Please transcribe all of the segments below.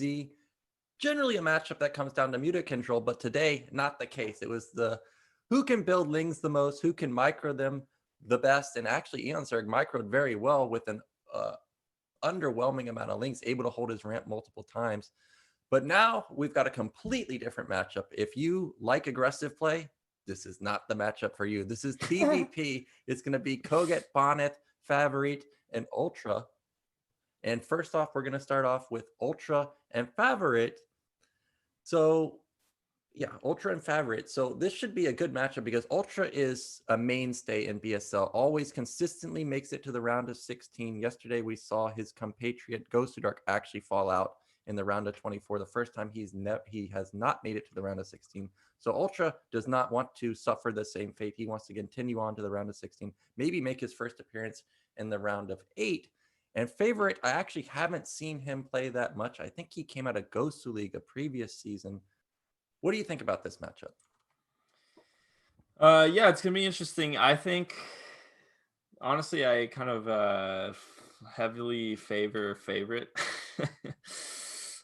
easy. Generally a matchup that comes down to muted control, but today, not the case. It was the who can build Lings the most, who can micro them the best, and actually Eonzerg microed very well with an underwhelming amount of Lings, able to hold his ramp multiple times. But now we've got a completely different matchup. If you like aggressive play, this is not the matchup for you. This is TVP. It's going to be kogeT, Bonyth, Favorit, and Ultra. And first off, we're going to start off with Ultra and Favorit. So yeah, Ultra and Favorit. So this should be a good matchup because Ultra is a mainstay in BSL, always consistently makes it to the round of 16. Yesterday, we saw his compatriot Ghost Dark actually fall out in the round of 24. The first time he has not made it to the round of 16. So Ultra does not want to suffer the same fate. He wants to continue on to the round of 16, maybe make his first appearance in the round of 8. And Favorit, I actually haven't seen him play that much. I think he came out of Ghost League a previous season. What do you think about this matchup? Yeah, it's gonna be interesting. I think, honestly, I kind of heavily favor Favorit.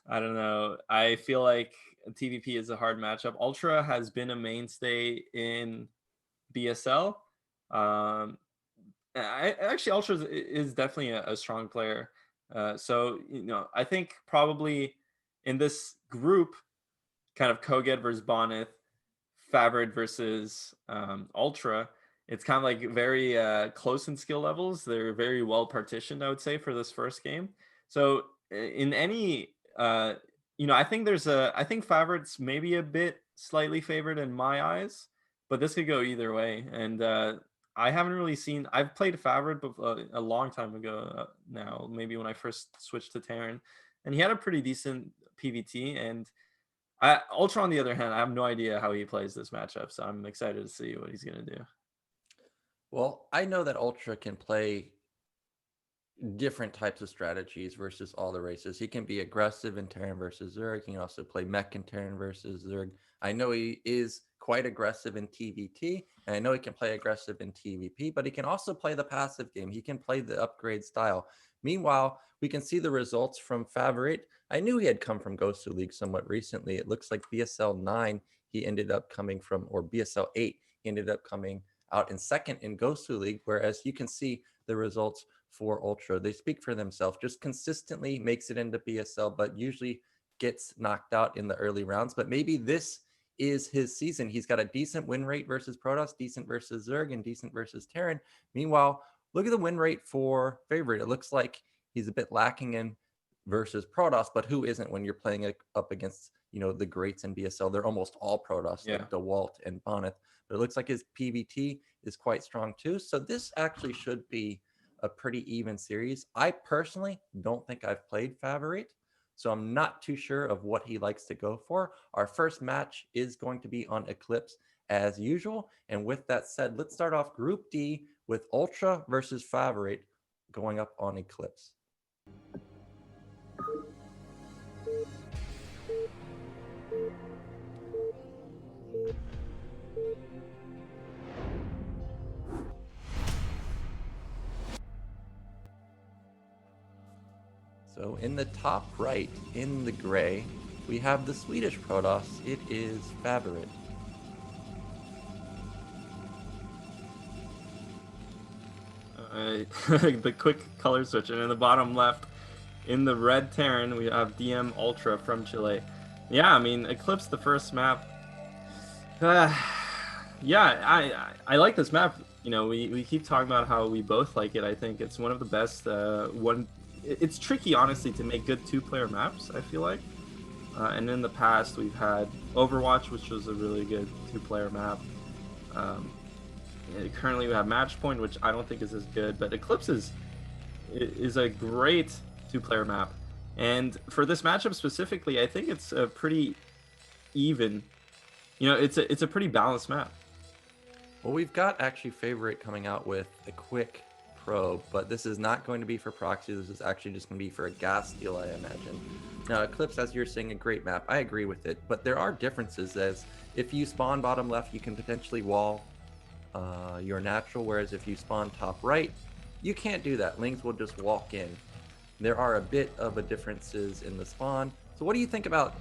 I don't know. I feel like TVP is a hard matchup. Ultra has been a mainstay in BSL. Actually, Ultra is definitely a strong player. So I think probably in this group, kind of kogeT versus Bonyth, Favorit versus Ultra, it's kind of like very close in skill levels. They're very well partitioned, I would say, for this first game. So in any, I think I think Favorit's maybe a bit slightly favored in my eyes, but this could go either way. And I haven't really seen, I've played Favorit a long time ago now, maybe when I first switched to Terran, and he had a pretty decent PVT. And Ultra, on the other hand, I have no idea how he plays this matchup, so I'm excited to see what he's going to do. Well, I know that Ultra can play different types of strategies versus all the races. He can be aggressive in Terran versus Zerg. He can also play mech in Terran versus Zerg. I know he is quite aggressive in TVT, and I know he can play aggressive in TVP, but he can also play the passive game. He can play the upgrade style. Meanwhile, we can see the results from Favorit. I knew he had come from Ghost League somewhat recently. It looks like BSL 9 he ended up coming from, or BSL 8 he ended up coming out in second in Ghost League, whereas you can see the results for Ultra. They speak for themselves, just consistently makes it into BSL, but usually gets knocked out in the early rounds. But maybe this is his season. He's got a decent win rate versus Protoss, decent versus Zerg, and decent versus Terran. Meanwhile, look at the win rate for Favorit. It looks like he's a bit lacking in versus Protoss, but who isn't when you're playing up against, the greats in BSL? They're almost all Protoss, like Dawid and Bonyth. But it looks like his PVT is quite strong too. So this actually should be a pretty even series. I personally don't think I've played Favorit, so I'm not too sure of what he likes to go for. Our first match is going to be on Eclipse as usual. And with that said, let's start off Group D with Ultra versus Favorit going up on Eclipse. So in the top right, in the gray, we have the Swedish Protoss. It is Favorit. The quick color switch. And in the bottom left, in the red Terran, we have DM Ultra from Chile. Yeah, I mean, Eclipse, the first map. Yeah, I like this map. We keep talking about how we both like it. I think it's one of the best. It's tricky, honestly, to make good two-player maps, I feel like. And in the past, we've had Overwatch, which was a really good two-player map. Currently, we have Matchpoint, which I don't think is as good, but Eclipse is a great two-player map. And for this matchup specifically, I think it's a pretty even. It's a pretty balanced map. Well, we've got actually Favorit coming out with a quick probe, but this is not going to be for Proxy. This is actually just going to be for a gas steal, I imagine. Now, Eclipse, as you're saying, a great map. I agree with it, but there are differences. As if you spawn bottom left, you can potentially wall your natural, whereas if you spawn top right, you can't do that. Lings will just walk in. There are a bit of a differences in the spawn. So what do you think about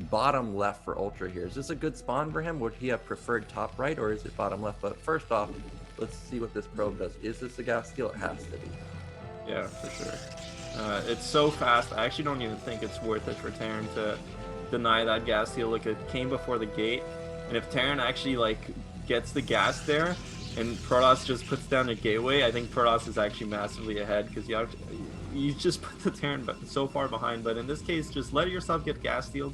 bottom left for Ultra here? Is this a good spawn for him? Would he have preferred top right, or is it bottom left? But first off, let's see what this probe does. Is this a gas steal? It has to be. Yeah, for sure. It's so fast. I actually don't even think it's worth it for Terran to deny that gas steal. Look, it came before the gate, and if Terran actually like gets the gas there, and Protoss just puts down a gateway, I think Protoss is actually massively ahead, because you just put the Terran so far behind. But in this case, just let yourself get gas stealed.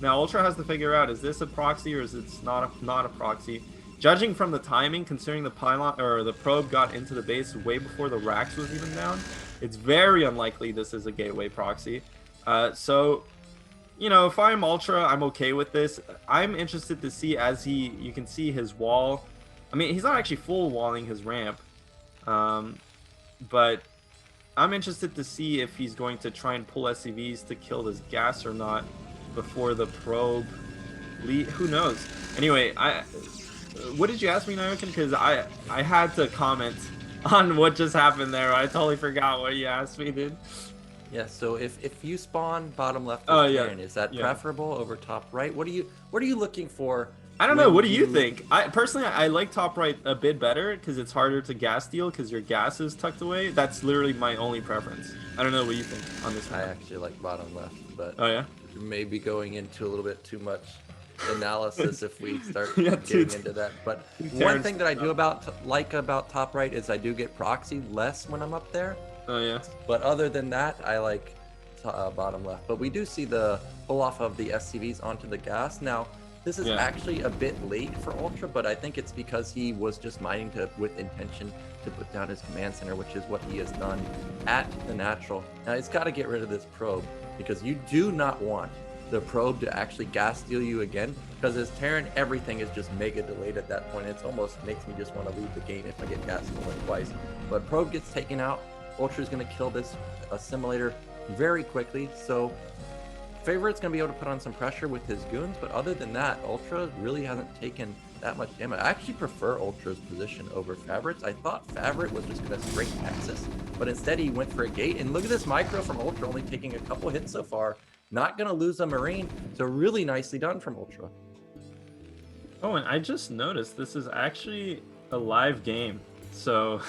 Now Ultra has to figure out, is this a proxy or is it not a proxy? Judging from the timing, considering the pylon or the probe got into the base way before the racks was even down, it's very unlikely this is a gateway proxy. So, you know, if I'm Ultra, I'm okay with this. I'm interested to see, as you can see his wall. I mean, he's not actually full walling his ramp, but I'm interested to see if he's going to try and pull SCVs to kill this gas or not before the probe. Who knows? Anyway, what did you ask me, Nayokin? Because I had to comment on what just happened there. I totally forgot what you asked me, dude. Yeah, so if you spawn bottom left Oh, with yeah. Terran, is that preferable over top right? What are you looking for? I don't know. What do you think? I personally, I like top right a bit better because it's harder to gas steal because your gas is tucked away. That's literally my only preference. I don't know what you think on this one. I actually like bottom left, but Oh yeah, maybe going into a little bit too much analysis if we start Yeah, getting dude. into that. But one Terran's thing that I do like about top right is I do get proxy less when I'm up there. oh yeah. But other than that, I like bottom left. But we do see the pull off of the SCVs onto the gas. Now, this is Yeah. actually a bit late for Ultra, but I think it's because he was just mining with intention to put down his command center, which is what he has done at the natural. Now, he's got to get rid of this probe because you do not want the probe to actually gas steal you again, because as Terran, everything is just mega delayed at that point. It almost makes me just want to leave the game if I get gas stolen twice. But probe gets taken out. Ultra is going to kill this assimilator very quickly. So Favorit's going to be able to put on some pressure with his goons, but other than that, Ultra really hasn't taken that much damage. I actually prefer Ultra's position over Favorit's. I thought Favorit was just going to straight Texas, but instead he went for a gate. And look at this micro from Ultra, only taking a couple hits so far. Not going to lose a Marine, so really nicely done from Ultra. Oh, and I just noticed this is actually a live game. So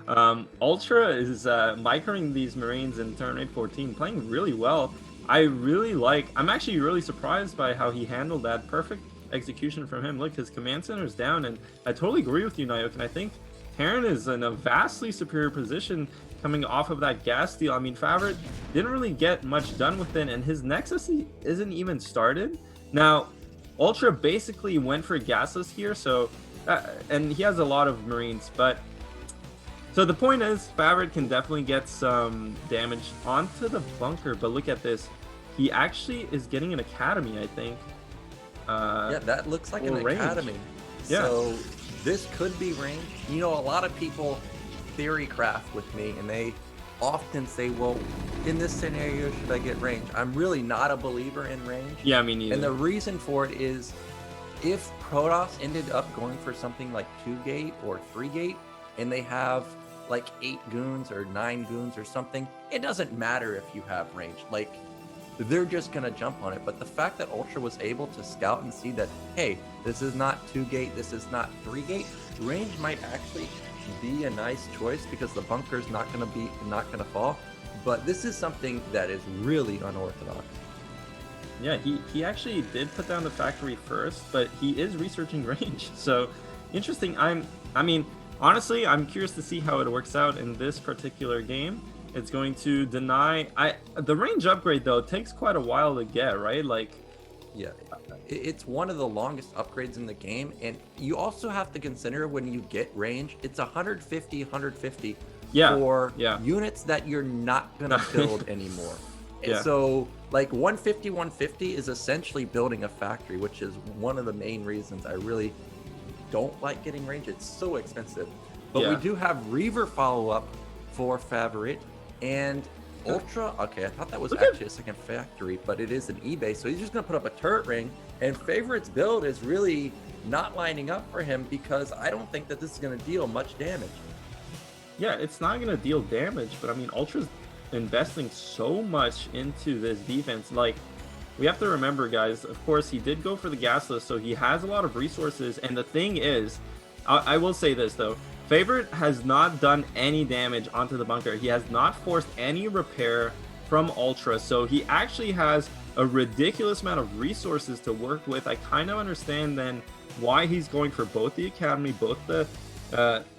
Ultra is microing these Marines in turn 8-14, playing really well. I'm actually really surprised by how he handled that. Perfect execution from him. Look, his command center's down, and I totally agree with you, Nayokin. I think Terran is in a vastly superior position coming off of that gas steal. I mean, Favorit didn't really get much done with it, and his Nexus isn't even started. Now, Ultra basically went for gasless here, so and he has a lot of Marines, but so the point is, Favorit can definitely get some damage onto the bunker, but look at this. He actually is getting an academy, I think. Yeah, that looks like an range. academy. Yeah. So this could be range. You know, a lot of people theory craft with me, and they often say, well, in this scenario, should I get range? I'm really not a believer in range. Yeah, me neither. And the reason for it is, if Protoss ended up going for something like 2-gate or 3-gate, and they have like 8 goons or 9 goons or something, it doesn't matter if you have range. Like, they're just gonna jump on it. But the fact that Ultra was able to scout and see that, hey, this is not 2-gate, this is not 3-gate, range might actually be a nice choice because the bunker's not gonna fall. But this is something that is really unorthodox. Yeah, he actually did put down the factory first, but he is researching range. So interesting. I mean, honestly, I'm curious to see how it works out in this particular game. It's going to deny the range upgrade though takes quite a while to get, right? Like, yeah, it's one of the longest upgrades in the game, and you also have to consider when you get range, it's 150 for units that you're not gonna build anymore. Yeah. So like 150 is essentially building a factory, which is one of the main reasons I really don't like getting range. It's so expensive. But we do have Reaver follow-up for Favorit, and Ultra, okay, I thought that was actually a second factory, but it is an eBay, so he's just gonna put up a turret ring, and Favorit's build is really not lining up for him because I don't think that this is gonna deal much damage. Yeah, it's not gonna deal damage, but I mean, Ultra's investing so much into this defense. Like, we have to remember, guys, of course, he did go for the gas list, so he has a lot of resources. And the thing is, I will say this, though. Favorit has not done any damage onto the bunker. He has not forced any repair from Ultra, so he actually has a ridiculous amount of resources to work with. I kind of understand then why he's going for both the Academy, both the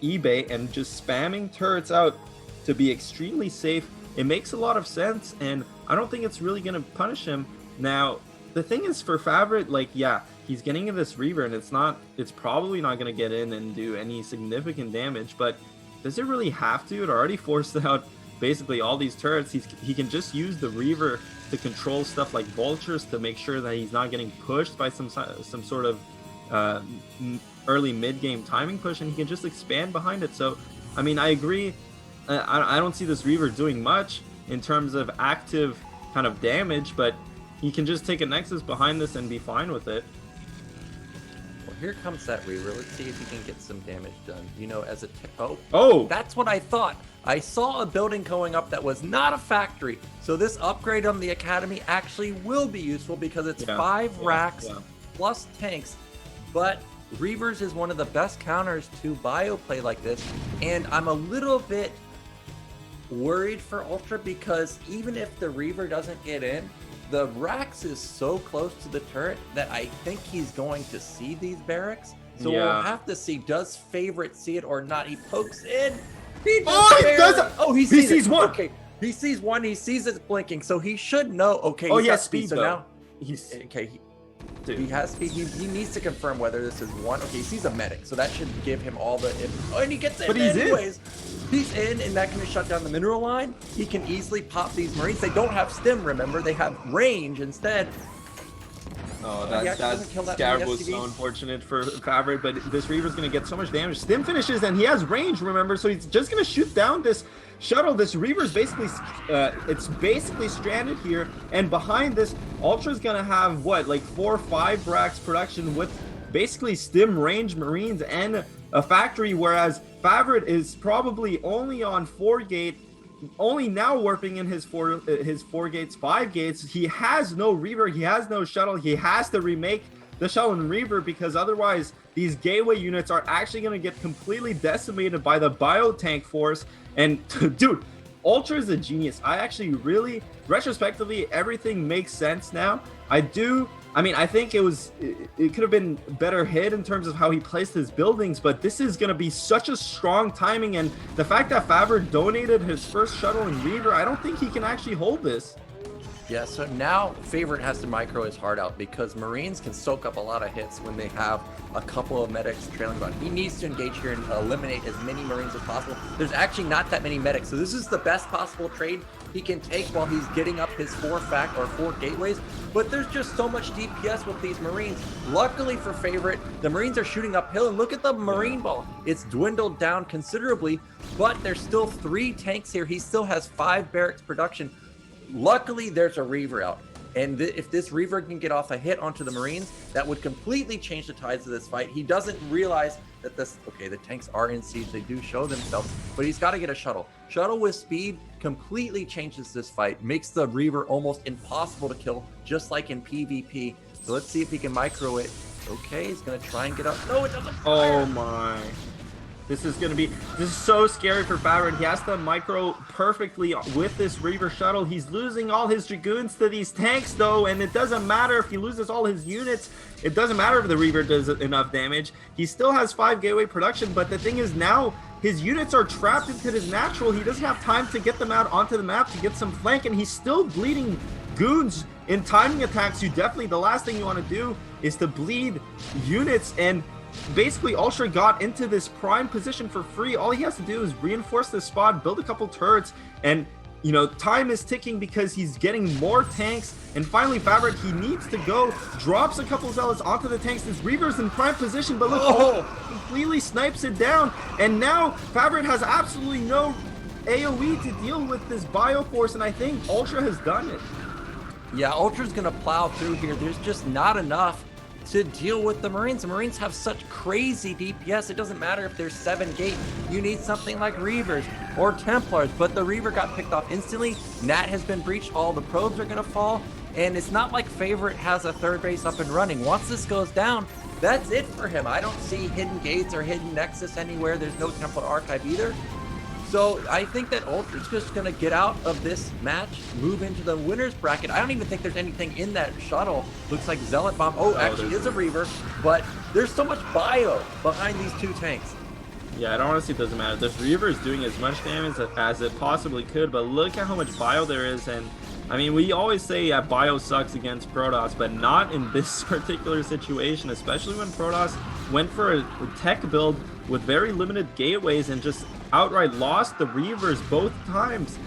eBay, and just spamming turrets out to be extremely safe. It makes a lot of sense, and I don't think it's really going to punish him. Now, the thing is for Favorit, like, yeah, he's getting this Reaver, and it's probably not going to get in and do any significant damage, but does it really have to? It already forced out basically all these turrets. He can just use the Reaver to control stuff like vultures to make sure that he's not getting pushed by some sort of early mid-game timing push, and he can just expand behind it. So, I mean, I agree. I don't see this Reaver doing much in terms of active kind of damage, but he can just take a Nexus behind this and be fine with it. Well, here comes that Reaver. Let's see if he can get some damage done. You know, as a oh, that's what I thought. I saw a building going up that was not a factory. So this upgrade on the Academy actually will be useful because it's 5 racks plus tanks. But Reavers is one of the best counters to bio play like this. And I'm a little bit worried for Ultra because even if the Reaver doesn't get in, the racks is so close to the turret that I think he's going to see these barracks. So we'll have to see, does Favorit see it or not? He pokes in. He sees one. Okay, he sees one. He sees it blinking, so he should know. Okay. Oh, he has speed. So though. now he's okay. He has speed. He needs to confirm whether this is one. Okay, he sees a medic, so that should give him all the. Oh, and he gets in. But he's anyways. He's in, and that can shut down the mineral line. He can easily pop these Marines. They don't have stim. Remember, they have range instead. Oh, that Scarab was so unfortunate for Favorit, but this Reaver's going to get so much damage. Stim finishes, and he has range, remember, so he's just going to shoot down this shuttle. This Reaver's basically, it's basically stranded here, and behind this, Ultra's going to have, what, like 4 or 5 racks production with basically Stim range Marines and a factory, whereas Favorit is probably only on 4 gate, only now warping in his 4 gates, 5 gates. He has no Reaver, he has no shuttle. He has to remake the shuttle and Reaver because otherwise these gateway units are actually going to get completely decimated by the biotank force. And dude, Ultra is a genius. I actually really, retrospectively, everything makes sense now. I mean, I think it could have been better hit in terms of how he placed his buildings, but this is going to be such a strong timing, and the fact that Favorit donated his first shuttle and Reaver, I don't think he can actually hold this. Yeah, so now Favorit has to micro his heart out because Marines can soak up a lot of hits when they have a couple of medics trailing behind. He needs to engage here and eliminate as many Marines as possible. There's actually not that many medics, so this is the best possible trade he can take while he's getting up his 4 gateways. But there's just so much DPS with these Marines. Luckily for Favorit, the Marines are shooting uphill, and look at the Marine ball. It's dwindled down considerably, but there's still 3 tanks here. He still has 5 barracks production. Luckily, there's a Reaver out. And if this Reaver can get off a hit onto the Marines, that would completely change the tides of this fight. He doesn't realize that the tanks are in siege. They do show themselves, but he's got to get a shuttle. Shuttle with speed completely changes this fight, makes the Reaver almost impossible to kill, just like in PvP. So let's see if he can micro it. Okay, he's going to try and get up. No, it doesn't fire. Oh my. This is so scary for Favorit. He has to micro perfectly with this Reaver shuttle. He's losing all his Dragoons to these tanks though, and it doesn't matter if he loses all his units. It doesn't matter if the Reaver does enough damage. He still has 5 gateway production, but the thing is now his units are trapped into his natural. He doesn't have time to get them out onto the map to get some flank, and he's still bleeding goons in timing attacks. The last thing you want to do is to bleed units, and basically Ultra got into this prime position for free. All he has to do is reinforce this spot, build a couple turrets, and you know, time is ticking because he's getting more tanks. And finally Favorit, he needs to go, drops a couple zealots onto the tanks. This Reaver's in prime position, but look, completely snipes it down, and now Favorit has absolutely no AoE to deal with this Bioforce, and I think Ultra has done it. Yeah, Ultra's gonna plow through here. There's just not enough to deal with the Marines. The Marines have such crazy DPS. It doesn't matter if there's 7 gate. You need something like Reavers or Templars, but the Reaver got picked off instantly. Nat has been breached. All the probes are going to fall. And it's not like Favorit has a third base up and running. Once this goes down, that's it for him. I don't see hidden gates or hidden nexus anywhere. There's no template archive either. So I think that Ultra's just going to get out of this match, move into the winner's bracket. I don't even think there's anything in that shuttle. Looks like Zealot Bomb. Oh, actually is a Reaver, but there's so much bio behind these two tanks. Yeah, I don't want to see it doesn't matter. This Reaver is doing as much damage as it possibly could, but look at how much bio there is. And I mean, we always say bio sucks against Protoss, but not in this particular situation, especially when Protoss went for a tech build with very limited gateways and just outright lost the Reavers both times.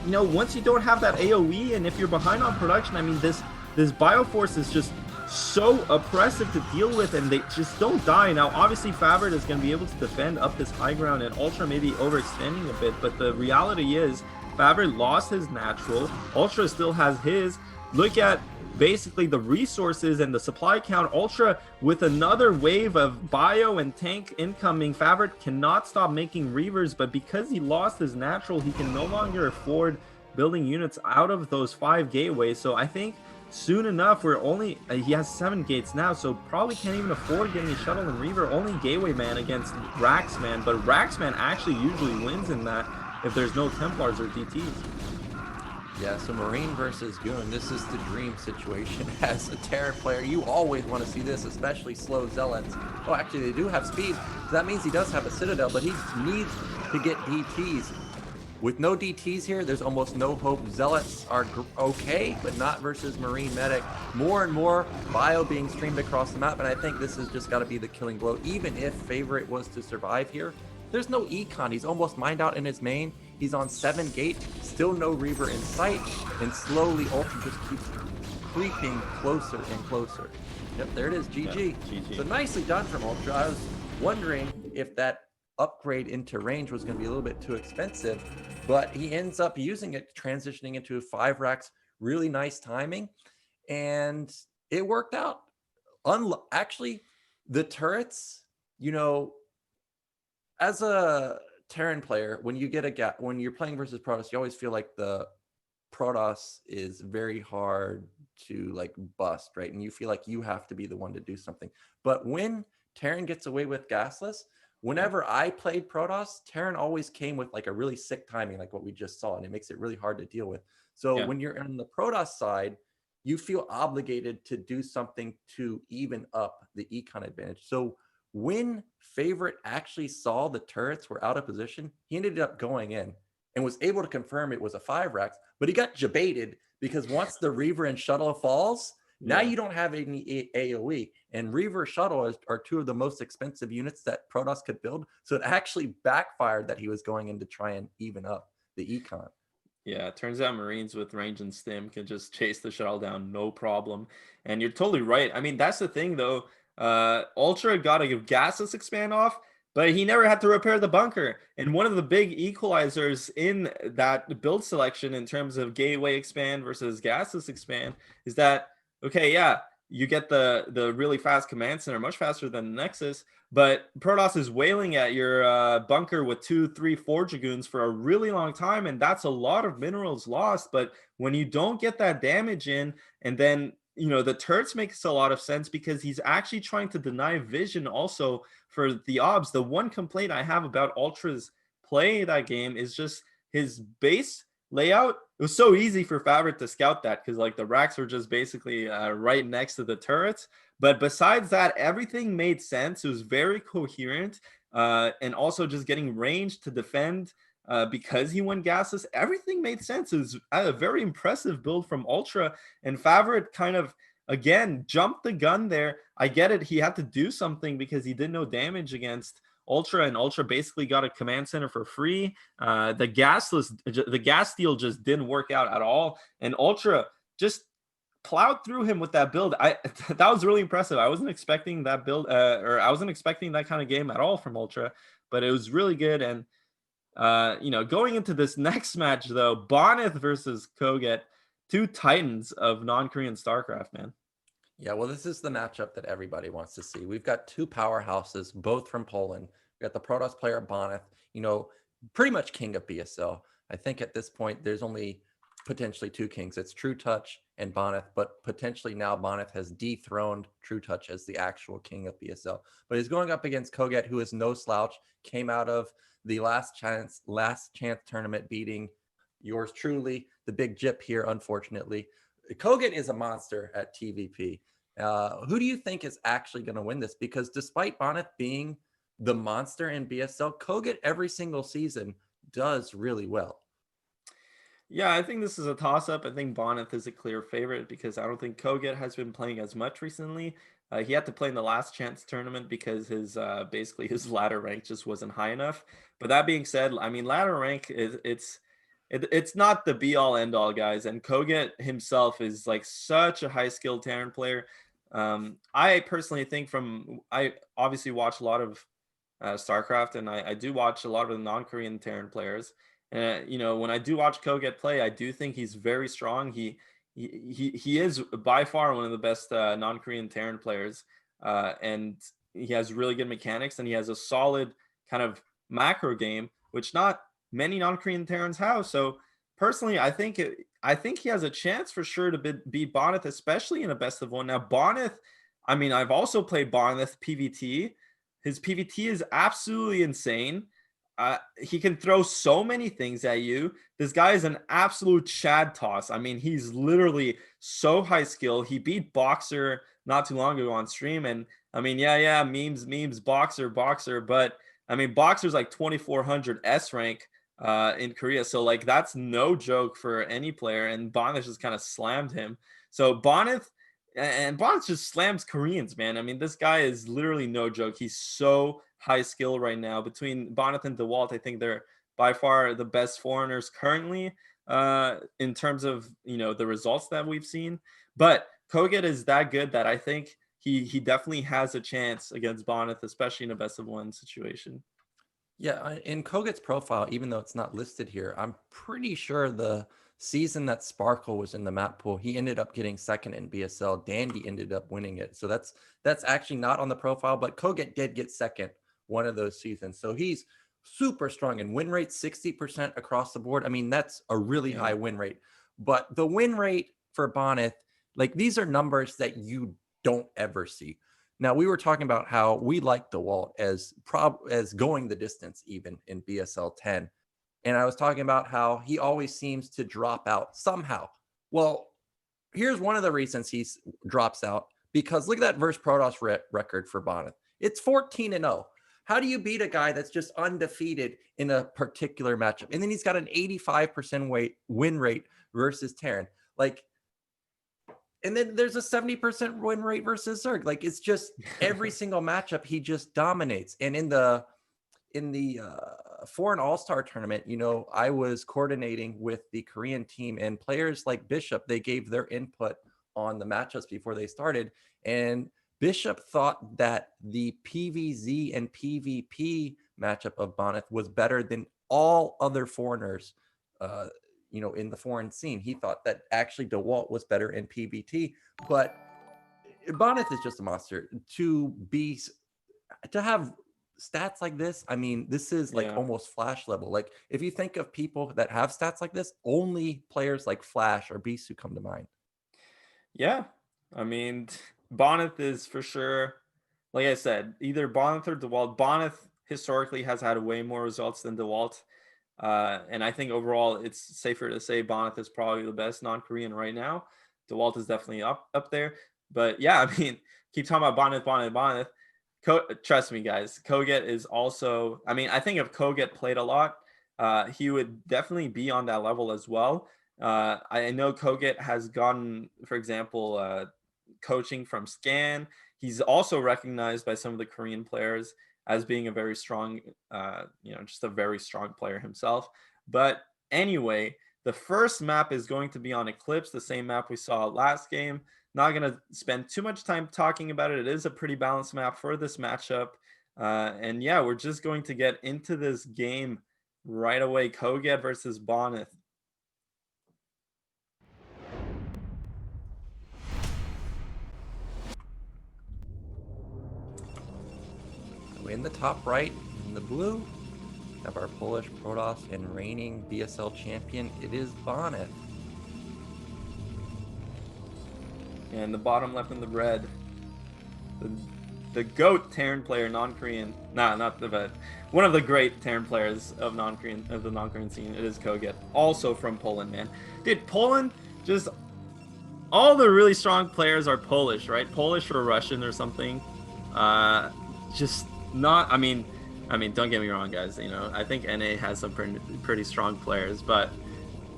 You know, once you don't have that AoE, and if you're behind on production, I mean, this Bioforce is just so oppressive to deal with, and they just don't die. Now, obviously, Favorit is going to be able to defend up this high ground, and Ultra may be overextending a bit, but the reality is, Favorit lost his natural. Ultra still has his. Look at basically the resources and the supply count. Ultra with another wave of bio and tank incoming. Favorit cannot stop making Reavers, but because he lost his natural, he can no longer afford building units out of those 5 gateways. So I think soon enough, we're only he has 7 gates now, so probably can't even afford getting a shuttle and Reaver. Only gateway man against Raxman, but Raxman actually usually wins in that if there's no Templars or DTs. Yeah, so Marine versus Goon, this is the dream situation. As a Terran player, you always want to see this, especially slow Zealots. Oh, actually, they do have speed, so that means he does have a Citadel, but he needs to get DTs. With no DTs here, there's almost no hope. Zealots are okay, but not versus Marine Medic. More and more bio being streamed across the map, and I think this has just got to be the killing blow. Even if Favorit was to survive here, there's no econ. He's almost mined out in his main. He's on 7 gate, still no Reaver in sight, and slowly Ultra just keeps creeping closer and closer. Yep, there it is, GG. Yeah, GG. So nicely done from Ultra. I was wondering if that upgrade into range was going to be a little bit too expensive, but he ends up using it, transitioning into 5 racks. Really nice timing, and it worked out. Actually, the turrets, you know, as a Terran player, when you get when you're playing versus Protoss, you always feel like the Protoss is very hard to like bust, right? And you feel like you have to be the one to do something. But when Terran gets away with gasless, whenever I played Protoss, Terran always came with like a really sick timing, like what we just saw, and it makes it really hard to deal with. So when you're on the Protoss side, you feel obligated to do something to even up the econ advantage. So when Favorit actually saw the turrets were out of position, he ended up going in and was able to confirm it was a 5 racks, but he got jebaited because once the Reaver and Shuttle falls, now you don't have any AoE. And Reaver Shuttle are 2 of the most expensive units that Protoss could build. So it actually backfired that he was going in to try and even up the econ. Yeah, it turns out Marines with range and stim can just chase the shuttle down, no problem. And you're totally right. I mean, that's the thing, though. Ultra got a gasless expand off, but he never had to repair the bunker. And one of the big equalizers in that build selection in terms of gateway expand versus gasless expand is that, okay, yeah, you get the really fast command center, much faster than the Nexus, but Protoss is wailing at your bunker with 2, 3, 4 Dragoons for a really long time, and that's a lot of minerals lost. But when you don't get that damage in, and then you know, the turrets makes a lot of sense because he's actually trying to deny vision also for the obs. The one complaint I have about Ultra's play that game is just his base layout. It was so easy for Favorit to scout that because like the racks were just basically right next to the turrets. But besides that, everything made sense. It was very coherent, and also just getting range to defend because he went gasless. Everything made sense. It was a very impressive build from Ultra, and Favorit kind of again jumped the gun there. I get it. He had to do something because he did no damage against Ultra, and Ultra basically got a command center for free. The gas steal just didn't work out at all, and Ultra just plowed through him with that build. That was really impressive. I wasn't expecting that build, or I wasn't expecting that kind of game at all from Ultra, but it was really good. And you know, going into this next match though, Bonyth versus kogeT, 2 titans of non-Korean StarCraft, man. Yeah, well, this is the matchup that everybody wants to see. We've got 2 powerhouses, both from Poland. We got the Protoss player Bonyth, you know, pretty much king of BSL. I think at this point there's only potentially two kings. It's True Touch and Bonyth, but potentially now Bonyth has dethroned True Touch as the actual king of BSL. But he's going up against kogeT, who is no slouch, came out of the last chance tournament beating yours truly, the big Jip here, unfortunately. kogeT is a monster at TVP. Who do you think is actually going to win this? Because despite Bonyth being the monster in BSL, kogeT every single season does really well. Yeah, I think this is a toss-up. I think Bonyth is a clear favorite because I don't think kogeT has been playing as much recently. He had to play in the last chance tournament because his basically his ladder rank just wasn't high enough. But that being said, I mean ladder rank it's not the be all end all, guys. And kogeT himself is like such a high skilled Terran player. I personally think I obviously watch a lot of StarCraft, and I do watch a lot of the non-Korean Terran players. You know, when I do watch kogeT play, I do think he's very strong. He is by far one of the best non-Korean Terran players, and he has really good mechanics, and he has a solid kind of macro game, which not many non-Korean Terrans have. So personally, I think he has a chance for sure to beat Bonyth, especially in a best of one. Now Bonyth, I mean, I've also played Bonyth PvT. His PvT is absolutely insane. He can throw so many things at you. This guy is an absolute Chad toss. I mean, he's literally so high skill. He beat Boxer not too long ago on stream. And I mean, yeah, memes, Boxer. But I mean, Boxer's like 2400 S rank in Korea. So like, that's no joke for any player. And Bonyth just kind of slammed him. So Bonyth just slams Koreans, man. I mean, this guy is literally no joke. He's so high skill right now. Between Bonyth and Dawid, I think they're by far the best foreigners currently in terms of, you know, the results that we've seen. But kogeT is that good that I think he definitely has a chance against Bonyth, especially in a best of one situation. Yeah, in kogeT's profile, even though it's not listed here, I'm pretty sure the season that Sparkle was in the map pool, he ended up getting second in BSL. Dandy ended up winning it. So that's actually not on the profile, but kogeT did get second one of those seasons. So he's super strong, and win rate 60% across the board. I mean, that's a really high win rate. But the win rate for Bonyth, like, these are numbers that you don't ever see. Now, we were talking about how we like Dawid as going the distance even in BSL 10. And I was talking about how he always seems to drop out somehow. Well, here's one of the reasons he drops out, because look at that versus Protoss record for Bonyth. It's 14-0. How do you beat a guy that's just undefeated in a particular matchup? And then he's got an 85% win rate versus Terran. Like, and then there's a 70% win rate versus Zerg. Like, it's just every single matchup he just dominates. And in the foreign all-star tournament, you know, I was coordinating with the Korean team, and players like Bishop, they gave their input on the matchups before they started. And Bishop thought that the PvZ and PvP matchup of Bonyth was better than all other foreigners, you know, in the foreign scene. He thought that actually Dawid was better in PvT, but Bonyth is just a monster. To have stats like this, I mean, this is like almost Flash level. Like, if you think of people that have stats like this, only players like Flash or Beast who come to mind. Yeah, I mean, Bonyth is for sure, like I said, either Bonyth or Dawid. Bonyth historically has had way more results than Dawid. And I think overall it's safer to say Bonyth is probably the best non-Korean right now. Dawid is definitely up there. But yeah, I mean, keep talking about Bonyth. Trust me, guys, kogeT is also, I mean, I think if kogeT played a lot, he would definitely be on that level as well. I know kogeT has gotten, for example, coaching from Scan. He's also recognized by some of the Korean players as being a very strong, you know, just a very strong player himself. But anyway, the first map is going to be on Eclipse, the same map we saw last game. Not going to spend too much time talking about it. It is a pretty balanced map for this matchup. And yeah, we're just going to get into this game right away. kogeT versus Bonyth. In the top right, in the blue, have our Polish Protoss and reigning BSL champion. It is Bonyth. And the bottom left in the red, the GOAT Terran player, non-Korean. Nah, not the vet. One of the great Terran players of the non-Korean scene. It is kogeT, also from Poland, man. Dude, Poland, just all the really strong players are Polish, right? Polish or Russian or something. Just not. I mean, don't get me wrong, guys. You know, I think NA has some pretty strong players, but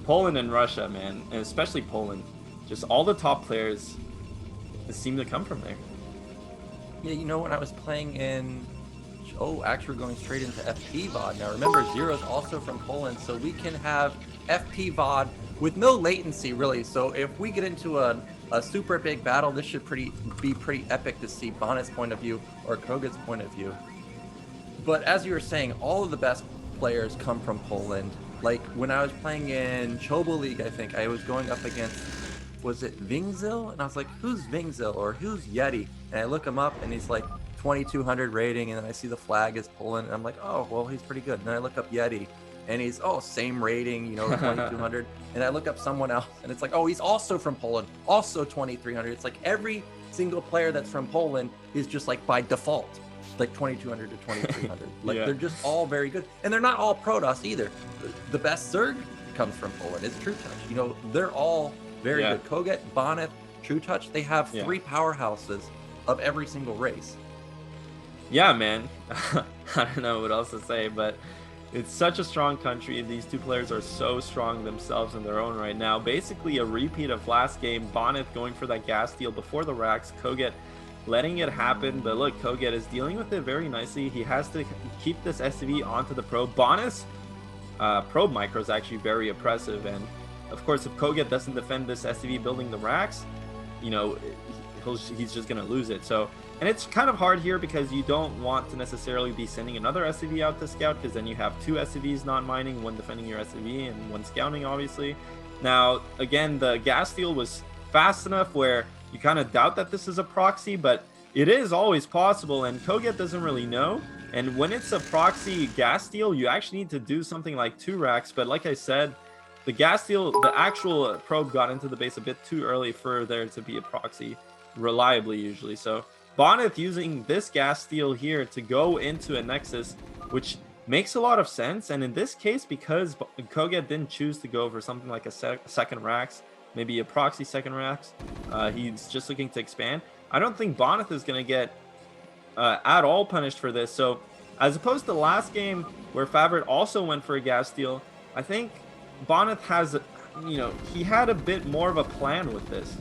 Poland and Russia, man, and especially Poland, just all the top players seem to come from there. Yeah, you know, when I was playing in... Oh, actually we're going straight into FP VOD. Now remember, Zero's also from Poland, so we can have FP VOD with no latency, really. So if we get into a super big battle, this should be pretty epic to see Bonyth's point of view or kogeT's point of view. But as you were saying, all of the best players come from Poland. Like when I was playing in Chobo League, I think I was going up against, was it Vingzil? And I was like, who's Vingzil or who's Yeti? And I look him up and he's like 2200 rating, and then I see the flag is Poland, and I'm like, oh, well, he's pretty good. And then I look up Yeti and he's, oh, same rating, you know, 2200. And I look up someone else and it's like, oh, he's also from Poland, also 2300. It's like every single player that's from Poland is just like by default, like 2200 to 2300. Like they're just all very good. And they're not all Protoss either. The best Zerg comes from Poland. It's True Touch. You know, they're all very good. kogeT, Bonyth, True Touch, they have three powerhouses of every single race. Yeah, man. I don't know what else to say, but it's such a strong country. These two players are so strong themselves in their own right now. Basically a repeat of last game. Bonyth going for that gas steal before the racks. kogeT letting it happen, but look, kogeT is dealing with it very nicely. He has to keep this SCV onto the probe. Bonyth's probe micro is actually very oppressive, and of course, if kogeT doesn't defend this SCV building the racks, you know, he's just gonna lose it. So, and it's kind of hard here because you don't want to necessarily be sending another SCV out to scout, because then you have two SCVs not mining, one defending your SCV and one scouting, obviously. Now, again, the gas steal was fast enough where you kind of doubt that this is a proxy, but it is always possible, and kogeT doesn't really know. And when it's a proxy gas steal, you actually need to do something like 2 racks. But like I said, the gas steal, the actual probe got into the base a bit too early for there to be a proxy reliably usually. So Bonyth using this gas steal here to go into a nexus, which makes a lot of sense. And in this case, because kogeT didn't choose to go for something like a second racks, maybe a proxy second racks, he's just looking to expand. I don't think Bonyth is going to get at all punished for this. So as opposed to last game where Favorit also went for a gas steal, I think Bonyth has, you know, he had a bit more of a plan with this.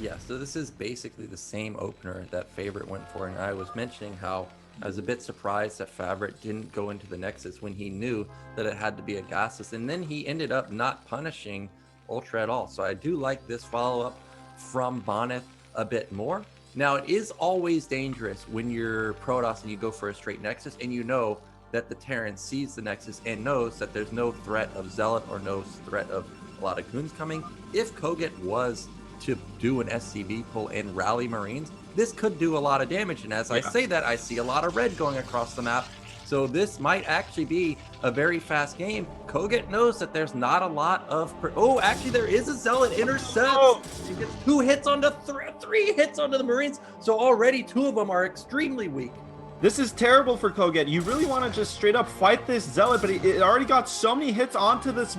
Yeah, so this is basically the same opener that Favorit went for, and I was mentioning how I was a bit surprised that Favorit didn't go into the Nexus when he knew that it had to be a gasless, and then he ended up not punishing Ultra at all. So I do like this follow-up from Bonyth a bit more. Now, it is always dangerous when you're Protoss and you go for a straight Nexus, and you know that the Terran sees the Nexus and knows that there's no threat of Zealot or no threat of a lot of goons coming. If kogeT was to do an SCV pull and rally Marines, this could do a lot of damage. And as I say that, I see a lot of red going across the map. So this might actually be a very fast game. kogeT knows that there's not a lot of... Oh, actually, there is a Zealot intercepts. Oh. She gets 2 hits onto 3 hits onto the Marines. So already 2 of them are extremely weak. This is terrible for kogeT. You really want to just straight up fight this Zealot, but it already got so many hits onto this...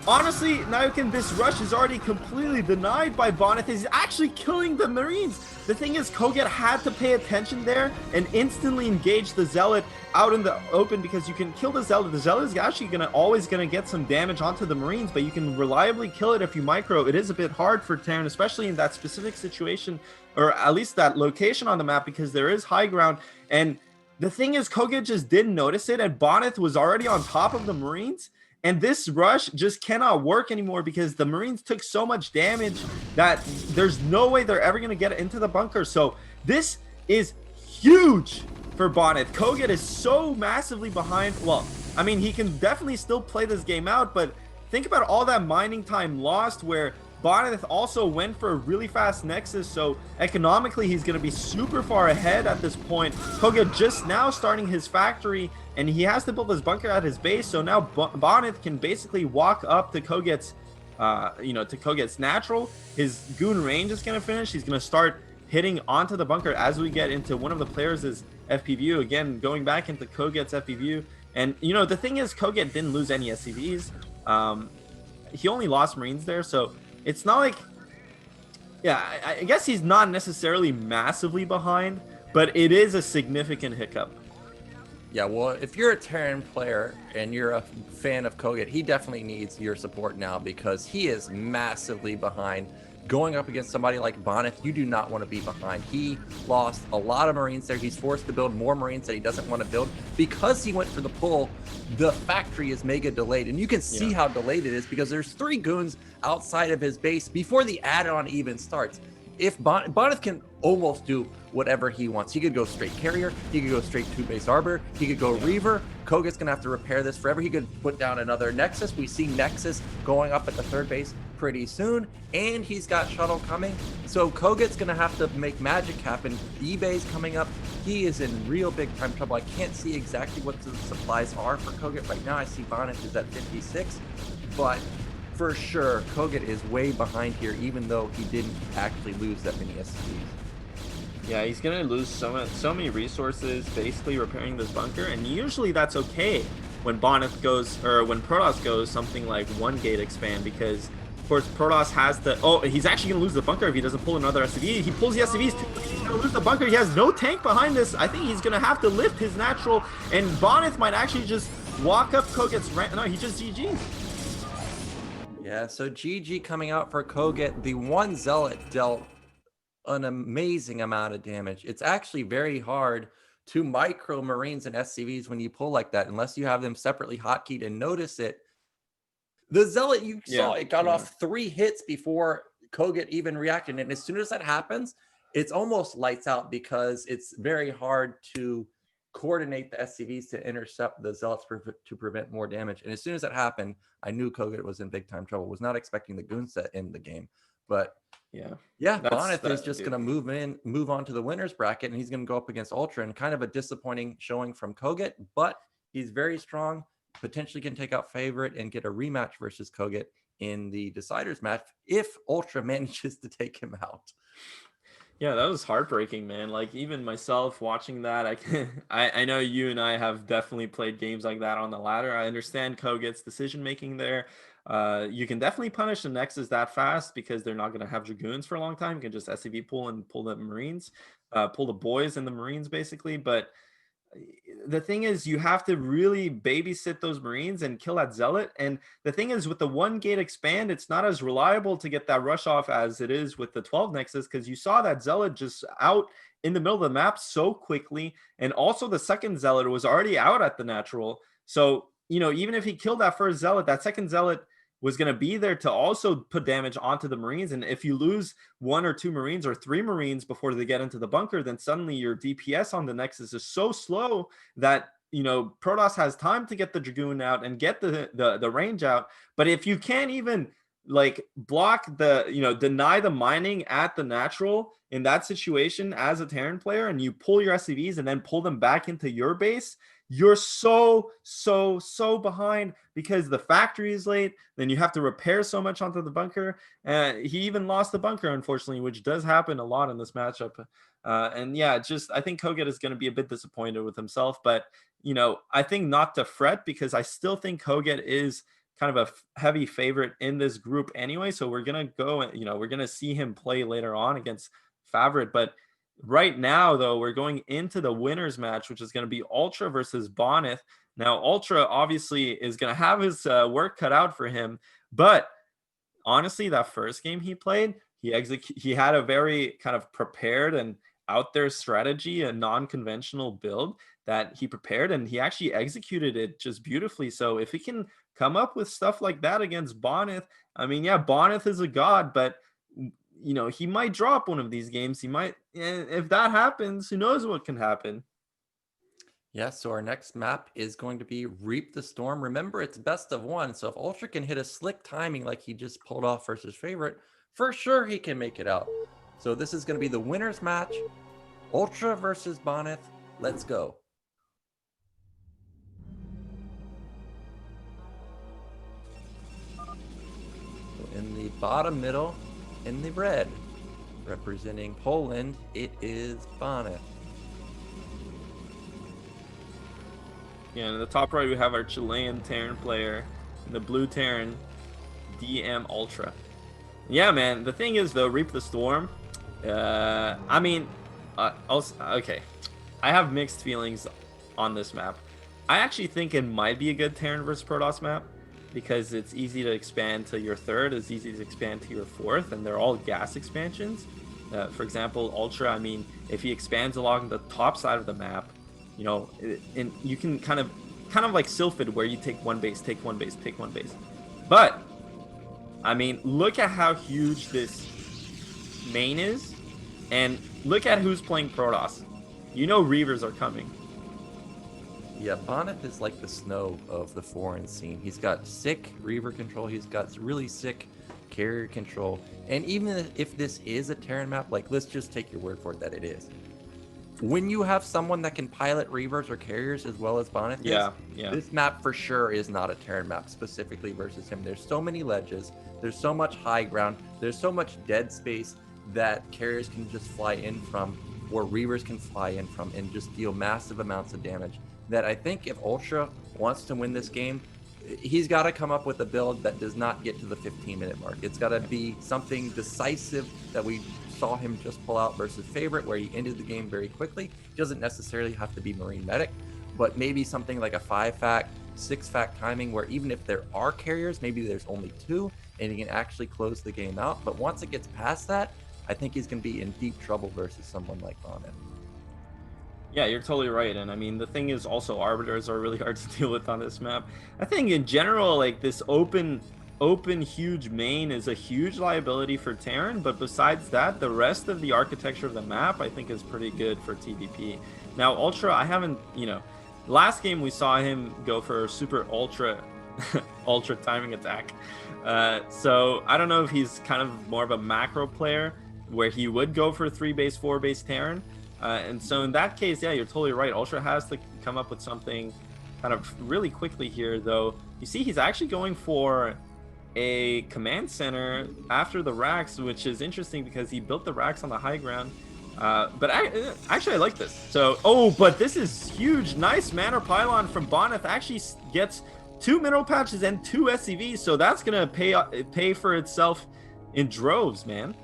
Honestly, Naokin, this rush is already completely denied by Bonyth. He's actually killing the Marines. The thing is, kogeT had to pay attention there and instantly engage the Zealot out in the open, because you can kill the Zealot. The Zealot is actually always gonna get some damage onto the Marines, but you can reliably kill it if you micro. It is a bit hard for Terran, especially in that specific situation, or at least that location on the map, because there is high ground. And the thing is, kogeT just didn't notice it, and Bonyth was already on top of the Marines. And this rush just cannot work anymore because the Marines took so much damage that there's no way they're ever going to get into the bunker. So this is huge for Bonyth. kogeT is so massively behind. Well, I mean, he can definitely still play this game out, but think about all that mining time lost where Bonyth also went for a really fast Nexus, so economically he's going to be super far ahead at this point. kogeT just now starting his factory, and he has to build this bunker at his base, so now Bonyth can basically walk up to kogeT's to kogeT's natural. His goon range is going to finish. He's going to start hitting onto the bunker as we get into one of the players' FPV. Again, going back into kogeT's FPV. And, the thing is, kogeT didn't lose any SCVs. He only lost Marines there. So it's not like, yeah, I guess he's not necessarily massively behind, but it is a significant hiccup. Yeah, well, if you're a Terran player and you're a fan of kogeT, he definitely needs your support now because he is massively behind. Going up against somebody like Bonyth, you do not want to be behind. He lost a lot of Marines there. He's forced to build more Marines that he doesn't want to build. Because he went for the pull, the factory is mega delayed. And you can see how delayed it is because there's 3 goons outside of his base before the add-on even starts. If Bonyth can almost do whatever he wants. He could go straight carrier. He could go straight 2-base arbor. He could go Reaver. kogeT's going to have to repair this forever. He could put down another Nexus. We see Nexus going up at the 3rd base pretty soon. And he's got shuttle coming. So kogeT's going to have to make magic happen. eBay's coming up. He is in real big time trouble. I can't see exactly what the supplies are for kogeT right now. I see Bonyth is at 56. But for sure, kogeT is way behind here, even though he didn't actually lose that many SCVs. Yeah, he's gonna lose so many resources basically repairing this bunker, and usually that's okay when Bonyth goes, or when Protoss goes something like 1 gate expand, because of course Protoss has the, he's actually gonna lose the bunker if he doesn't pull another SCV. He pulls the SCVs, he's gonna lose the bunker. He has no tank behind this. I think he's gonna have to lift his natural, and Bonyth might actually just walk up kogeT's rank. No, he just GG's. Yeah, so GG coming out for kogeT. The one Zealot dealt an amazing amount of damage. It's actually very hard to micro Marines and SCVs when you pull like that, unless you have them separately hotkeyed and notice it. The Zealot, you saw it got off 3 hits before kogeT even reacted. And as soon as that happens, it's almost lights out because it's very hard to coordinate the SCVs to intercept the Zealots to prevent more damage. And as soon as that happened, I knew kogeT was in big time trouble. Was not expecting the goon set in the game, but Bonyth is just going to move on to the winners bracket, and he's going to go up against Ultra. And kind of a disappointing showing from kogeT, but he's very strong. Potentially can take out Favorit and get a rematch versus kogeT in the deciders match if Ultra manages to take him out. Yeah, that was heartbreaking, man. Like, even myself watching that, I know you and I have definitely played games like that on the ladder. I understand kogeT's decision making there. You can definitely punish the Nexus that fast because they're not going to have Dragoons for a long time. You can just SCV pull and pull the Marines, pull the boys and the Marines basically. But the thing is, you have to really babysit those Marines and kill that Zealot. And the thing is, with the 1 gate expand, it's not as reliable to get that rush off as it is with the 12 Nexus, because you saw that Zealot just out in the middle of the map so quickly. And also the second Zealot was already out at the natural. So, even if he killed that first Zealot, that second Zealot was going to be there to also put damage onto the Marines. And if you lose 1 or 2 Marines or 3 Marines before they get into the bunker, then suddenly your DPS on the Nexus is so slow that, Protoss has time to get the Dragoon out and get the range out. But if you can't even block deny the mining at the natural in that situation as a Terran player, and you pull your SCVs and then pull them back into your base, you're so behind because the factory is late. Then you have to repair so much onto the bunker. He even lost the bunker, unfortunately, which does happen a lot in this matchup. I think kogeT is going to be a bit disappointed with himself, but I think not to fret, because I still think kogeT is kind of a heavy favorite in this group anyway. So we're going to go, we're going to see him play later on against Favorit. But right now, though, we're going into the winners match, which is going to be Ultra versus Bonyth. Now, Ultra obviously is going to have his work cut out for him, but honestly, that first game he played, he had a very kind of prepared and out there strategy, a non-conventional build that he prepared, and he actually executed it just beautifully. So if he can come up with stuff like that against Bonyth, I mean, yeah, Bonyth is a god, but he might drop one of these games. He might, if that happens, who knows what can happen. Yeah, so our next map is going to be Reap the Storm. Remember, it's best of 1. So if Ultra can hit a slick timing like he just pulled off versus Favorit, for sure he can make it out. So this is going to be the winners match. Ultra versus Bonyth. Let's go. bottom middle in the red. Representing Poland, it is Bonyth. Yeah, in the top right we have our Chilean Terran player, the blue Terran, DM Ultra. Yeah, man. The thing is, though, Reap the Storm. I mean, also, okay. I have mixed feelings on this map. I actually think it might be a good Terran versus Protoss map because it's easy to expand to your third, it's easy to expand to your fourth, and they're all gas expansions. For example, Ultra. I mean, if he expands along the top side of the map, you know, and you can kind of like Sylphid, where you take one base, take one base, take one base. But I mean, look at how huge this main is, and look at who's playing Protoss. You know, Reavers are coming. Yeah, Bonyth is like the snow of the foreign scene. He's got sick Reaver control. He's got really sick carrier control. And even if this is a Terran map, like, let's just take your word for it that it is. When you have someone that can pilot Reavers or carriers as well as Bonyth Yeah. this map for sure is not a Terran map specifically versus him. There's so many ledges. There's so much high ground. There's so much dead space that carriers can just fly in from, or Reavers can fly in from, and just deal massive amounts of damage. That I think if Ultra wants to win this game, he's got to come up with a build that does not get to the 15-minute mark. It's got to be something decisive that we saw him just pull out versus Favorit, where he ended the game very quickly. He doesn't necessarily have to be Marine Medic, but maybe something like a 5-fact, 6-fact timing, where even if there are carriers, maybe there's only 2, and he can actually close the game out. But once it gets past that, I think he's going to be in deep trouble versus someone like Bonyth. Yeah, you're totally right. And I mean, the thing is also arbiters are really hard to deal with on this map. I think in general, like, this open huge main is a huge liability for Terran, but besides that, the rest of the architecture of the map I think is pretty good for TVP. Now Ultra, I haven't, you know, last game we saw him go for super ultra ultra timing attack, so I don't know if he's kind of more of a macro player where he would go for 3 base 4 base Terran. And so in that case, yeah, you're totally right. Ultra has to come up with something kind of really quickly here, though. You see, he's actually going for a command center after the racks, which is interesting because he built the racks on the high ground. But actually, I like this. So, oh, but this is huge. Nice Manor Pylon from Bonyth. Actually gets 2 mineral patches and 2 SCVs. So that's going to pay for itself in droves, man.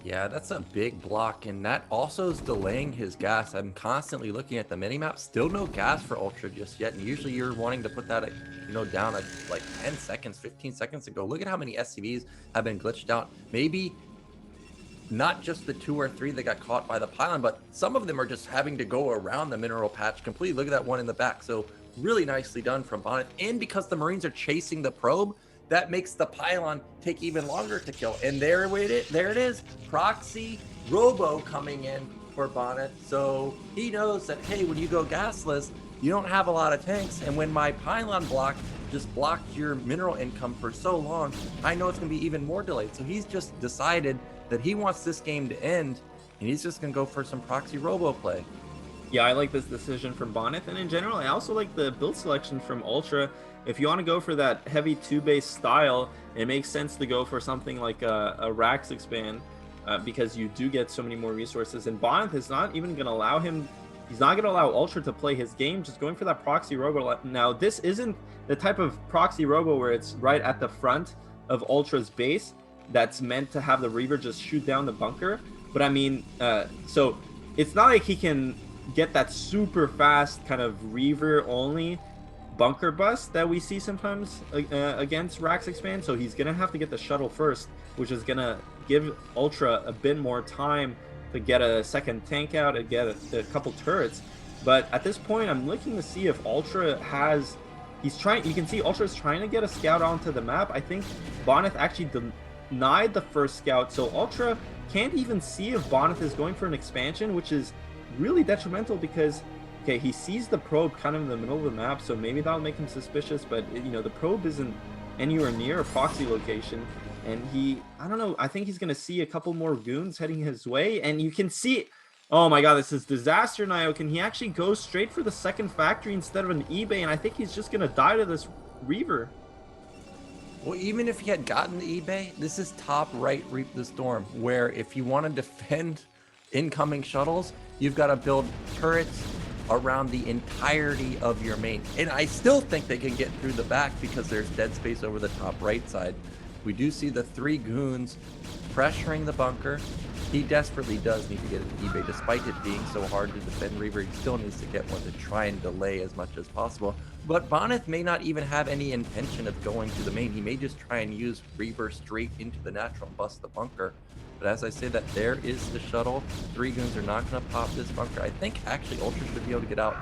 Yeah, that's a big block, and that also is delaying his gas. I'm constantly looking at the minimap. Still no gas for Ultra just yet, and usually you're wanting to put that, you know, down at like 10 seconds, 15 seconds ago. Look at how many SCVs have been glitched out. Maybe not just the 2 or 3 that got caught by the pylon, but some of them are just having to go around the mineral patch completely. Look at that one in the back. So really nicely done from Bonyth. And because the Marines are chasing the probe, that makes the pylon take even longer to kill. And there it is. Proxy Robo coming in for Bonyth. So he knows that, hey, when you go gasless, you don't have a lot of tanks. And when my pylon block just blocked your mineral income for so long, I know it's going to be even more delayed. So he's just decided that he wants this game to end, and he's just going to go for some Proxy Robo play. Yeah, I like this decision from Bonyth. And in general, I also like the build selection from Ultra. If you want to go for that heavy 2-base style, it makes sense to go for something like a Rax expand, because you do get so many more resources. And Bonyth is not even going to allow him, he's not going to allow Ultra to play his game, just going for that Proxy Robo. Now, this isn't the type of Proxy Robo where it's right at the front of Ultra's base that's meant to have the Reaver just shoot down the bunker. But I mean, so it's not like he can get that super fast kind of Reaver only bunker bust that we see sometimes against Rax expand. So he's gonna have to get the shuttle first, which is gonna give Ultra a bit more time to get a second tank out and get a couple turrets. But at this point, I'm looking to see if Ultra has, he's trying, you can see Ultra's trying to get a scout onto the map. I think Bonyth actually denied the first scout, so Ultra can't even see if Bonyth is going for an expansion, which is really detrimental because, okay, he sees the probe kind of in the middle of the map, so maybe that'll make him suspicious, but you know, the probe isn't anywhere near a proxy location, and he, I don't know, I think he's gonna see a couple more goons heading his way, and you can see, oh my god, this is disaster. Nio, can he actually go straight for the second factory instead of an eBay? And I think he's just gonna die to this Reaver. Well, even if he had gotten the eBay, this is top right Reap the Storm, where if you want to defend incoming shuttles, you've got to build turrets around the entirety of your main. And I still think they can get through the back because there's dead space over the top right side. We do see the 3 goons pressuring the bunker. He desperately does need to get an eBay, despite it being so hard to defend Reaver. He still needs to get one to try and delay as much as possible. But Bonyth may not even have any intention of going to the main. He may just try and use Reaver straight into the natural and bust the bunker. But as I say that, there is the shuttle. 3 goons are not going to pop this bunker. I think actually Ultra should be able to get out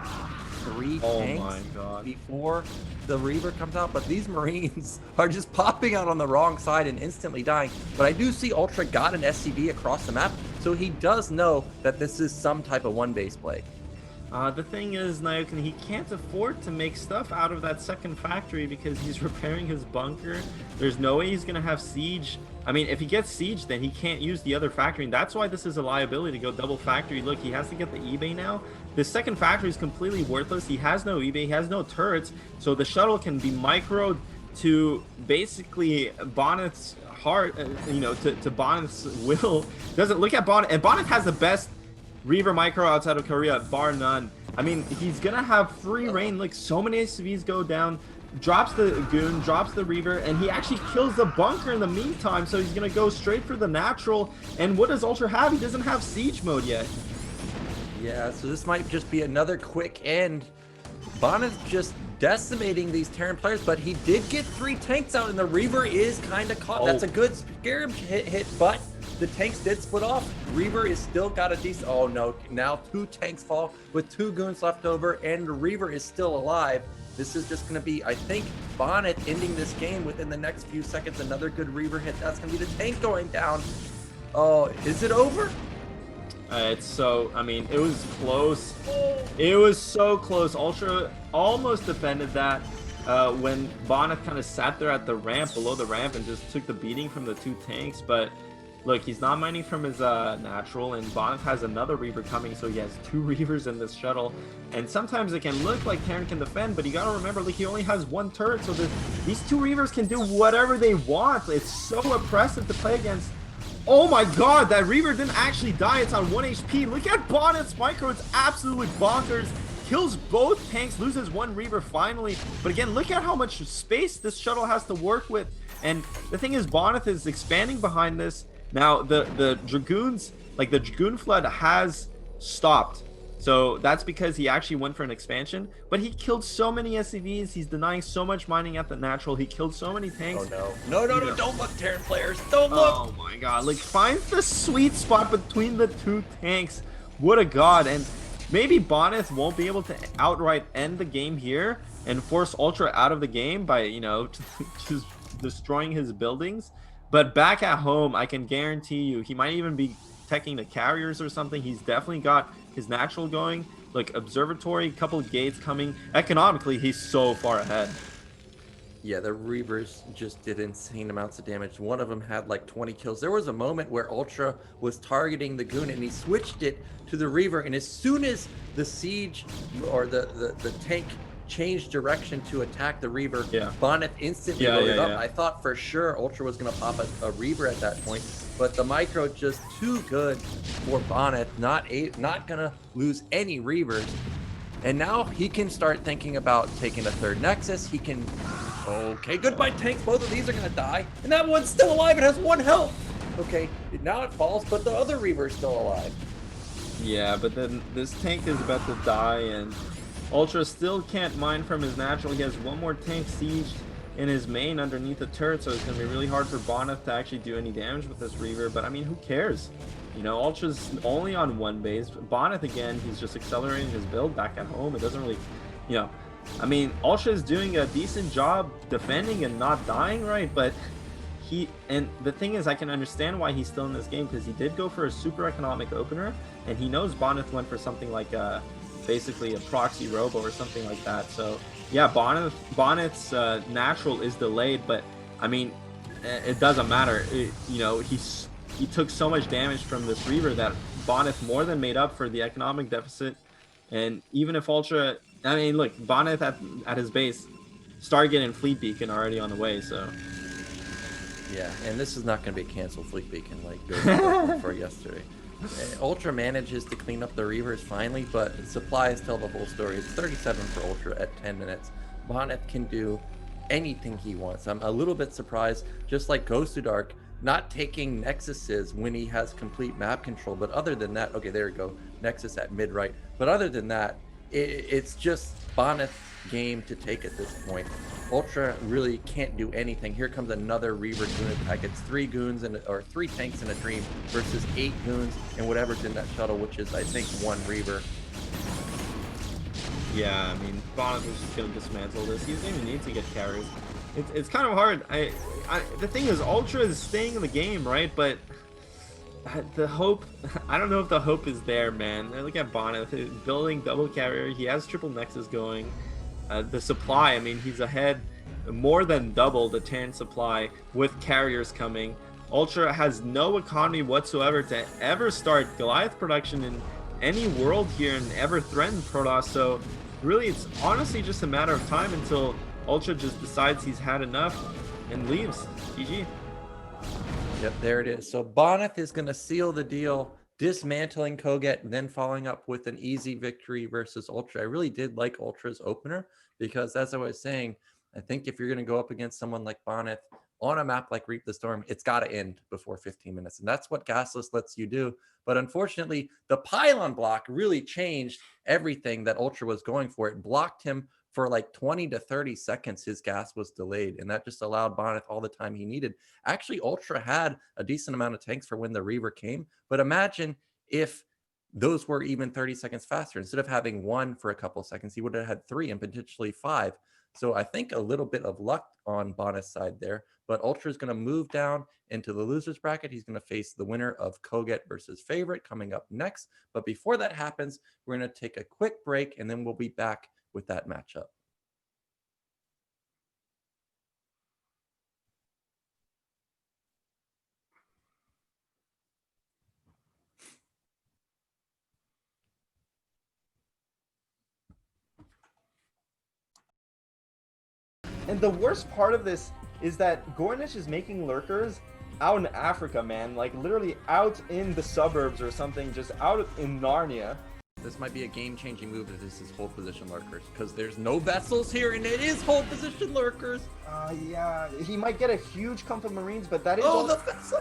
3 tanks before the Reaver comes out, but these Marines are just popping out on the wrong side and instantly dying. But I do see Ultra got an SCV across the map, so he does know that this is some type of one base play. The thing is, Nyokin, he can't afford to make stuff out of that second factory because he's repairing his bunker. There's no way he's going to have siege. I mean, if he gets siege, then he can't use the other factory. And that's why this is a liability to go double factory. Look, he has to get the eBay now. This second factory is completely worthless. He has no eBay. He has no turrets. So the shuttle can be microed to basically Bonyth's heart, you know, to Bonyth's will. Doesn't look at Bonyth. And Bonyth has the best Reaver micro outside of Korea, bar none. I mean, he's gonna have free reign. Like, so many SCVs go down, drops the goon, drops the Reaver, and he actually kills the bunker in the meantime. So he's gonna go straight for the natural. And what does Ultra have? He doesn't have siege mode yet. Yeah, so this might just be another quick end. Bonyth just decimating these Terran players, but he did get 3 tanks out, and the Reaver is kind of caught. That's a good scarab hit, but the tanks did split off. Reaver is still got a decent... Oh, no. Now 2 tanks fall with 2 goons left over, and the Reaver is still alive. This is just going to be, I think, Bonyth ending this game within the next few seconds. Another good Reaver hit. That's going to be the tank going down. Oh, is it over? It's so... I mean, it was close. It was so close. Ultra almost defended that when Bonyth kind of sat there at the ramp, below the ramp, and just took the beating from the 2 tanks, but... Look, he's not mining from his natural, and Bonyth has another Reaver coming, so he has 2 Reavers in this shuttle. And sometimes it can look like Terran can defend, but you gotta remember, like, he only has 1 turret, so these 2 Reavers can do whatever they want. It's so oppressive to play against. Oh my god, that Reaver didn't actually die. It's on 1 HP. Look at Bonyth's micro. It's absolutely bonkers. Kills both tanks, loses 1 Reaver finally. But again, look at how much space this shuttle has to work with. And the thing is, Bonyth is expanding behind this. Now, the Dragoons, like the Dragoon Flood has stopped. So that's because he actually went for an expansion. But he killed so many SCVs. He's denying so much mining at the natural. He killed so many tanks. Oh, no. No, don't look, Terran players. Don't look. Oh, my God. Like, find the sweet spot between the 2 tanks. What a god. And maybe Bonyth won't be able to outright end the game here and force Ultra out of the game by, you know, just destroying his buildings. But back at home, I can guarantee you, he might even be teching the carriers or something. He's definitely got his natural going. Like, observatory, couple of gates coming. Economically, he's so far ahead. Yeah, the Reavers just did insane amounts of damage. One of them had like 20 kills. There was a moment where Ultra was targeting the goon, and he switched it to the Reaver. And as soon as the siege or the tank changed direction to attack the Reaver, Bonyth instantly loaded up. I thought for sure Ultra was going to pop a Reaver at that point, but the micro just too good for Bonyth, not going to lose any Reavers. And now he can start thinking about taking a 3rd Nexus. He can... Okay, goodbye tanks. Both of these are going to die. And that one's still alive. It has 1 health. Okay, now it falls, but the other Reaver is still alive. Yeah, but then this tank is about to die, and Ultra still can't mine from his natural. He has 1 more tank sieged in his main underneath the turret, so it's going to be really hard for Bonyth to actually do any damage with this Reaver. But I mean, who cares? You know, Ultra's only on 1 base. Bonyth, again, he's just accelerating his build back at home. It doesn't really, you know, I mean, Ultra is doing a decent job defending and not dying, right? But and the thing is, I can understand why he's still in this game, because he did go for a super economic opener, and he knows Bonyth went for something like basically a proxy robo or something like that. So yeah, Bonyth's natural is delayed, but I mean, it doesn't matter. You know, he took so much damage from this Reaver that Bonyth more than made up for the economic deficit. And even if Ultra, I mean, look, Bonyth at his base, Stargate and Fleet Beacon are already on the way, so Yeah, and this is not going to be a canceled fleet beacon like Ghost for yesterday. Ultra manages to clean up the Reavers finally, but supplies tell the whole story. It's 37 for Ultra at 10 minutes. Bonyth can do anything he wants. I'm a little bit surprised, just like Ghost Dark, not taking Nexuses when he has complete map control. But other than that, okay, there we go. Nexus at mid right. But other than that, it's just Bonyth's game to take at this point. Ultra really can't do anything. Here comes another Reaver goon attack. It's 3 goons or 3 tanks in a dream versus 8 goons and whatever's in that shuttle, which is I think 1 Reaver. Yeah, I mean, Bonyth was just gonna dismantle this. He doesn't even need to get carries. It's kind of hard. The thing is, Ultra is staying in the game, right? But the hope, I don't know if the hope is there, man. Look at Bonyth building double carrier. He has triple Nexus going. The supply, I mean, he's ahead more than double the Terran supply with carriers coming. Ultra has no economy whatsoever to ever start Goliath production in any world here and ever threaten Protoss. So really, it's honestly just a matter of time until Ultra just decides he's had enough and leaves. GG. Yep, there it is. So Bonyth is going to seal the deal, dismantling kogeT, and then following up with an easy victory versus Ultra. I really did like Ultra's opener because, as I was saying, I think if you're going to go up against someone like Bonyth on a map like Reap the Storm, it's got to end before 15 minutes. And that's what Gasless lets you do. But unfortunately, the pylon block really changed everything that Ultra was going for. It blocked him for like 20 to 30 seconds. His gas was delayed, and that just allowed Bonyth all the time he needed. Actually, Ultra had a decent amount of tanks for when the Reaver came. But imagine if those were even 30 seconds faster. Instead of having 1 for a couple of seconds, he would have had 3 and potentially 5. So I think a little bit of luck on Bonyth's side there, but Ultra is going to move down into the losers bracket. He's going to face the winner of kogeT versus Favorit coming up next. But before that happens, we're going to take a quick break, and then we'll be back with that matchup. And the worst part of this is that Gornish is making lurkers out in Africa, man. Like, literally out in the suburbs or something, just out in Narnia. This might be a game-changing move if this is hold position lurkers, because there's no vessels here, and it is hold position lurkers. Yeah, he might get a huge clump of Marines, but that is the vessel.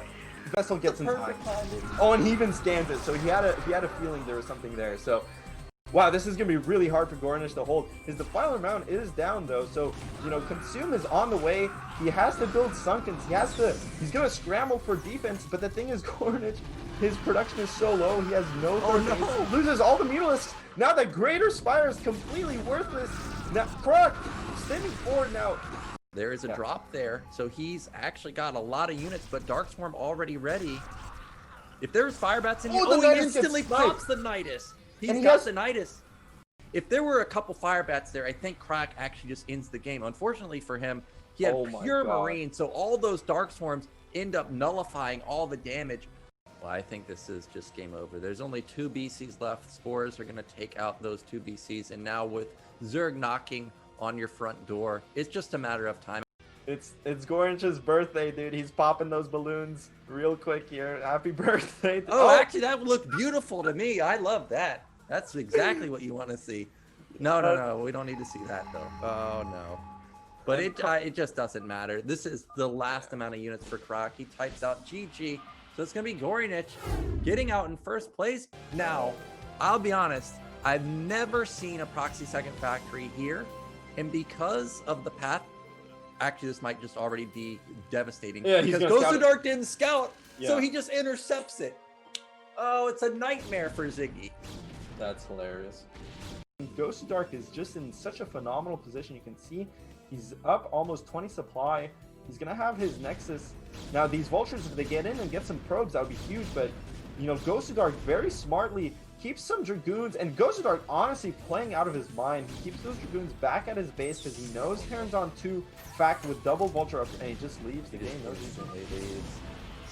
Vessel gets in time. Oh, and he even scans it, so he had a feeling there was something there. So, wow, this is gonna be really hard for Gornish to hold. His defiler mount is down though, so you know, Consume is on the way. He has to build Sunkens. He's gonna scramble for defense, but the thing is, Gornish, his production is so low, he has no. Loses all the Mutalisks. Now that Greater Spire is completely worthless. Now Croc standing forward now. There is a drop there, so he's actually got a lot of units, but Darkswarm already ready. If there's Firebats in here, he instantly pops the Nidus. He's got the Nidus. If there were a couple Firebats there, I think Croc actually just ends the game. Unfortunately for him, he had pure Marine, so all those Darkswarms end up nullifying all the damage. Well, I think this is just game over. There's only 2 BCs left. Spores are going to take out those 2 BCs, and now with Zerg knocking on your front door, it's just a matter of time. It's Gornish's birthday, dude. He's popping those balloons real quick here. Happy birthday. Actually, that would look beautiful to me. I love that. That's exactly what you want to see. No. We don't need to see that, though. Oh, no. But it just doesn't matter. This is the last amount of units for Croc. He types out GG. So it's going to be Gornish getting out in first place. Now, I'll be honest. I've never seen a Proxy second factory here. And because of the path, actually, this might just already be devastating. Yeah, because Ghost of Dark didn't scout, so he just intercepts it. Oh, it's a nightmare for Ziggy. That's hilarious. Ghost of Dark is just in such a phenomenal position. You can see he's up almost 20 supply. He's going to have his Nexus. Now, these Vultures, if they get in and get some probes, that would be huge. But, you know, Ghost of Dark very smartly keeps some Dragoons, and Ghost of Dark honestly playing out of his mind. He keeps those Dragoons back at his base because he knows Terran's on 2 fact with double Vulture up, and he just leaves the game.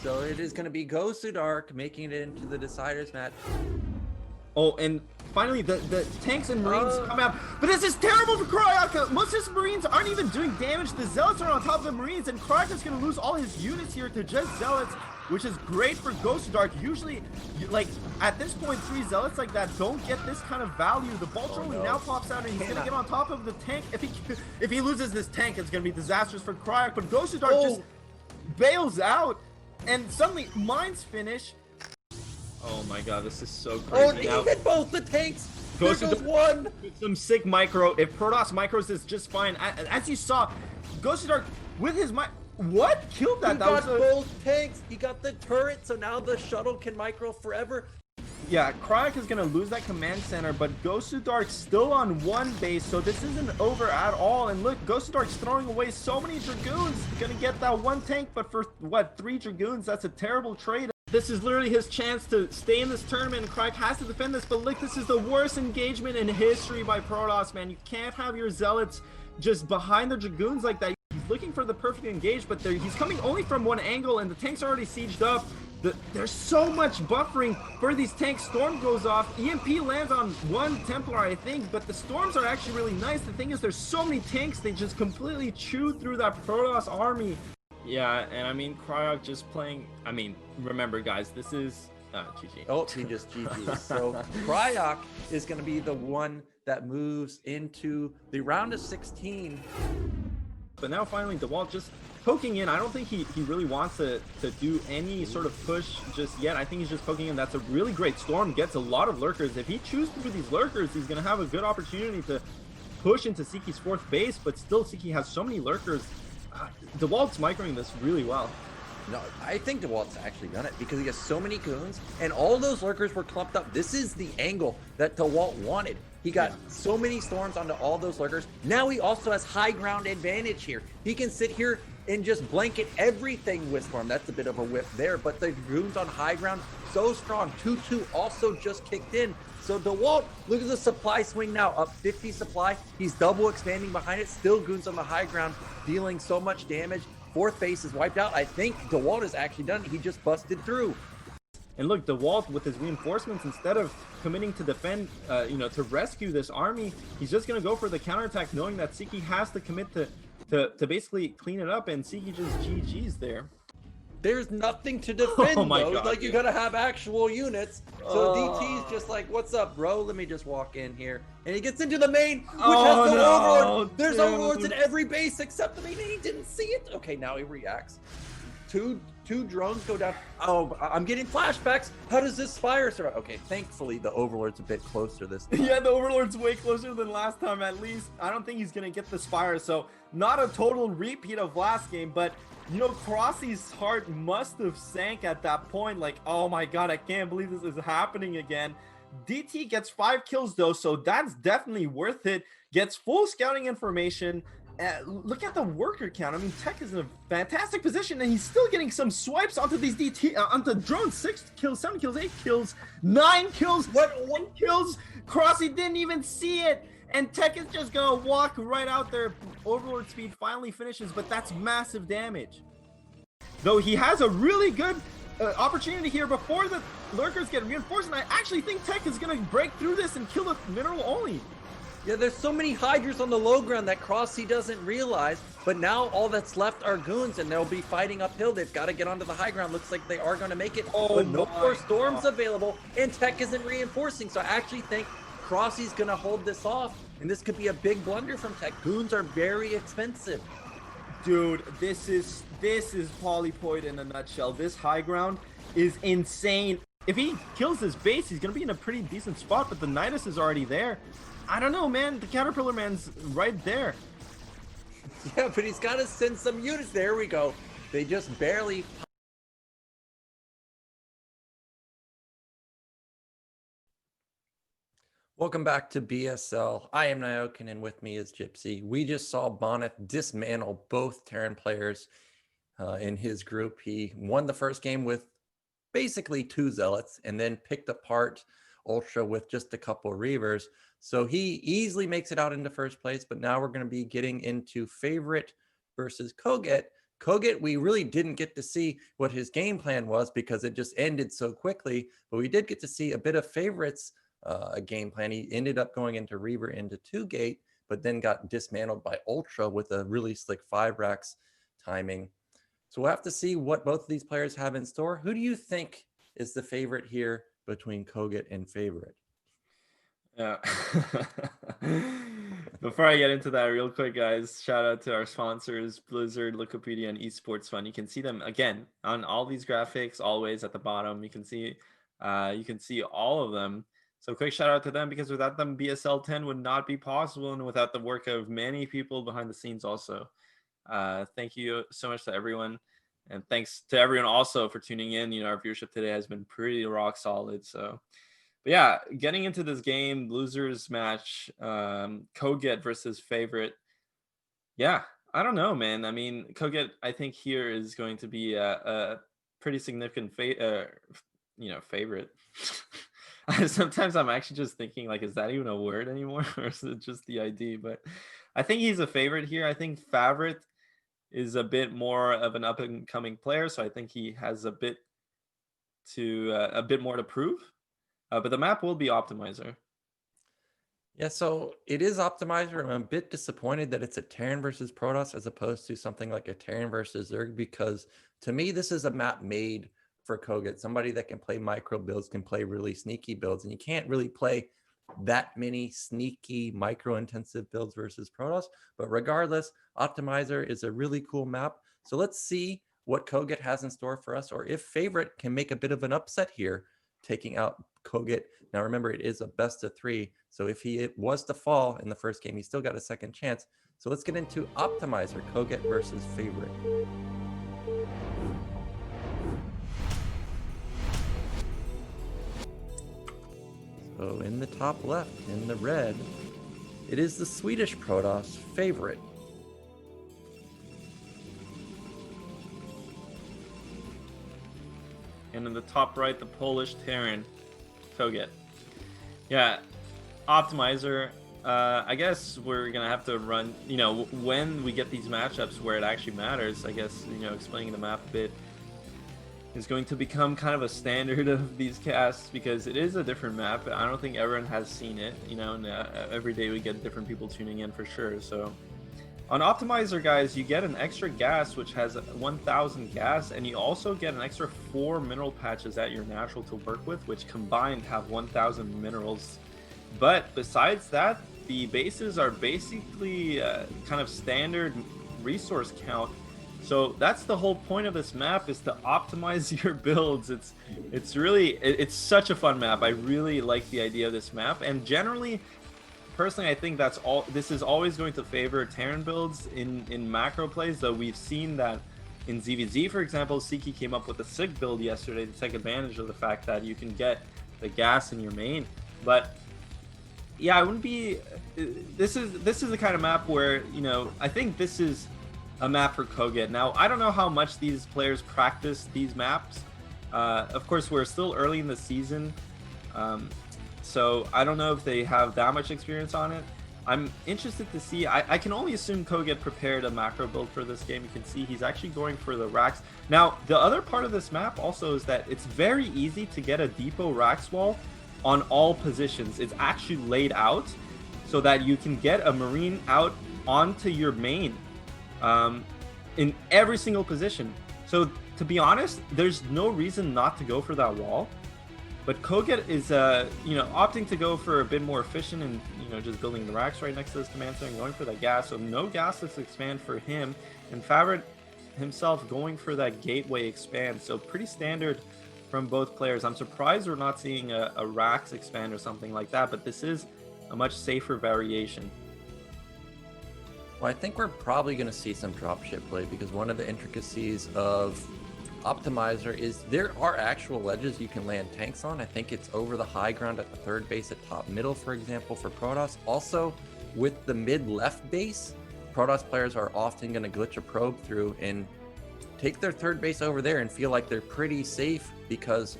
So it is going to be Ghost of Dark making it into the Deciders match. Oh, and finally the tanks and marines come out. But this is terrible for Cryoc. Most of his marines aren't even doing damage. The zealots are on top of the marines, and Cryoc is going to lose all his units here to just zealots, which is great for Ghost Dark. Usually, like at this point, 3 zealots like that don't get this kind of value. The Vulture only now pops out, and he's going to get on top of the tank. If he loses this tank, it's going to be disastrous for Cryoc. But Ghost Dark just bails out, and suddenly mines finish. Oh my god, this is so crazy. Oh, even both the tanks. Goes one. Some sick micro. If Protoss micros is just fine, as you saw, Ghost Dark with his what killed that? He got both tanks. He got the turret, so now the shuttle can micro forever. Yeah, Cryoc is gonna lose that command center, but Ghost Dark still on 1 base, so this isn't over at all. And look, Ghost Dark's throwing away so many Dragoons. Gonna get that 1 tank, but for what, 3 Dragoons? That's a terrible trade. This is literally his chance to stay in this tournament. Cryoc has to defend this, but look, this is the worst engagement in history by Protoss, man. You can't have your zealots just behind the Dragoons like that. He's looking for the perfect engage, but he's coming only from 1 angle, and the tank's already sieged up. There's so much buffering for these tanks. Storm goes off. EMP lands on 1 Templar, I think, but the storms are actually really nice. The thing is, there's so many tanks, they just completely chew through that Protoss army. Yeah, and I mean, Cryoc just playing, I mean, remember guys, this is GG. Oh, he just GG. So Cryoc is going to be the one that moves into the round of 16. But now finally DeWalt just poking in. I don't think he really wants to do any sort of push just yet. I think he's just poking in. That's a really great storm. Gets a lot of lurkers. If he chews through these lurkers, he's going to have a good opportunity to push into Seeki's 4th base, but still Seeki has so many lurkers. DeWalt's microing this really well. No, I think DeWalt's actually done it because he has so many goons and all those lurkers were clumped up. This is the angle that DeWalt wanted. He got so many storms onto all those lurkers. Now he also has high ground advantage here. He can sit here and just blanket everything with storm. That's a bit of a whip there, but the goons on high ground, so strong. 2-2 also just kicked in. So DeWalt, look at the supply swing now, up 50 supply. He's double expanding behind it. Still goons on the high ground, dealing so much damage. 4th base is wiped out. I think DeWalt is actually done. He just busted through. And look, DeWalt with his reinforcements, instead of committing to defend, to rescue this army, he's just going to go for the counterattack, knowing that Seeki has to commit to basically clean it up, and Seeki just GG's there. There's nothing to defend, oh my though. God, like, dude. you gotta have actual units. So DT's just like, what's up, bro? Let me just walk in here. And he gets into the main, which has no overlord. There's overlords in every base except the main, and he didn't see it. Okay, now he reacts. Two drones go down. Oh, I'm getting flashbacks. How does this Spire survive? Okay, thankfully the overlord's a bit closer this time. Yeah, the overlord's way closer than last time, at least. I don't think he's gonna get the Spire, so not a total repeat of last game, but you know, Proxy's heart must have sank at that point. Like, oh my god, I can't believe this is happening again. DT gets 5 kills though, so that's definitely worth it. Gets full scouting information. Look at the worker count. I mean, Tech is in a fantastic position, and he's still getting some swipes onto these onto drones. 6 kills, 7 kills, 8 kills, 9 kills. What? 1 kills. Crossy didn't even see it. And Tech is just gonna walk right out there. Overlord speed finally finishes, but that's massive damage. Though he has a really good opportunity here before the lurkers get reinforced, and I actually think Tech is gonna break through this and kill the mineral only. Yeah, there's so many Hydras on the low ground that Crossy doesn't realize, but now all that's left are goons, and they'll be fighting uphill. They've got to get onto the high ground. Looks like they are going to make it, but no more storms available, and Tech isn't reinforcing, so I actually think Crossy's going to hold this off, and this could be a big blunder from Tech. Goons are very expensive. Dude, this is Polypoid in a nutshell. This high ground is insane. If he kills this base, he's going to be in a pretty decent spot, but the Nidus is already there. I don't know, man. The Caterpillar Man's right there. Yeah, but he's got to send some units. There we go. They just barely... Welcome back to BSL. I am Nyokin, and with me is Gypsy. We just saw Bonyth dismantle both Terran players in his group. He won the first game with basically 2 Zealots, and then picked apart Ultra with just a couple Reavers. So he easily makes it out into first place, but now we're going to be getting into Favorit versus kogeT. kogeT, we really didn't get to see what his game plan was because it just ended so quickly, but we did get to see a bit of Favorit's a game plan. He ended up going into Reaver into 2-gate, but then got dismantled by Ultra with a really slick 5 racks timing. So we'll have to see what both of these players have in store. Who do you think is the favorite here between kogeT and Favorit? Yeah. Before I get into that, real quick, guys, shout out to our sponsors, Blizzard, Wikipedia, and Esports Fund. You can see them again on all these graphics, always at the bottom. You can see all of them. So quick shout out to them, because without them, BSL 10 would not be possible, and without the work of many people behind the scenes also. Thank you so much to everyone. And thanks to everyone also for tuning in. Our viewership today has been pretty rock solid. So, but yeah, getting into this game, losers match, kogeT versus Favorit. Yeah, I don't know, man. I mean, kogeT, I think here is going to be a pretty significant favorite. Sometimes I'm actually just thinking, like, is that even a word anymore, or is it just the ID? But I think he's a favorite here. I think Favorit is a bit more of an up and coming player, so I think he has a bit more to prove. But the map will be Optimizer. Yeah, so it is Optimizer. I'm a bit disappointed that it's a Terran versus Protoss as opposed to something like a Terran versus Zerg, because to me, this is a map made for kogeT. Somebody that can play micro builds, can play really sneaky builds, and you can't really play that many sneaky micro intensive builds versus Protoss. But regardless, Optimizer is a really cool map. So let's see what kogeT has in store for us, or if Favorit can make a bit of an upset here, taking out kogeT. Now remember, it is a best of 3, so if he was to fall in the first game, he still got a second chance. So let's get into Optimizer, kogeT versus Favorit. So in the top left, in the red, it is the Swedish Protoss, Favorit. And in the top right, the Polish Terran, kogeT. Yeah, Optimizer. I guess we're gonna have to run. When we get these matchups where it actually matters, I guess explaining the map a bit is going to become kind of a standard of these casts, because it is a different map. I don't think everyone has seen it. And every day we get different people tuning in for sure. So on Optimizer, guys, you get an extra gas, which has 1,000 gas, and you also get an extra 4 mineral patches at your natural to work with, which combined have 1,000 minerals. But besides that, the bases are basically kind of standard resource count. So that's the whole point of this map, is to optimize your builds. It's such a fun map. I really like the idea of this map, and generally, personally, I think this is always going to favor Terran builds in macro plays, though we've seen that in ZVZ, for example, Siki came up with a sick build yesterday to take advantage of the fact that you can get the gas in your main. But yeah, I wouldn't be. This is the kind of map where I think this is a map for kogeT. Now, I don't know how much these players practice these maps. Of course, we're still early in the season, so I don't know if they have that much experience on it. I'm interested to see. I can only assume kogeT prepared a macro build for this game. You can see he's actually going for the racks. Now, the other part of this map also is that it's very easy to get a depot racks wall on all positions. It's actually laid out so that you can get a marine out onto your main in every single position. So to be honest, there's no reason not to go for that wall. But kogeT is opting to go for a bit more efficient and just building the racks right next to this command center and going for that gas. So no gasless expand for him, and Favorit himself going for that gateway expand. So pretty standard from both players. I'm surprised we're not seeing a racks expand or something like that, but this is a much safer variation. Well, I think we're probably going to see some dropship play, because one of the intricacies of Optimizer is there are actual ledges you can land tanks on. I think it's over the high ground at the third base at top middle, for example, for Protoss. Also, with the mid left base, Protoss players are often going to glitch a probe through and take their third base over there and feel like they're pretty safe, because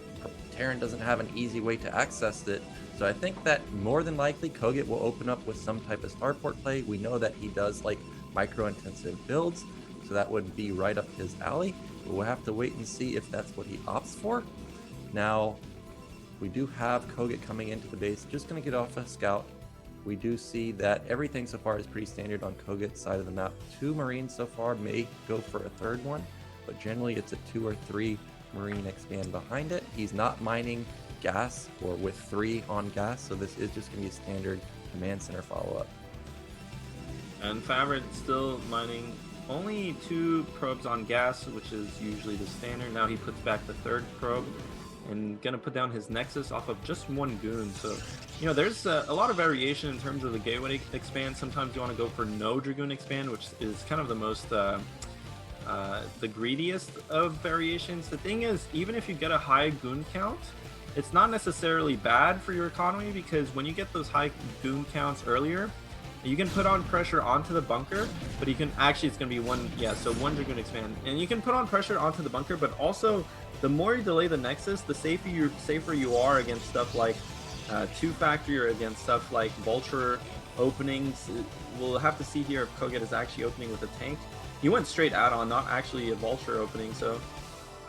Terran doesn't have an easy way to access it. So I think that more than likely kogeT will open up with some type of starport play. We know that he does like micro-intensive builds, so that would be right up his alley. But we'll have to wait and see if that's what he opts for. Now, We do have kogeT coming into the base, just going to get off a scout. We do see that everything so far is pretty standard on kogeT's side of the map. 2 Marines so far, may go for a 3rd one, but generally it's a 2 or 3 Marine expand behind it. He's not mining gas or with 3 on gas, so this is just going to be a standard command center follow-up. And Favorit still mining only 2 probes on gas, which is usually the standard. Now he puts back the 3rd probe and gonna put down his Nexus off of just 1 goon. So, you know, there's a lot of variation in terms of the gateway expand. Sometimes you want to go for no Dragoon expand, which is kind of the most the greediest of variations. The thing is, even if you get a high goon count, it's not necessarily bad for your economy, because when you get those high goon counts earlier, you can put on pressure onto the bunker, but you can actually, it's going to be 1, yeah, so 1 Dragoon expand. And you can put on pressure onto the bunker, but also the more you delay the Nexus, the safer you are against stuff like 2 Factory or against stuff like Vulture openings. We'll have to see here if kogeT is actually opening with a tank. He went straight add-on, not actually a Vulture opening, so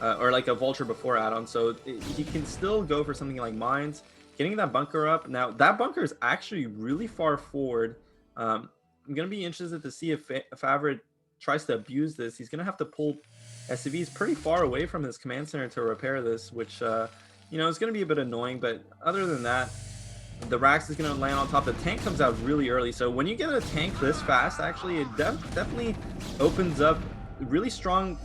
or like a Vulture before add-on, so he can still go for something like Mines. Getting that bunker up. Now, that bunker is actually really far forward. I'm going to be interested to see if Favorit tries to abuse this. He's going to have to pull SCVs pretty far away from his command center to repair this, which, you know, is going to be a bit annoying. But other than that, the Rax is going to land on top. The tank comes out really early. So when you get a tank this fast, actually, it definitely opens up really strong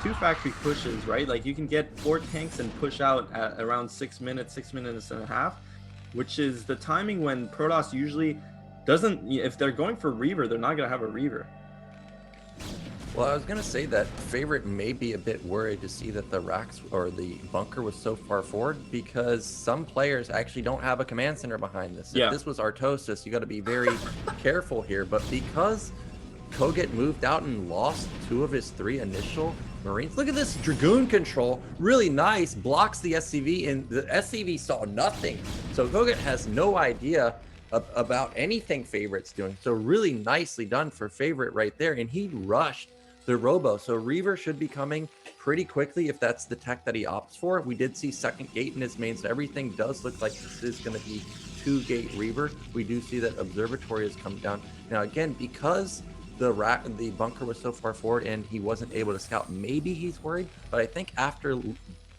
2 factory pushes, right? Like you can get 4 tanks and push out at around 6 minutes, 6 minutes and a half, which is the timing when Protoss usually doesn't, if they're going for Reaver, they're not going to have a Reaver. Well, I was going to say that Favorit may be a bit worried to see that the racks or the bunker was so far forward, because some players actually don't have a command center behind this. If this was Artosis, you got to be very careful here. But because kogeT moved out and lost 2 of his 3 initial Marines, look at this Dragoon control, really nice, blocks the SCV, and the SCV saw nothing. So kogeT has no idea about anything Favorit's doing. So really nicely done for Favorit right there, and he rushed the Robo. So Reaver should be coming pretty quickly if that's the tech that he opts for. We did see 2nd gate in his main, so everything does look like this is going to be 2-gate Reaver. We do see that Observatory has come down. Now again, because the bunker was so far forward and he wasn't able to scout, maybe he's worried, but I think after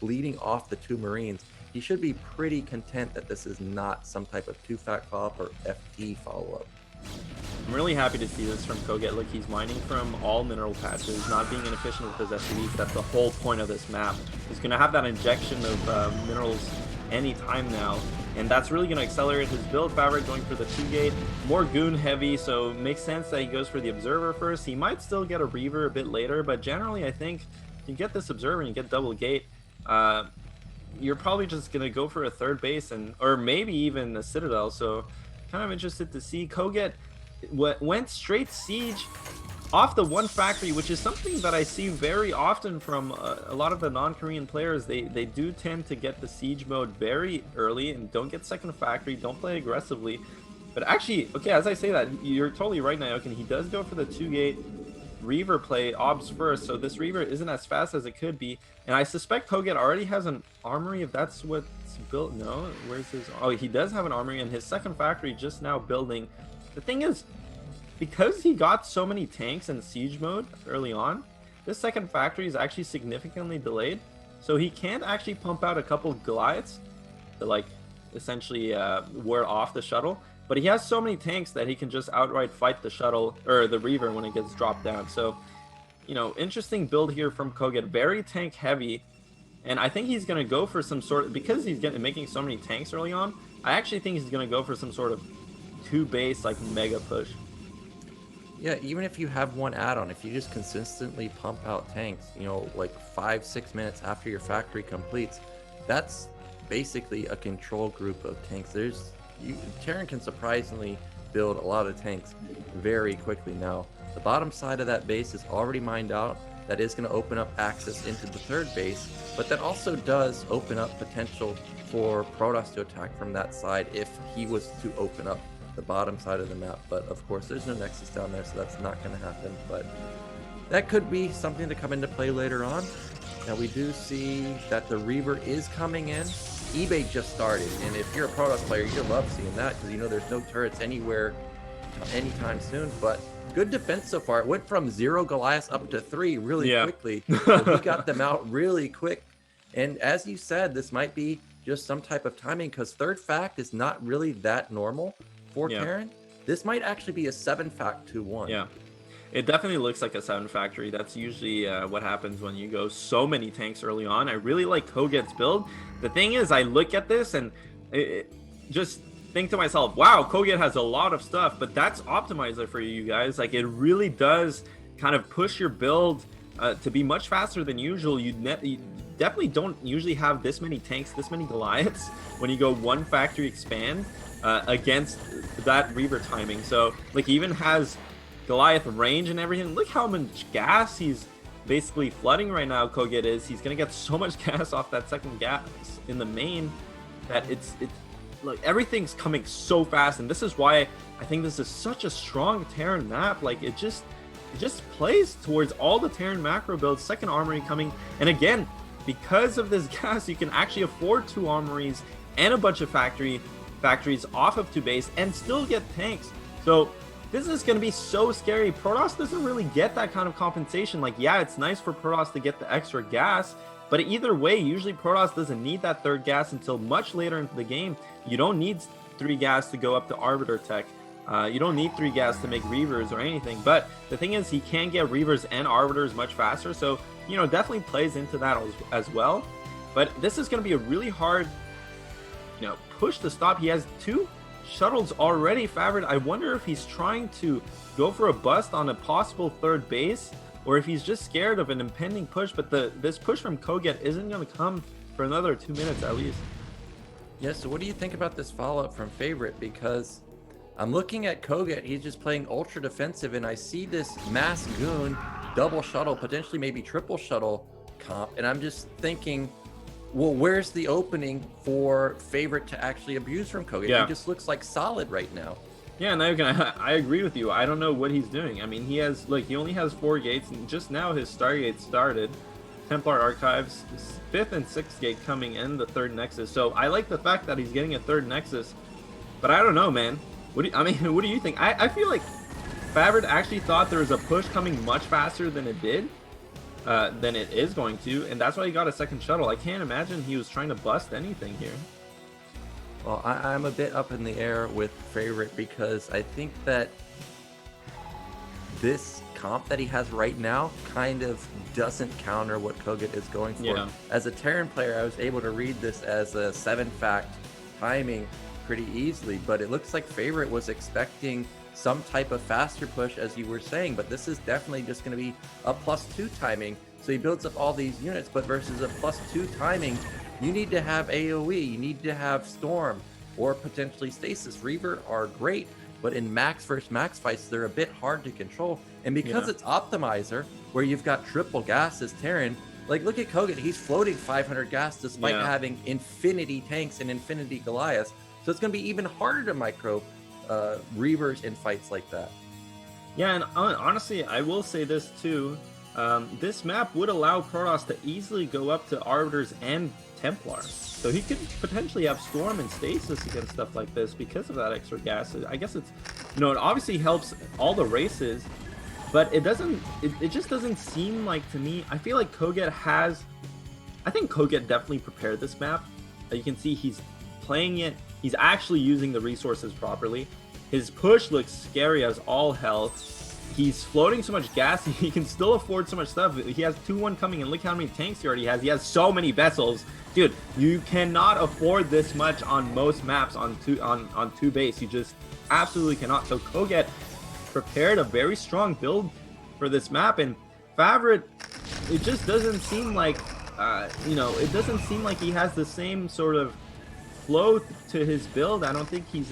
leading off the 2 Marines, he should be pretty content that this is not some type of 2-fact follow-up or FT follow-up. I'm really happy to see this from kogeT. Look, he's mining from all mineral patches, not being inefficient with his SCVs. That's the whole point of this map. He's going to have that injection of minerals anytime now, and that's really going to accelerate his build. Favorit going for the 2-gate, more goon heavy, so it makes sense that he goes for the Observer first. He might still get a Reaver a bit later, but generally I think you get this Observer and you get double gate, you're probably just going to go for a 3rd base, and or maybe even a Citadel. So kind of interested to see. kogeT went straight siege off the 1 factory, which is something that I see very often from a lot of the non-Korean players. They do tend to get the siege mode very early and don't get 2nd factory, don't play aggressively. But actually, okay, as I say that, you're totally right, Nayokin. He does go for the 2-gate Reaver play, obs first, so this Reaver isn't as fast as it could be. And I suspect kogeT already has an armory, if that's what's built. No, where's his? Oh, he does have an armory, and his 2nd factory just now building. The thing is, because he got so many tanks in siege mode early on, this 2nd factory is actually significantly delayed, so he can't actually pump out a couple Goliaths to like essentially ward off the shuttle. But he has so many tanks that he can just outright fight the shuttle or the Reaver when it gets dropped down. So, you know, interesting build here from kogeT, very tank heavy. And I think he's going to go for some sort of, because he's making so many tanks early on, I actually think he's going to go for some sort of 2-base like mega push. Yeah, even if you have 1 add-on, if you just consistently pump out tanks, you know, like 5-6 minutes after your factory completes, that's basically a control group of tanks. Terran can surprisingly build a lot of tanks very quickly now. The bottom side of that base is already mined out. That is going to open up access into the 3rd base, but that also does open up potential for Protoss to attack from that side if he was to open up the bottom side of the map. But of course there's no Nexus down there, so that's not going to happen, but that could be something to come into play later on. Now we do see that the Reaver is coming in. eBay just started, and if you're a Protoss player, you love seeing that because you know there's no turrets anywhere anytime soon. But good defense so far. It went from 0 Goliaths up to 3 really quickly. So he got them out really quick. And as you said, this might be just some type of timing because 3rd fact is not really that normal for Terran. This might actually be a 7 fact 2-1. Yeah. It definitely looks like a 7 factory. That's usually what happens when you go so many tanks early on. I really like kogeT's build. The thing is, I look at this and just think to myself, wow, kogeT has a lot of stuff, but that's optimizer for you guys. Like, it really does kind of push your build to be much faster than usual. You definitely don't usually have this many tanks, this many Goliaths when you go 1 factory expand against that Reaver timing. So, like, he even has Goliath range and everything. Look how much gas he's basically flooding right now. kogeT is. He's gonna get so much gas off that second gas in the main that it's like everything's coming so fast, and this is why I think this is such a strong Terran map. Like, it just plays towards all the Terran macro builds. Second armory coming, and again, because of this gas, you can actually afford 2 armories and a bunch of factories off of 2 base and still get tanks. So this is going to be so scary. Protoss doesn't really get that kind of compensation. Like, yeah, it's nice for Protoss to get the extra gas, but either way, usually Protoss doesn't need that 3rd gas until much later into the game. You don't need 3 gas to go up to Arbiter tech. You don't need 3 gas to make Reavers or anything. But the thing is, he can get Reavers and Arbiters much faster. So, you know, definitely plays into that as well. But this is going to be a really hard, you know, push to stop. He has 2 shuttles already. Favorit, I wonder if he's trying to go for a bust on a possible 3rd base, or if he's just scared of an impending push. But this push from kogeT isn't going to come for another 2 minutes at least. Yeah, so what do you think about this follow-up from Favorit? Because I'm looking at kogeT, he's just playing ultra defensive, and I see this mass goon, double shuttle, potentially maybe triple shuttle comp, and I'm just thinking, well, where's the opening for Favorit to actually abuse from kogeT? Yeah. He just looks like solid right now. Yeah, and I agree with you. I don't know what he's doing. I mean, he only has 4 gates, and just now his Stargate started. Templar Archives, 5th and 6th gate coming in, the 3rd Nexus. So I like the fact that he's getting a 3rd Nexus, but I don't know, man. What do you think? I feel like Favorit actually thought there was a push coming much faster than it did, than it is going to, and that's why he got a 2nd shuttle. I can't imagine he was trying to bust anything here. Well, I'm a bit up in the air with Favorit because I think that this comp that he has right now kind of doesn't counter what kogeT is going for. Yeah. As a Terran player, I was able to read this as a 7 fact timing pretty easily, but it looks like Favorit was expecting some type of faster push, as you were saying, but this is definitely just going to be a +2 timing. So he builds up all these units, but versus a +2 timing, you need to have AoE, you need to have Storm, or potentially Stasis. Reaver are great, but in max versus max fights, they're a bit hard to control. And because it's optimizer, where you've got triple gas as Terran, like, look at kogeT, he's floating 500 gas despite having infinity tanks and infinity Goliaths. So it's going to be even harder to micro Reavers in fights like that. Yeah, and honestly, I will say this too. This map would allow Protoss to easily go up to Arbiters and Templar. So he could potentially have Storm and Stasis against stuff like this because of that extra gas. I guess it's, you know, it obviously helps all the races, but it doesn't, it just doesn't seem like, to me, I feel like kogeT has, I think kogeT definitely prepared this map. You can see he's playing it, he's actually using the resources properly. His push looks scary as all hell. He's floating so much gas, he can still afford so much stuff. He has 2-1 coming, and look how many tanks he already has. He has so many vessels. Dude, you cannot afford this much on most maps on two base. You just absolutely cannot. So kogeT prepared a very strong build for this map, and Favorit, it just doesn't seem like, you know, it doesn't seem like he has the same sort of flow to his build. I don't think he's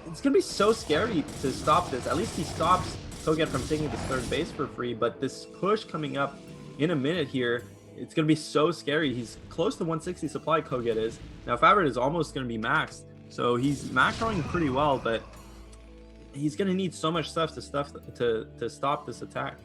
it's gonna be so scary to stop this. At least he stops kogeT from taking this 3rd base for free, but this push coming up in a minute here, it's gonna be so scary. He's close to 160 supply, kogeT is. Now Favorit is almost gonna be maxed, so he's macroing pretty well, but he's gonna need so much stuff to stop this attack.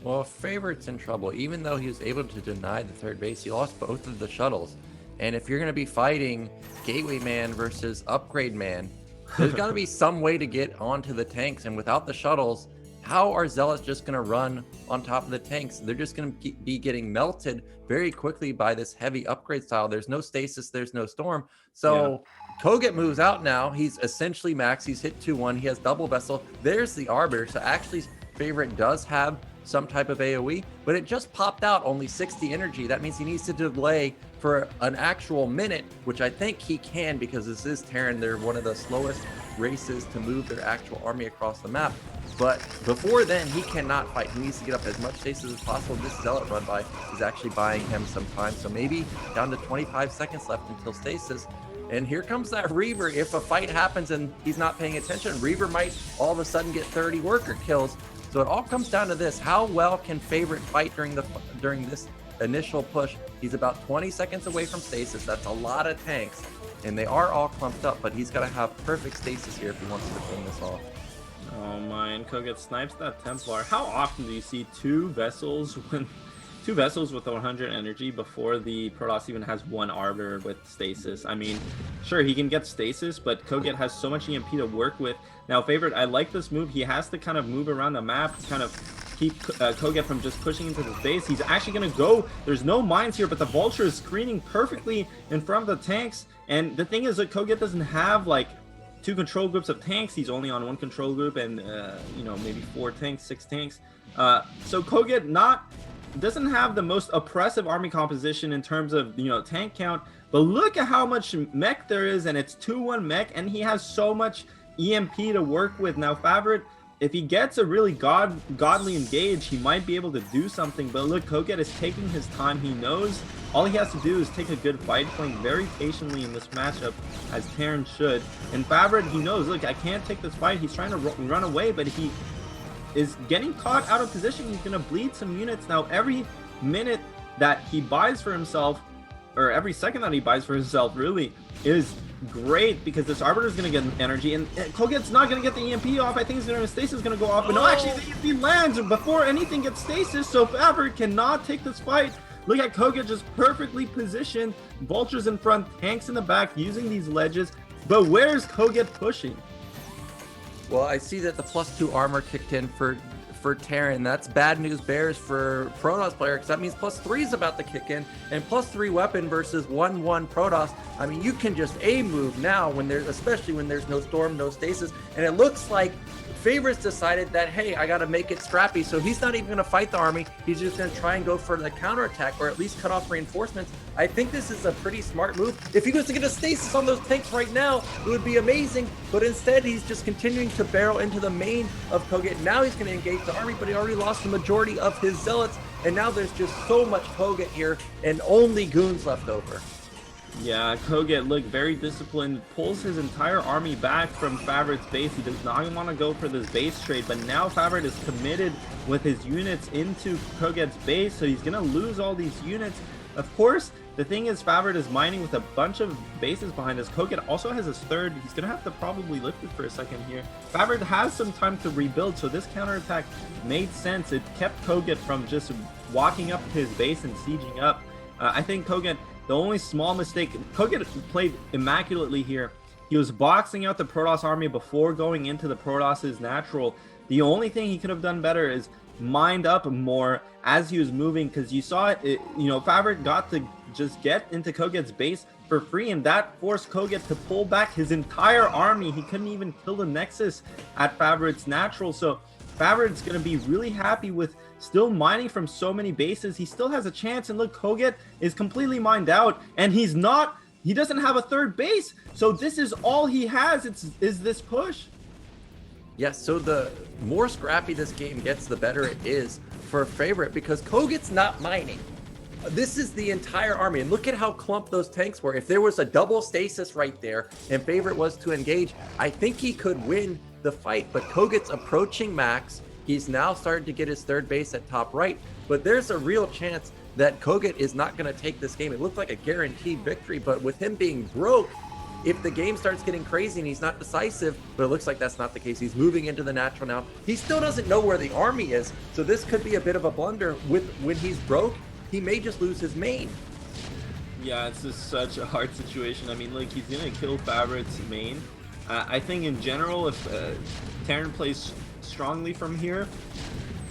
Well, Favorit's in trouble. Even though he was able to deny the 3rd base, he lost both of the shuttles. And if you're going to be fighting Gateway Man versus Upgrade Man, there's got to be some way to get onto the tanks. And without the shuttles, how are Zealots just going to run on top of the tanks? They're just going to be getting melted very quickly by this heavy upgrade style. There's no stasis, there's no storm. So kogeT moves out now. He's essentially max. He's hit 2-1. He has double vessel. There's the Arbiter. So actually, Favorit does have some type of AoE, but it just popped out only 60 energy. That means he needs to delay for an actual minute, which I think he can, because this is Terran. They're one of the slowest races to move their actual army across the map. But before then, he cannot fight. He needs to get up as much stasis as possible. This Zealot run by is actually buying him some time. So maybe down to 25 seconds left until stasis. And here comes that Reaver. If a fight happens and he's not paying attention, Reaver might all of a sudden get 30 worker kills. So it all comes down to this: how well can Favorit fight during this initial push? He's about 20 seconds away from stasis. That's a lot of tanks, and they are all clumped up, but he's got to have perfect stasis here if he wants to clean this off. Oh my, and kogeT snipes that Templar. How often do you see two vessels with 100 energy before the Protoss even has one Arbiter with stasis? I mean, sure, he can get stasis, but kogeT has so much EMP to work with. Now, Favorit, I like this move. He has to kind of move around the map to kind of keep kogeT from just pushing into the base. He's actually going to go. There's no mines here, but the Vulture is screening perfectly in front of the tanks. And the thing is that kogeT doesn't have, like, 2 control groups of tanks. He's only on 1 control group and, you know, maybe 4 tanks, 6 tanks. So kogeT doesn't have the most oppressive army composition in terms of, you know, tank count, but look at how much mech there is, and it's 2-1 mech, and he has so much EMP to work with. Now, Favorit, if he gets a really godly engage, he might be able to do something, but look, kogeT is taking his time. He knows all he has to do is take a good fight, playing very patiently in this matchup, as Terran should. And Favorit, he knows, look, I can't take this fight. He's trying to run away, but he is getting caught out of position. He's going to bleed some units. Now, every minute that he buys for himself, or every second that he buys for himself, really is great, because this Arbiter is going to get energy, and kogeT's not going to get the EMP off. I think stasis is going to go off, but no, actually the EMP lands before anything gets stasis, so Favorit cannot take this fight. Look at kogeT just perfectly positioned, Vultures in front, tanks in the back, using these ledges, but where's kogeT pushing? Well, I see that the +2 armor kicked in for Terran. That's bad news bears for Protoss player, because that means +3 is about to kick in, and +3 weapon versus 1-1 Protoss. I mean, you can just A move now when there's, especially when there's no storm, no stasis, and it looks like Favorit's decided that, hey, I got to make it scrappy, so he's not even going to fight the army. He's just going to try and go for the counterattack, or at least cut off reinforcements. I think this is a pretty smart move. If he was to get a stasis on those tanks right now, it would be amazing, but instead he's just continuing to barrel into the main of kogeT. Now he's going to engage the army, but he already lost the majority of his Zealots, and now there's just so much kogeT here, and only goons left over. Yeah, kogeT look very disciplined, pulls his entire army back from Favorit's base. He does not want to go for this base trade, but now Favorit is committed with his units into kogeT's base, so he's going to lose all these units. Of course, the thing is, Favorit is mining with a bunch of bases behind us. kogeT also has his third. He's going to have to probably lift it for a second here. Favorit has some time to rebuild, so this counterattack made sense. It kept kogeT from just walking up to his base and sieging up. I think kogeT, the only small mistake, kogeT played immaculately here. He was boxing out the Protoss army before going into the Protoss's natural. The only thing he could have done better is mined up more as he was moving, because you saw it, you know, Favorit got to just get into kogeT's base for free, and that forced kogeT to pull back his entire army. He couldn't even kill the Nexus at Favorit's natural, so Favorit's going to be really happy with still mining from so many bases. He still has a chance, and look, kogeT is completely mined out, and he doesn't have a third base, so this is all he has, is this push. Yes, so the more scrappy this game gets, the better it is for Favorit, because kogeT's not mining. This is the entire army, and look at how clumped those tanks were. If there was a double stasis right there and Favorit was to engage, I think he could win the fight, but kogeT's approaching max. He's now starting to get his third base at top right, but there's a real chance that kogeT is not going to take this game. It looked like a guaranteed victory, but with him being broke, if the game starts getting crazy and he's not decisive, but it looks like that's not the case. He's moving into the natural now. He still doesn't know where the army is, so this could be a bit of a blunder. When he's broke, he may just lose his main. Yeah, it's just such a hard situation. I mean, like, he's gonna kill Favorit's main. I think in general, if Terran plays strongly from here,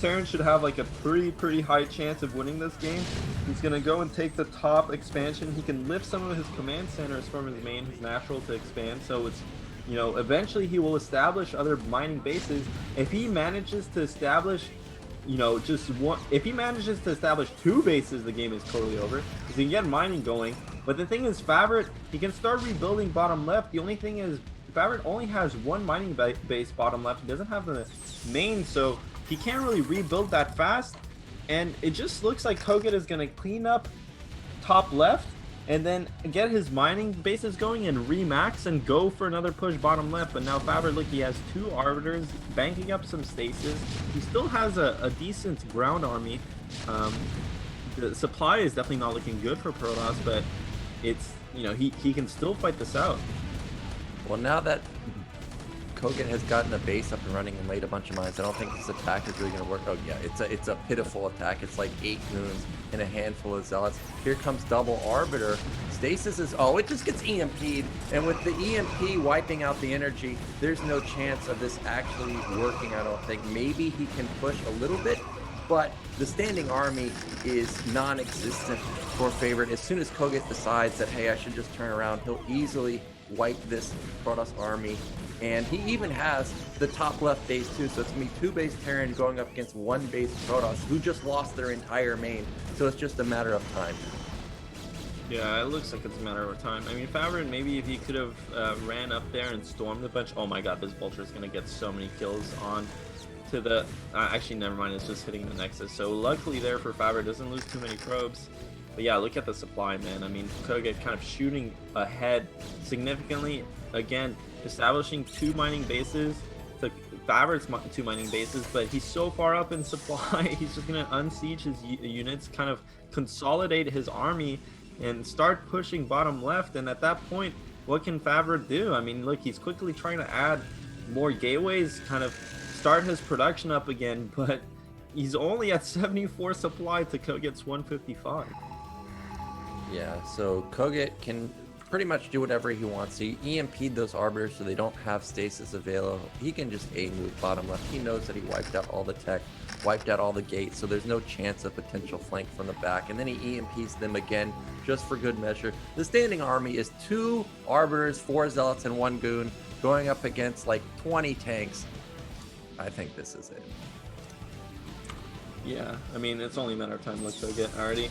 Terran should have like a pretty high chance of winning this game. He's gonna go and take the top expansion. He can lift some of his command centers from his main, his natural to expand. So it's, you know, eventually he will establish other mining bases. If he manages to establish, you know, just one, if he manages to establish 2 bases, the game is totally over, because he can get mining going. But the thing is, Favorit, he can start rebuilding bottom left. The only thing is, Favorit only has 1 mining base bottom left. He doesn't have the main, so he can't really rebuild that fast. And it just looks like kogeT is going to clean up top left and then get his mining bases going and remax and go for another push bottom left. But now Favorit, look, he has 2 arbiters banking up some stasis. He still has a decent ground army. The supply is definitely not looking good for Protoss, but it's, you know, he can still fight this out. Well, now that kogeT has gotten a base up and running and laid a bunch of mines, I don't think this attack is really going to work. Oh yeah, it's a pitiful attack. It's like 8 goons and a handful of zealots. Here comes double arbiter. Stasis is, oh, it just gets EMP'd, and with the EMP wiping out the energy, there's no chance of this actually working, I don't think. Maybe he can push a little bit, but the standing army is non-existent for Favorit. As soon as kogeT decides that, hey, I should just turn around, he'll easily wipe this Protoss army. And he even has the top left base too, so it's gonna be 2 base Terran going up against 1 base Protoss, who just lost their entire main. So it's just a matter of time. Yeah, it looks like it's a matter of time. I mean, Favorit, maybe if he could have ran up there and stormed the bunch. Oh my god, this Vulture is gonna get so many kills on to the... actually, never mind, it's just hitting the Nexus. So luckily there for Favorit, doesn't lose too many probes. But yeah, look at the supply, man. I mean, kogeT kind of shooting ahead significantly. Again, establishing 2 mining bases. To Favorit's 2 mining bases, but he's so far up in supply, he's just going to unsiege his units, kind of consolidate his army, and start pushing bottom left. And at that point, what can Favorit do? I mean, look, he's quickly trying to add more gateways, kind of start his production up again, but he's only at 74 supply to kogeT's 155. Yeah, so kogeT can pretty much do whatever he wants. He EMP'd those arbiters so they don't have stasis available. He can just A-move bottom left. He knows that he wiped out all the tech, wiped out all the gates, so there's no chance of potential flank from the back. And then he EMPs them again, just for good measure. The standing army is 2 arbiters, 4 zealots, and 1 goon going up against like 20 tanks. I think this is it. Yeah, I mean, it's only a matter of time. Let's go get already.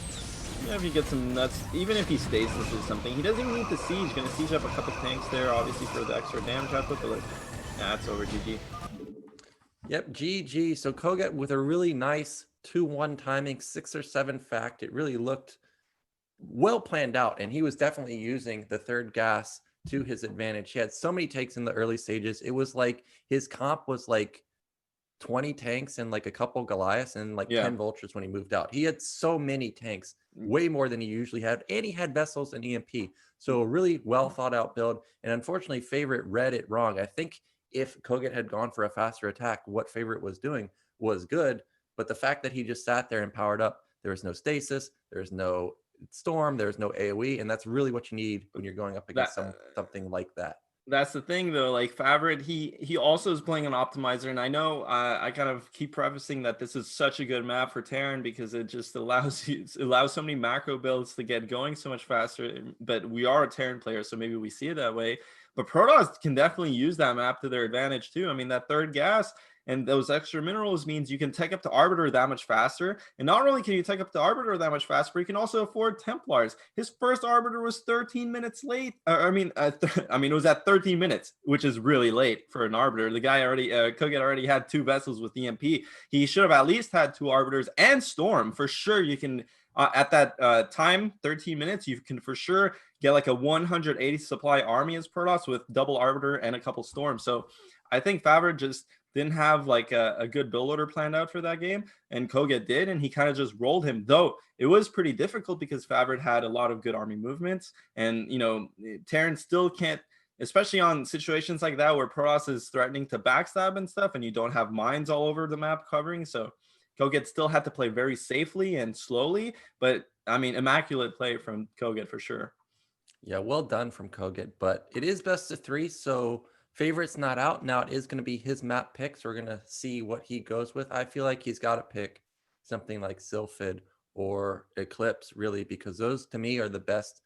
Yeah, if he gets some nuts, even if he stays this is something, he doesn't even need the siege. Gonna siege up a couple tanks there, obviously for the extra damage output, but like, yeah, it's over. GG. Yep, GG. So kogeT with a really nice 2-1 timing, 6 or 7 fact. It really looked well planned out, and he was definitely using the 3rd gas to his advantage. He had so many takes in the early stages. It was like his comp was like 20 tanks and like a couple Goliaths and like 10 vultures when he moved out. He had so many tanks, way more than he usually had, and he had vessels and EMP. So a really well thought out build. And unfortunately, Favorit read it wrong. I think if kogeT had gone for a faster attack, what Favorit was doing was good. But the fact that he just sat there and powered up, there was no stasis, there's no storm, there's no AoE, and that's really what you need when you're going up against something like that. That's the thing, though. Like Favorit, he also is playing an optimizer, and I know I kind of keep prefacing that this is such a good map for Terran because it just allows so many macro builds to get going so much faster. But we are a Terran player, so maybe we see it that way. But Protoss can definitely use that map to their advantage too. I mean, that 3rd gas and those extra minerals means you can take up to Arbiter that much faster. And not only can you take up to Arbiter that much faster, but you can also afford Templars. His first Arbiter was 13 minutes late. It was at 13 minutes, which is really late for an Arbiter. The guy kogeT already had 2 vessels with EMP. He should have at least had 2 Arbiters and Storm. For sure, you can, at that time, 13 minutes, you can for sure get like a 180 supply army as Protoss with double Arbiter and a couple Storms. So I think Favorit just didn't have like a good build order planned out for that game, and kogeT did, and he kind of just rolled him. Though it was pretty difficult because Favorit had a lot of good army movements, and you know, Terran still can't, especially on situations like that where Protoss is threatening to backstab and stuff, and you don't have mines all over the map covering. So kogeT still had to play very safely and slowly, but I mean, immaculate play from kogeT for sure. Yeah, well done from kogeT, but it is best of 3, so Favorit's not out. Now it is going to be his map pick, so we're going to see what he goes with. I feel like he's got to pick something like Sylphid or Eclipse, really, because those to me are the best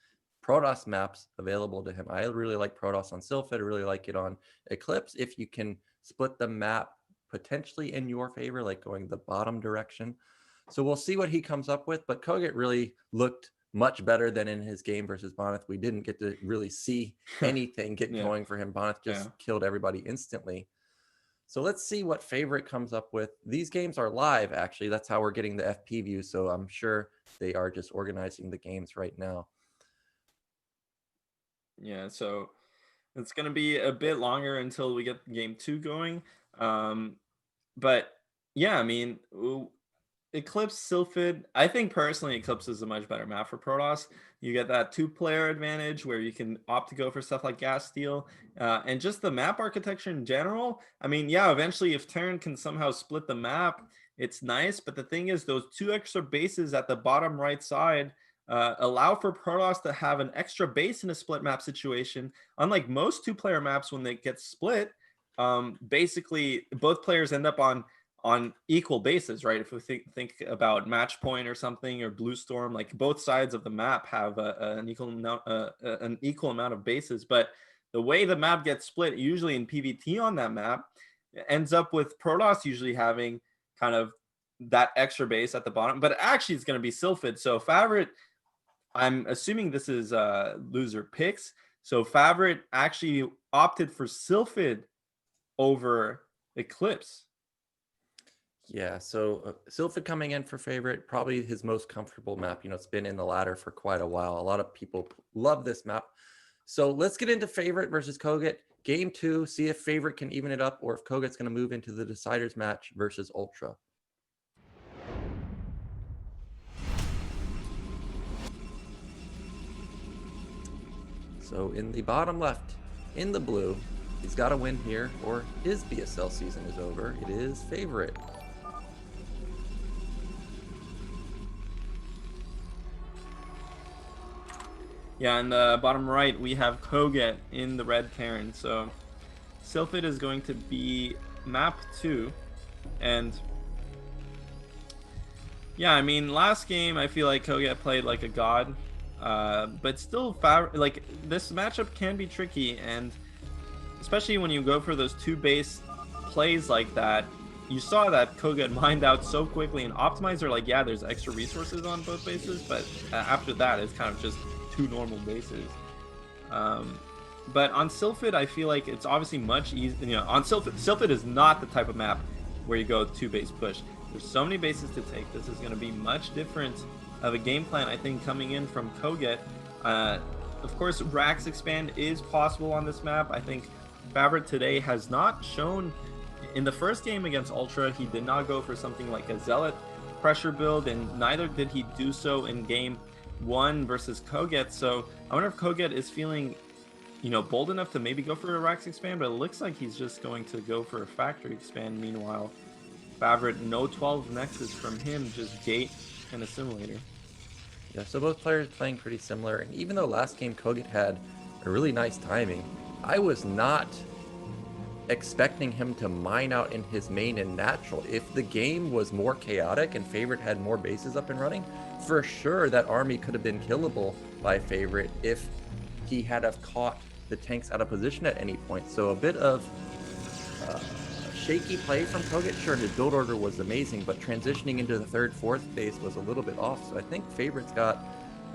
Protoss maps available to him. I really like Protoss on Sylphid. I really like it on Eclipse. If you can split the map potentially in your favor, like going the bottom direction. So we'll see what he comes up with, but kogeT really looked much better than in his game versus Bonyth. We didn't get to really see anything get Yeah. going for him. Bonyth just Yeah. killed everybody instantly. So let's see what Favorit comes up with. These games are live, actually. That's how we're getting the FP view. So I'm sure they are just organizing the games right now. Yeah, so it's going to be a bit longer until we get game 2 going. But yeah, I mean, Eclipse, Sylphid. I think personally, Eclipse is a much better map for Protoss. You get that 2-player advantage where you can opt to go for stuff like gas steal, and just the map architecture in general. I mean, yeah, eventually, if Terran can somehow split the map, it's nice. But the thing is, those 2 extra bases at the bottom right side allow for Protoss to have an extra base in a split map situation. Unlike most 2-player maps, when they get split, basically both players end up on equal bases, right? If we think about match point or something, or blue storm, like both sides of the map have an equal amount of bases. But the way the map gets split, usually in PvT on that map, ends up with Protoss usually having kind of that extra base at the bottom. But actually, it's going to be Sylphid. So Favorit, I'm assuming this is loser picks. So Favorit actually opted for Sylphid over Eclipse. Yeah, so Sylphid coming in for Favorit, probably his most comfortable map. You know, it's been in the ladder for quite a while. A lot of people love this map. So let's get into Favorit versus kogeT. Game 2, see if Favorit can even it up or if kogeT's going to move into the deciders match versus Ultra. So in the bottom left, in the blue, he's got to win here or his BSL season is over. It is Favorit. Yeah, in the bottom right, we have kogeT in the red Terran. So Sylphid is going to be map 2. And yeah, I mean, last game, I feel like kogeT played like a god. But still, like, this matchup can be tricky. And especially when you go for those 2 base plays like that, you saw that kogeT mined out so quickly, and Optimizer, like, yeah, there's extra resources on both bases, but after that, it's kind of just 2 normal bases. But on Sylphid, I feel like it's obviously much easier. You know, on Sylphid is not the type of map where you go 2 base push. There's so many bases to take. This is going to be much different of a game plan, I think, coming in from kogeT. Of course, Rax expand is possible on this map. I think Favorit today has not shown. In the first game against Ultra, he did not go for something like a Zealot pressure build, and neither did he do so in game 1 versus kogeT. So I wonder if kogeT is feeling, you know, bold enough to maybe go for a Rax expand, but it looks like he's just going to go for a factory expand. Meanwhile, Favorit, no 12 Nexus from him, just gate and assimilator. Yeah, so both players playing pretty similar. And even though last game kogeT had a really nice timing, I was not expecting him to mine out in his main and natural. If the game was more chaotic and Favorit had more bases up and running, for sure that army could have been killable by Favorit if he had have caught the tanks out of position at any point. So a bit of shaky play from kogeT. Sure, his build order was amazing, but transitioning into the 3rd, 4th base was a little bit off. So I think Favorit's got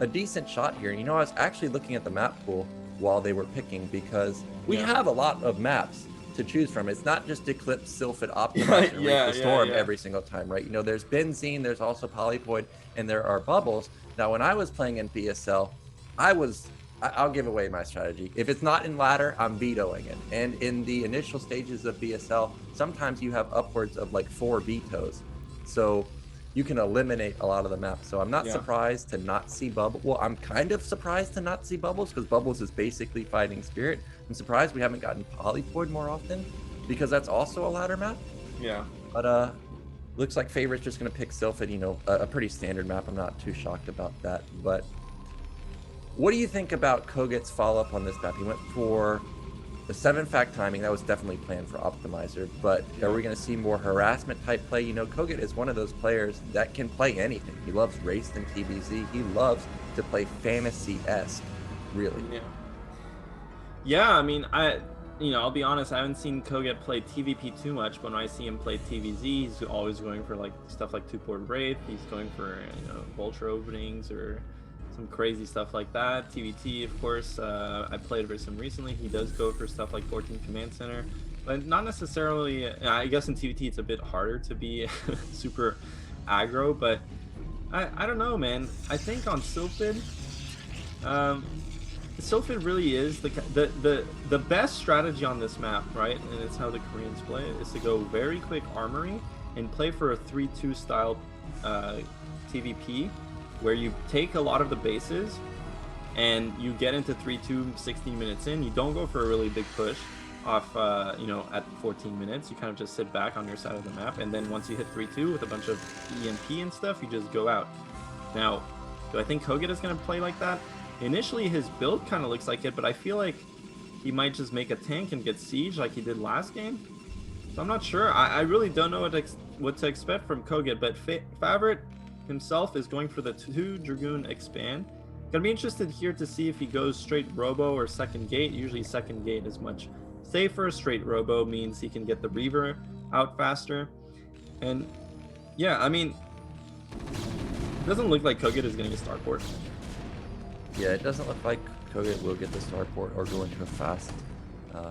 a decent shot here. And you know, I was actually looking at the map pool while they were picking, because we have a lot of maps to choose from. It's not just Eclipse, Sylphid, Optimizer, and Reef the Storm every single time, right? You know, there's Benzene, there's also Polypoid, and there are bubbles. Now, when I was playing in BSL, I'll give away my strategy. If it's not in ladder, I'm vetoing it. And in the initial stages of BSL, sometimes you have upwards of like 4 vetoes. So you can eliminate a lot of the maps. So I'm not surprised to not see Bubble. Well, I'm kind of surprised to not see Bubbles, because Bubbles is basically Fighting Spirit. I'm surprised we haven't gotten Polypoid more often, because that's also a ladder map. Yeah. But Looks like Favorit's just going to pick Sylphid, you know, a pretty standard map. I'm not too shocked about that. But what do you think about kogeT's follow-up on this map? He went for the 7-fact timing. That was definitely planned for Optimizer. But are we going to see more harassment type play? You know, kogeT is one of those players that can play anything. He loves Race and TBZ. He loves to play fantasy-esque, really. Yeah, I mean, I'll be honest, I haven't seen kogeT play TVP too much, but when I see him play TVZ, he's always going for like stuff like 2-port Wraith. He's going for, Vulture openings or some crazy stuff like that. TVT, of course, I played versus him recently. He does go for stuff like 14 Command Center, but not necessarily. I guess in TVT it's a bit harder to be super aggro, but I don't know, man. I think on Sylphid, Sylphid really is the best strategy on this map, right? And it's how the Koreans play it, is to go very quick armory and play for a 3-2 style TVP, where you take a lot of the bases and you get into 3-2 60 minutes in. You don't go for a really big push off, at 14 minutes. You kind of just sit back on your side of the map, and then once you hit 3-2 with a bunch of EMP and stuff, you just go out. Now, do I think kogeT is going to play like that? Initially, his build kind of looks like it, but I feel like he might just make a tank and get siege like he did last game. So I'm not sure. I really don't know what to expect from kogeT, but Favorit himself is going for the 2 Dragoon expand. Gonna be interested here to see if he goes straight Robo or second gate. Usually second gate is much safer. Straight Robo means he can get the Reaver out faster. And yeah, I mean, it doesn't look like kogeT is getting a starport. Yeah, it doesn't look like kogeT will get the starport or go into a fast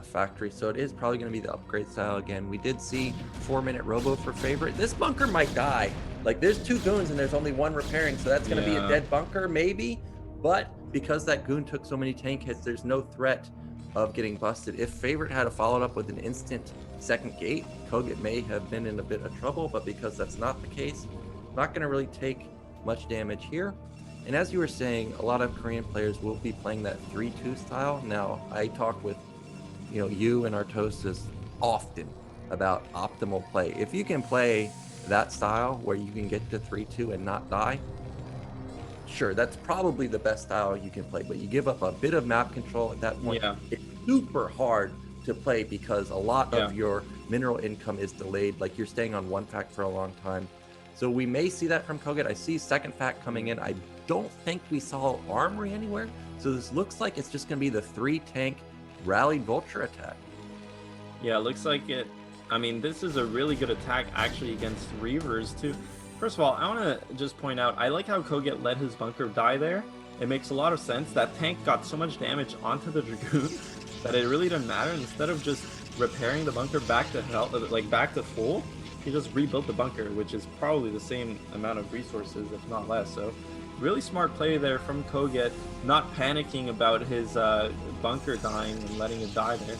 factory, so it is probably going to be the upgrade style again. We did see 4-minute Robo for Favorit. This bunker might die. Like, there's 2 goons and there's only 1 repairing, so that's going to be a dead bunker maybe, but because that goon took so many tank hits, there's no threat of getting busted. If Favorit had followed up with an instant second gate, kogeT may have been in a bit of trouble, but because that's not the case, not going to really take much damage here. And as you were saying, a lot of Korean players will be playing that 3-2 style. Now, I talk with, you and our toasters often about optimal play. If you can play that style where you can get to 3-2 and not die, sure, that's probably the best style you can play. But you give up a bit of map control at that point. Yeah. It's super hard to play because a lot of your mineral income is delayed. Like, you're staying on 1 fact for a long time. So we may see that from kogeT. I see second fact coming in. I don't think we saw armory anywhere. So this looks like it's just going to be the 3-tank rallied Vulture attack. Yeah, it looks like it. I mean, this is a really good attack actually against Reavers too. First of all, I want to just point out, I like how kogeT let his bunker die there. It makes a lot of sense. That tank got so much damage onto the Dragoon that it really didn't matter. Instead of just repairing the bunker back to health, like back to full, he just rebuilt the bunker, which is probably the same amount of resources, if not less. So really smart play there from kogeT, not panicking about his bunker dying and letting it die there.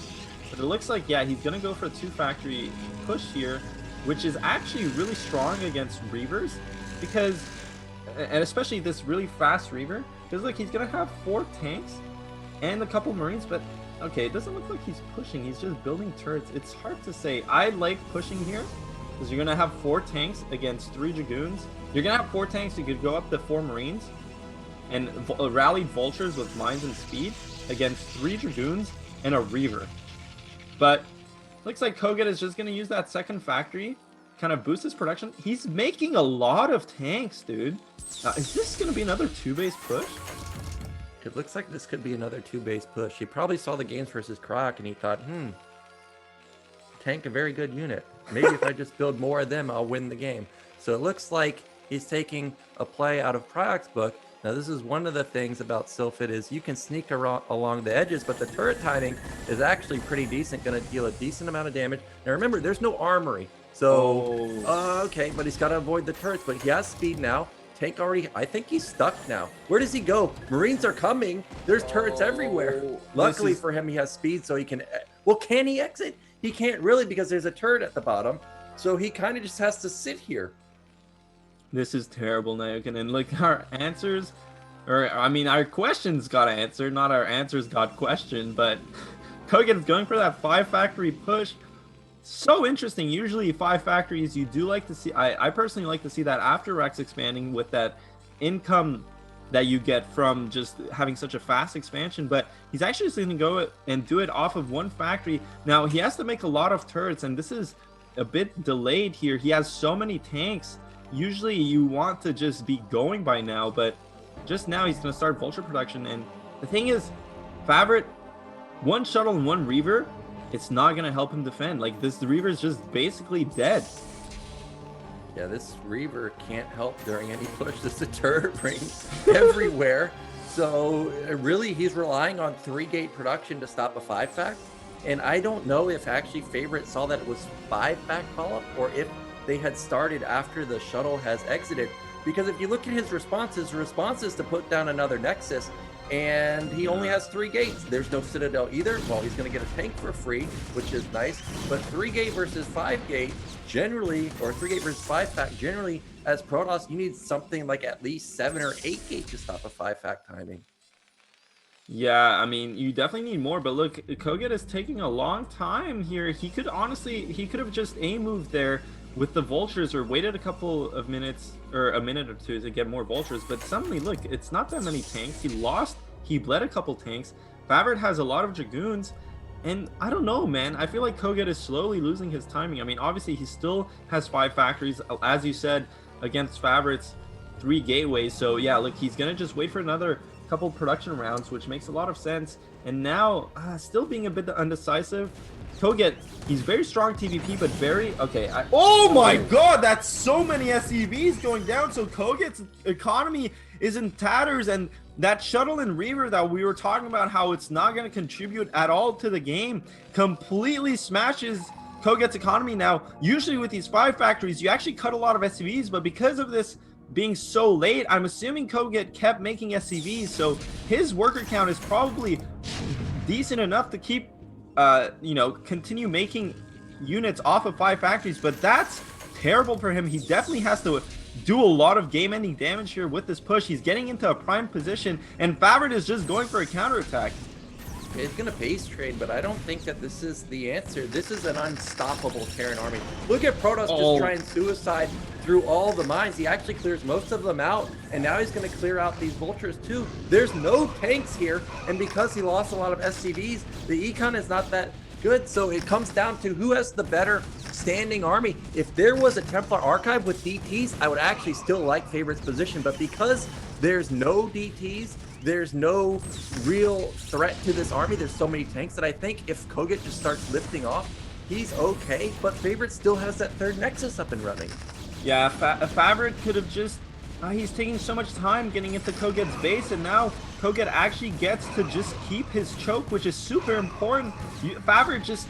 But it looks like, he's going to go for a 2-factory push here, which is actually really strong against Reavers, because, and especially this really fast Reaver, because look, he's going to have 4 tanks and a couple Marines, but okay, it doesn't look like he's pushing, he's just building turrets. It's hard to say. I like pushing here, because you're going to have 4 tanks against 3 Dragoons. You're going to have 4 tanks, you could go up to 4 Marines, and rallied Vultures with mines and speed against 3 Dragoons and a Reaver. But looks like kogeT is just going to use that second factory, kind of boost his production. He's making a lot of tanks, dude. Is this going to be another 2-base push? It looks like this could be another 2-base push. He probably saw the games versus Croc and he thought, tank a very good unit. Maybe if I just build more of them, I'll win the game. So it looks like he's taking a play out of Pryoc's book. Now, this is one of the things about Sylphid is you can sneak along the edges, but the turret timing is actually pretty decent, going to deal a decent amount of damage. Now, remember, there's no armory. So, okay, but he's got to avoid the turrets, but he has speed now. Tank already, I think he's stuck now. Where does he go? Marines are coming. There's turrets everywhere. Luckily for him, he has speed, so he can, well, can he exit? He can't really because there's a turret at the bottom. So he kind of just has to sit here. This is terrible, Nayokin. And look, our answers, our questions got answered, not our answers got questioned, but kogeT is going for that 5-factory push. so interesting. Usually 5 factories, you do like to see, I personally like to see that after Rex expanding with that income that you get from just having such a fast expansion, but he's actually just going to go and do it off of 1 factory. Now he has to make a lot of turrets, and this is a bit delayed here. He has so many tanks. Usually you want to just be going by now, but just now he's going to start vulture production. And the thing is, Favorit, 1 shuttle and 1 Reaver, it's not going to help him defend. Like, this Reaver is just basically dead. Yeah, this Reaver can't help during any push. This is a turret ring everywhere. So really, he's relying on 3-gate production to stop a 5-fact. And I don't know if actually Favorit saw that it was 5-fact follow-up, or if they had started after the shuttle has exited. Because if you look at his response is to put down another Nexus, and he only has 3 gates. There's no Citadel either. Well, he's going to get a tank for free, which is nice. But 3-gate versus 5-gate, generally, or 3-gate versus 5-fact, generally, as Protoss, you need something like at least 7 or 8-gate to stop a 5-fact timing. Yeah, I mean, you definitely need more, but look, kogeT is taking a long time here. He could have just A-moved there with the vultures, or waited a couple of minutes, or a minute or two, to get more vultures. But suddenly, look, it's not that many tanks. He bled a couple tanks. Favorit has a lot of dragoons, and I don't know, man. I feel like kogeT is slowly losing his timing. I mean, obviously he still has 5 factories, as you said, against Favorit's 3 gateways. So yeah, look, he's gonna just wait for another couple production rounds, which makes a lot of sense. And now, still being a bit undecisive. kogeT, he's very strong TVP, but very okay. Oh my god, that's so many SCVs going down. So kogeT's economy is in tatters, and that shuttle and Reaver that we were talking about, how it's not going to contribute at all to the game, completely smashes kogeT's economy. Now, usually with these 5 factories, you actually cut a lot of SCVs, but because of this being so late, I'm assuming kogeT kept making SCVs, so his worker count is probably decent enough to keep continue making units off of 5 factories. But that's terrible for him. He definitely has to do a lot of game-ending damage here with this push. He's getting into a prime position, and Favorit is just going for a counterattack. It's going to base trade, but I don't think that this is the answer. This is an unstoppable Terran army. Look at Protoss just trying suicide through all the mines. He actually clears most of them out, and now he's going to clear out these vultures too. There's no tanks here, and because he lost a lot of SCVs, the econ is not that good. So it comes down to who has the better standing army. If there was a Templar archive with DTs, I would actually still like Favorit's position, but because there's no DTs, there's no real threat to this army. There's so many tanks that I think if kogeT just starts lifting off, he's okay. But Favorit still has that 3rd Nexus up and running. Yeah, Favorit could have just... he's taking so much time getting into kogeT's base, and now kogeT actually gets to just keep his choke, which is super important. Favorit just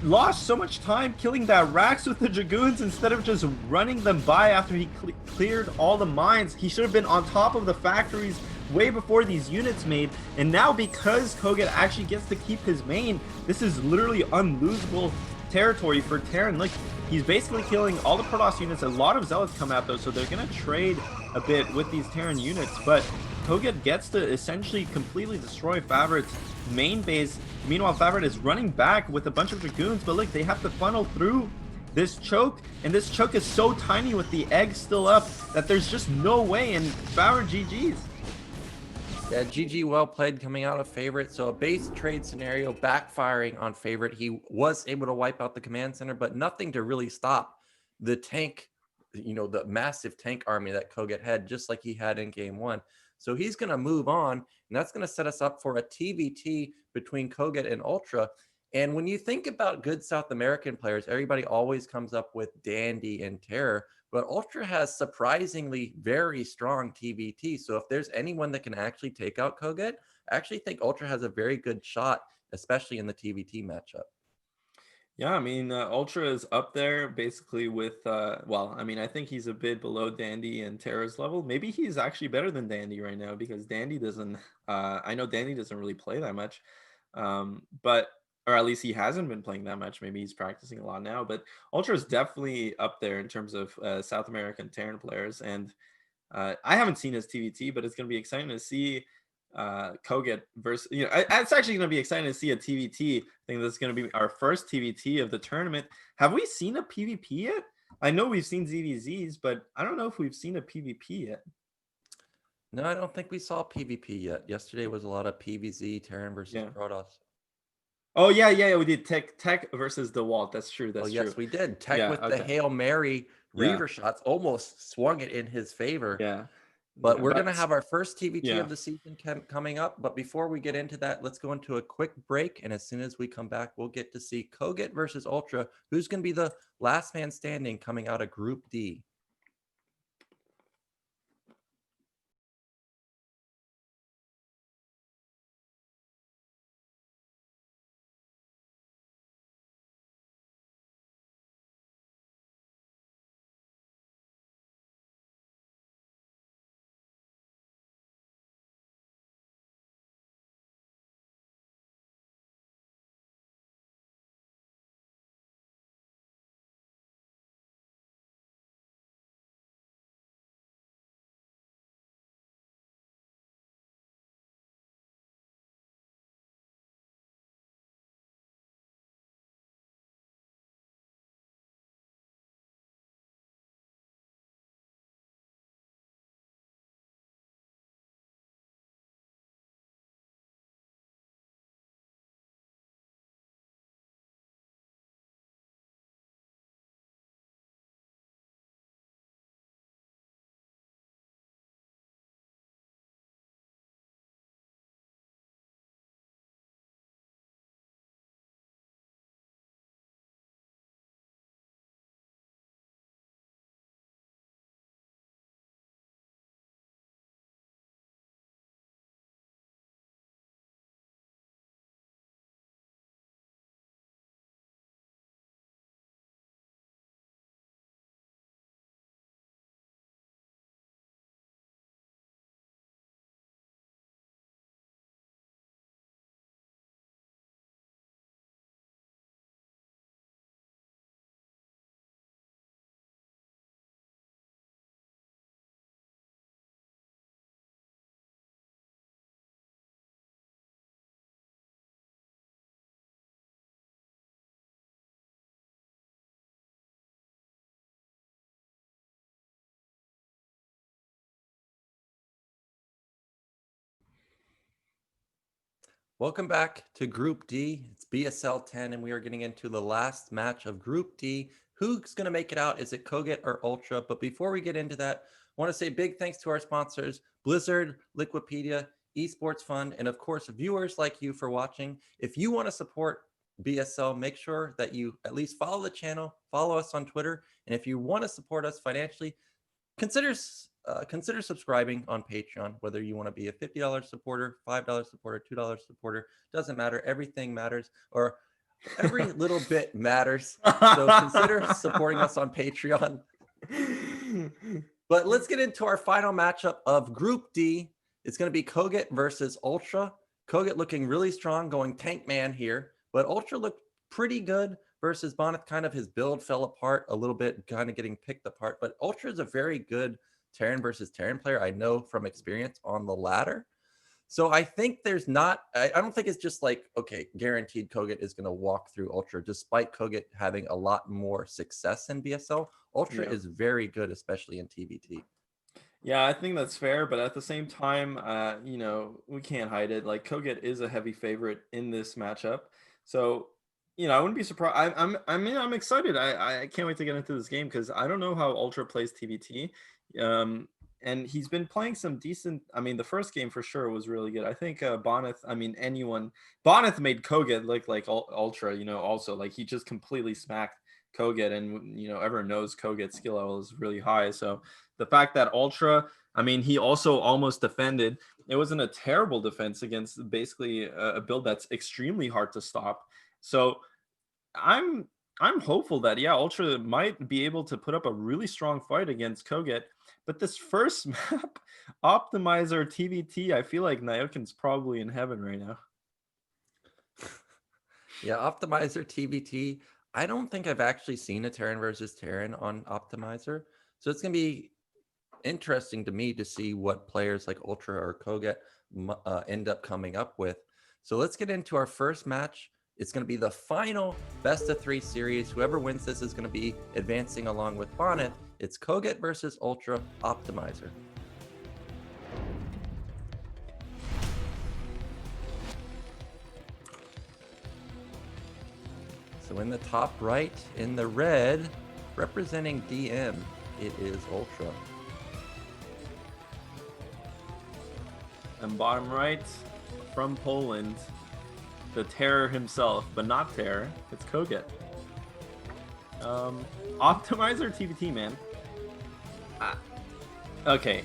lost so much time killing that Rax with the Dragoons instead of just running them by after he cleared all the mines. He should have been on top of the factories way before these units made, and now because kogeT actually gets to keep his main, this is literally unlosable territory for Terran. Like, he's basically killing all the Protoss units. A lot of Zealots come out though, so they're gonna trade a bit with these Terran units, but kogeT gets to essentially completely destroy Favorit's main base. Meanwhile, Favorit is running back with a bunch of Dragoons, but look, they have to funnel through this choke, and this choke is so tiny with the egg still up that there's just no way, and Favorit GG's. Yeah, GG, well played coming out of Favorit. So a base trade scenario backfiring on Favorit. He was able to wipe out the command center, but nothing to really stop the tank, the massive tank army that kogeT had, just like he had in game 1. So he's going to move on, and that's going to set us up for a TVT between kogeT and Ultra. And when you think about good South American players, everybody always comes up with Dandy and Terror, but Ultra has surprisingly very strong TVT. So if there's anyone that can actually take out kogeT, I actually think Ultra has a very good shot, especially in the TVT matchup. Yeah, I mean, Ultra is up there basically with, well, I mean, I think he's a bit below Dandy and Terra's level. Maybe he's actually better than Dandy right now, because Dandy doesn't, I know Dandy doesn't really play that much, but, or at least he hasn't been playing that much. Maybe he's practicing a lot now, but Ultra is definitely up there in terms of South American Terran players. And I haven't seen his TVT, but it's going to be exciting to see kogeT versus, it's actually going to be exciting to see a TVT. I think that's going to be our first TVT of the tournament. Have we seen a PvP yet? I know we've seen ZVZs, but I don't know if we've seen a PvP yet. No, I don't think we saw PvP yet. Yesterday was a lot of PvZ, Terran versus Protoss. Oh yeah, we did Tech versus the Walt. That's true. That's true. Yes, we did. Tech with the Hail Mary Reaver shots almost swung it in his favor. Yeah. But we're going to have our first TVT of Yeah. the season coming up. But before we get into that, let's go into a quick break. And as soon as we come back, we'll get to see kogeT versus Ultra, who's going to be the last man standing coming out of Group D. Welcome back to Group D. It's BSL 10, and we are getting into the last match of Group D. Who's going to make it out? Is it kogeT or Ultra? But before we get into that, I want to say big thanks to our sponsors, Blizzard, Liquipedia, Esports Fund, and of course, viewers like you for watching. If you want to support BSL, make sure that you at least follow the channel, follow us on Twitter, and if you want to support us financially, consider subscribing on Patreon, whether you want to be a $50 supporter, $5 supporter, $2 supporter, doesn't matter. Everything matters, or every little bit matters. So consider supporting us on Patreon. But let's get into our final matchup of Group D. It's going to be kogeT versus Ultra. kogeT looking really strong, going tank man here, but Ultra looked pretty good versus Bonyth. Kind of his build fell apart a little bit, kind of getting picked apart. But Ultra is a very good Terran versus Terran player. I know from experience on the ladder. So I think there's not, I don't think it's just like, okay, guaranteed kogeT is going to walk through Ultra, despite kogeT having a lot more success in BSL. Ultra is very good, especially in TVT. Yeah, I think that's fair, but at the same time, we can't hide it. Like kogeT is a heavy favorite in this matchup, so I wouldn't be surprised. I'm excited. I can't wait to get into this game because I don't know how Ultra plays TVT, and he's been playing some decent. I mean, the first game for sure was really good. I think Bonyth. I mean, Bonyth made kogeT look like Ultra. Also like he just completely smacked kogeT, and everyone knows kogeT's skill level is really high, so. The fact that Ultra, I mean, he also almost defended. It wasn't a terrible defense against basically a build that's extremely hard to stop. So I'm hopeful that Ultra might be able to put up a really strong fight against kogeT. But this first map, Optimizer TVT, I feel like Nyokin's probably in heaven right now. Yeah, Optimizer TVT. I don't think I've actually seen a Terran versus Terran on Optimizer. So it's going to be interesting to me to see what players like Ultra or kogeT end up coming up with. So let's get into our first match. It's going to be the final best of 3 series. Whoever wins this is going to be advancing along with Bonyth. It's kogeT versus Ultra Optimizer. So in the top right, in the red, representing DM, it is Ultra. And bottom right, from Poland, the Terror himself, but not Terror, it's kogeT. Optimizer TVT, man. Okay,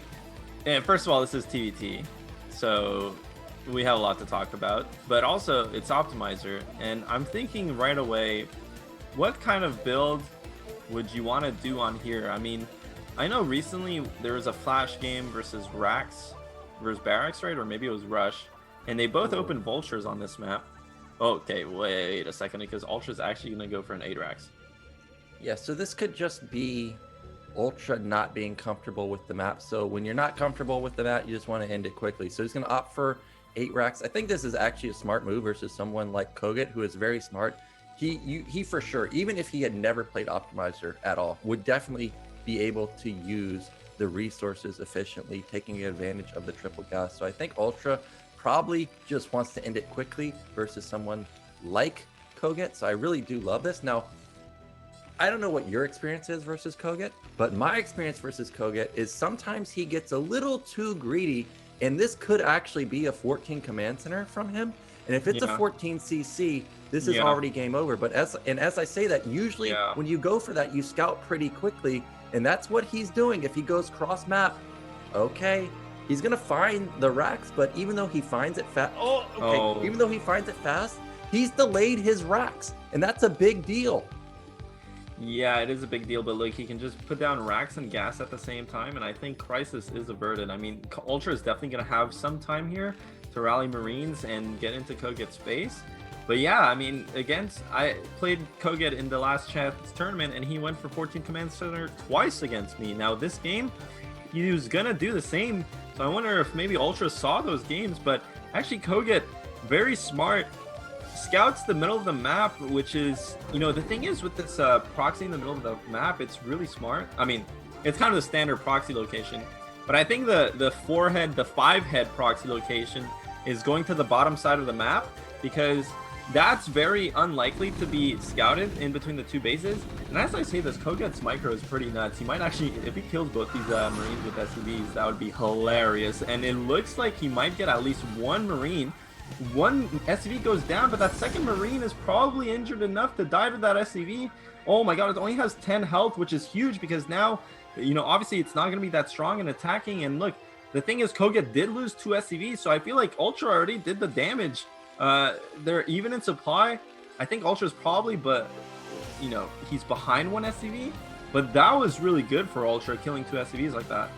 and first of all, this is TVT, so we have a lot to talk about, but also it's Optimizer, and I'm thinking right away, what kind of build would you want to do on here? I mean, I know recently there was a Flash game versus Rax versus Barracks, right? Or maybe it was Rush, and they both opened Vultures on this map. Okay, wait a second, because Ultra's actually going to go for an 8 Rax. Yeah, so this could just be Ultra not being comfortable with the map. So when you're not comfortable with the map, you just want to end it quickly. So he's going to opt for 8 Rax. I think this is actually a smart move versus someone like kogeT, who is very smart. He for sure, even if he had never played Optimizer at all, would definitely be able to use the resources efficiently, taking advantage of the triple gas. So I think Ultra probably just wants to end it quickly versus someone like kogeT. So I really do love this. Now, I don't know what your experience is versus kogeT, but my experience versus kogeT is sometimes he gets a little too greedy, and this could actually be a 14 command center from him. And if it's a 14 CC, this is already game over. But as I say that, usually when you go for that, you scout pretty quickly, and that's what he's doing. If he goes cross map, okay, he's gonna find the Rax, but even though he finds it fast, even though he finds it fast, he's delayed his Rax, and that's a big deal. Yeah, it is a big deal, but look, he can just put down Rax and gas at the same time, and I think Crisis is averted. I mean, Ultra is definitely going to have some time here to rally Marines and get into kogeT's space. But yeah, I mean, I played kogeT in the last chance tournament, and he went for 14 command center twice against me. Now, this game, he was going to do the same, so I wonder if maybe Ultra saw those games, but actually kogeT, very smart, scouts the middle of the map, which is, the thing is with this proxy in the middle of the map, it's really smart. I mean, it's kind of the standard proxy location, but I think the 5-head proxy location is going to the bottom side of the map, because that's very unlikely to be scouted in between the 2 bases. And as I say this, kogeT's micro is pretty nuts. He might actually, if he kills both these Marines with SCVs, that would be hilarious. And it looks like he might get at least 1 Marine. 1 SCV goes down, but that second Marine is probably injured enough to die to that SCV. Oh my god, it only has 10 health, which is huge, because now, obviously it's not going to be that strong in attacking. And look, the thing is, kogeT did lose 2 SCVs, so I feel like Ultra already did the damage. They're even in supply. I think Ultra's probably, but, he's behind 1 SCV. But that was really good for Ultra, killing 2 SCVs like that.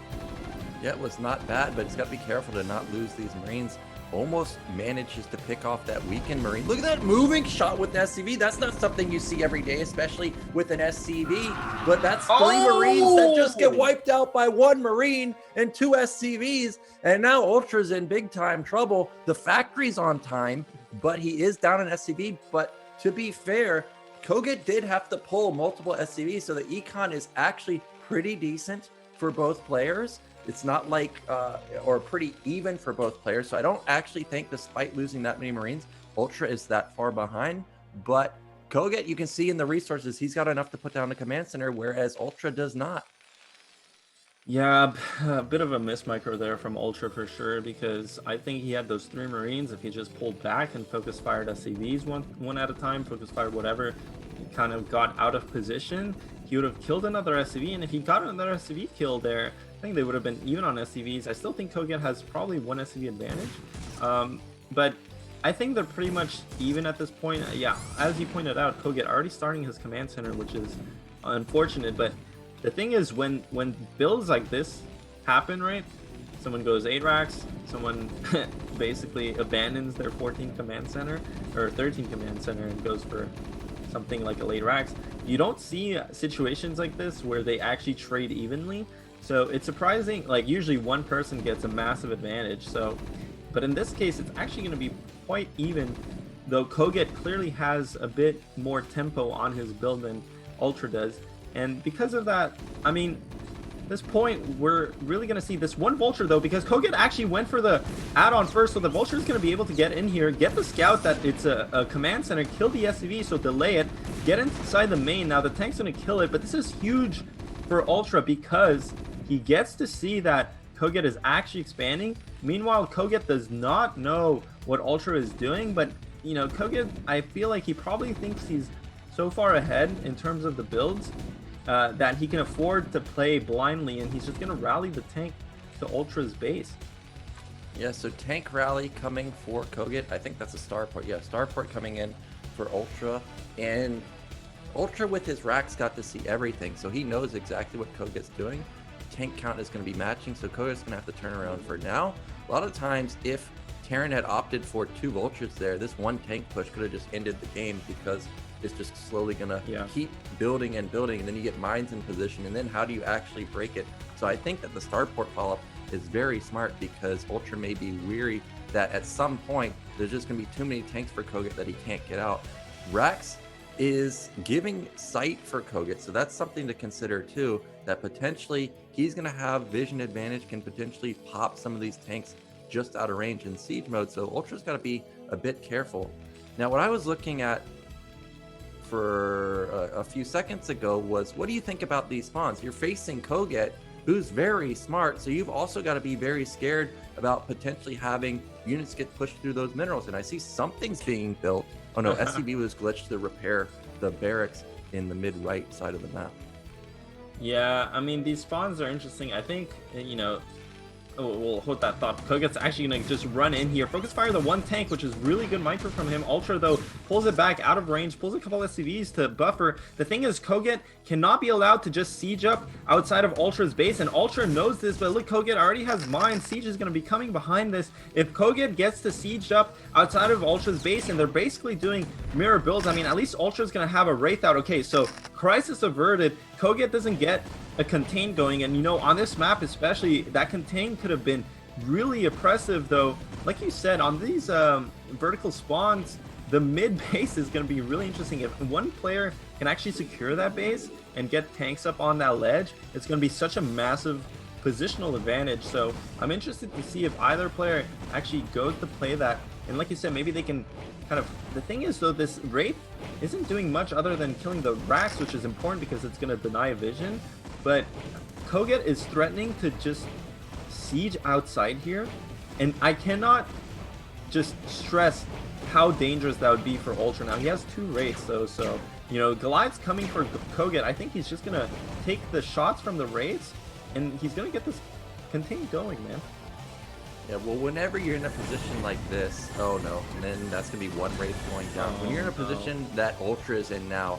Yeah, it was not bad, but he's got to be careful to not lose these Marines. Almost manages to pick off that weakened Marine. Look at that moving shot with the SCV. That's not something you see every day, especially with an SCV. But that's 3 Marines that just get wiped out by 1 Marine and 2 SCVs. And now Ultra's in big time trouble. The factory's on time, but he is down an SCV. But to be fair, kogeT did have to pull multiple SCVs, so the econ is actually pretty decent for both players. It's not like, or pretty even for both players. So I don't actually think, despite losing that many Marines, Ultra is that far behind. But kogeT, you can see in the resources, he's got enough to put down the command center, whereas Ultra does not. Yeah, a bit of a miss micro there from Ultra for sure, because I think he had those 3 Marines. If he just pulled back and focus fired SCVs one at a time, focus fired whatever, he kind of got out of position, he would have killed another SCV. And if he got another SCV kill there, I think they would have been even on SCVs. I still think kogeT has probably 1 SCV advantage. But I think they're pretty much even at this point. Yeah, as you pointed out, kogeT already starting his command center, which is unfortunate. But the thing is, when builds like this happen, right? Someone goes 8 Rax, someone basically abandons their 14 command center or 13 command center and goes for something like a late Rax. You don't see situations like this where they actually trade evenly. So it's surprising, like usually 1 person gets a massive advantage. So But in this case, it's actually going to be quite even, though kogeT clearly has a bit more tempo on his build than Ultra does. And because of that, I mean, this point, we're really going to see this one Vulture, though, because kogeT actually went for the add-on first, so the Vulture is going to be able to get in here, get the scout that it's a command center, kill the SCV, so delay it, get inside the main. Now, the tank's going to kill it, but this is huge for Ultra because he gets to see that kogeT is actually expanding. Meanwhile, kogeT does not know what Ultra is doing, but, you know, kogeT, I feel like he probably thinks he's so far ahead in terms of the builds that he can afford to play blindly, and he's just going to rally the tank to Ultra's base. Yeah, so tank rally coming for kogeT. I think that's a starport. Yeah, starport coming in for Ultra. And Ultra with his racks got to see everything, so he knows exactly what kogeT's doing. Tank count is going to be matching, so kogeT's going to have to turn around for now. A lot of times, if Terran had opted for 2 Vultures there, this one tank push could have just ended the game because it's just slowly going to keep building and building, and then you get mines in position, and then how do you actually break it? So I think that the starport follow-up is very smart because Ultra may be weary that at some point there's just going to be too many tanks for kogeT that he can't get out. Rax is giving sight for kogeT, so that's something to consider too, that potentially he's going to have vision advantage, can potentially pop some of these tanks just out of range in siege mode, so Ultra's got to be a bit careful. Now, what I was looking at for a few seconds ago was, what do you think about these spawns? You're facing kogeT, who's very smart, so you've also got to be very scared about potentially having units get pushed through those minerals. And I see something's being built. Oh no, SCV was glitched to repair the barracks in the mid-right side of the map. Yeah, I mean, these spawns are interesting. I think, you know, we'll hold that thought. kogeT's actually going to just run in here, focus fire the one tank, which is really good micro from him. Ultra, though, pulls it back out of range, pulls a couple SCVs to buffer. The thing is, kogeT cannot be allowed to just siege up outside of Ultra's base, and Ultra knows this, but look, kogeT already has mines. Siege is going to be coming behind this. If kogeT gets to siege up outside of Ultra's base, and they're basically doing mirror builds, I mean, at least Ultra's going to have a Wraith out. Okay, so crisis averted. kogeT doesn't get a contain going, and you know, on this map especially, that contain could have been really oppressive, though. Like you said, on these vertical spawns, the mid base is going to be really interesting. If one player can actually secure that base and get tanks up on that ledge, it's going to be such a massive positional advantage. So I'm interested to see if either player actually goes to play that, and like you said, maybe they can kind of, the thing is though, this Wraith isn't doing much other than killing the racks, which is important because it's going to deny vision. But kogeT is threatening to just siege outside here, and I cannot just stress how dangerous that would be for Ultra. Now, he has 2 Wraiths, though, so, you know, Goliath's coming for kogeT. I think he's just going to take the shots from the Wraiths, and he's going to get this contain going, man. Yeah, well, whenever you're in a position like this, oh no, and then that's going to be one Wraith going down. When you're in a position that Ultra is in now,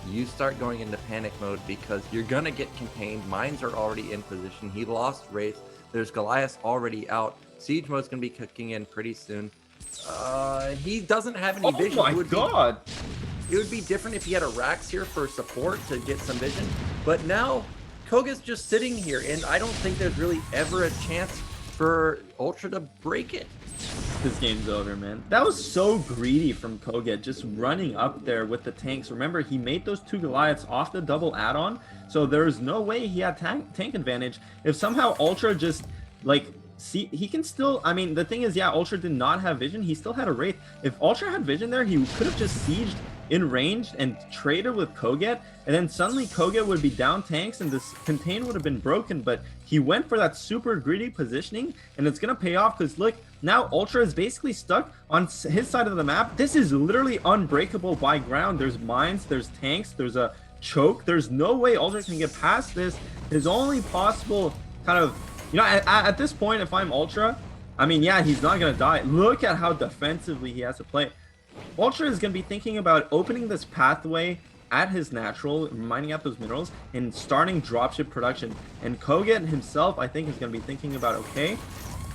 you start going into panic mode because you're going to get contained. Mines are already in position. He lost Wraith. There's Goliath already out. Siege mode's going to be kicking in pretty soon. He doesn't have any vision. Oh my god! It would be different if he had a Rax here for support to get some vision. But now, kogeT's just sitting here, and I don't think there's really ever a chance for Ultra to break it. This game's over, man. That was so greedy from kogeT, just running up there with the tanks. Remember, he made those 2 Goliaths off the double add-on, so there's no way he had tank advantage. If somehow Ultra just, like, see, he can still, I mean, the thing is, yeah, Ultra did not have vision. He still had a Wraith. If Ultra had vision there, he could have just sieged in range and traded with kogeT, and then suddenly kogeT would be down tanks and this contain would have been broken. But he went for that super greedy positioning, and it's gonna pay off because look, now Ultra is basically stuck on his side of the map. This is literally unbreakable by ground. There's mines, there's tanks, there's a choke. There's no way Ultra can get past this. His only possible kind of, you know, at this point, if I'm Ultra, I mean, yeah, he's not gonna die. Look at how defensively he has to play. Ultra is going to be thinking about opening this pathway at his natural, mining out those minerals, and starting dropship production. And kogeT himself, I think, is going to be thinking about, okay,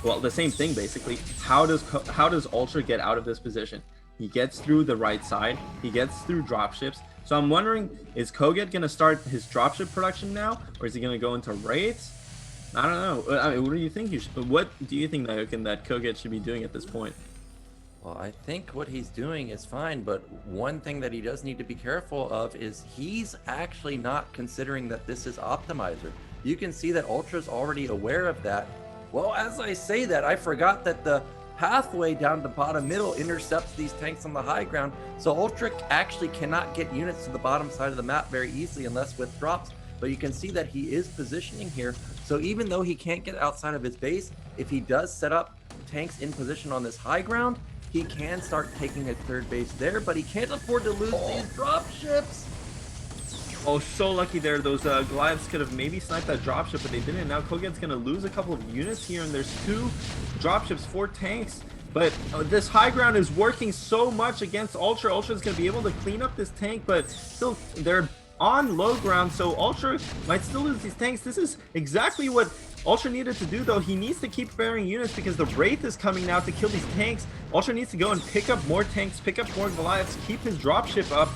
well, the same thing basically. How does Ultra get out of this position? He gets through the right side. He gets through dropships. So I'm wondering, is kogeT going to start his dropship production now, or is he going to go into Wraiths? I don't know. I mean, what do you think what do you think that kogeT should be doing at this point? Well, I think what he's doing is fine, but one thing that he does need to be careful of is he's actually not considering that this is optimizer. You can see that Ultra's already aware of that. Well, as I say that, I forgot that the pathway down the bottom middle intercepts these tanks on the high ground, so Ultra actually cannot get units to the bottom side of the map very easily unless with drops. But you can see that he is positioning here, so even though he can't get outside of his base, if he does set up tanks in position on this high ground, he can start taking a third base there, but he can't afford to lose these drop ships. Oh, so lucky there. Those Goliaths could have maybe sniped that dropship, but they didn't. Now kogeT's going to lose a couple of units here, and there's 2 dropships, 4 tanks. But this high ground is working so much against Ultra. Ultra's going to be able to clean up this tank, but still, they're on low ground, so Ultra might still lose these tanks. This is exactly what Ultra needed to do, though. He needs to keep firing units because the Wraith is coming now to kill these tanks. Ultra needs to go and pick up more tanks, pick up more Goliaths, keep his dropship up,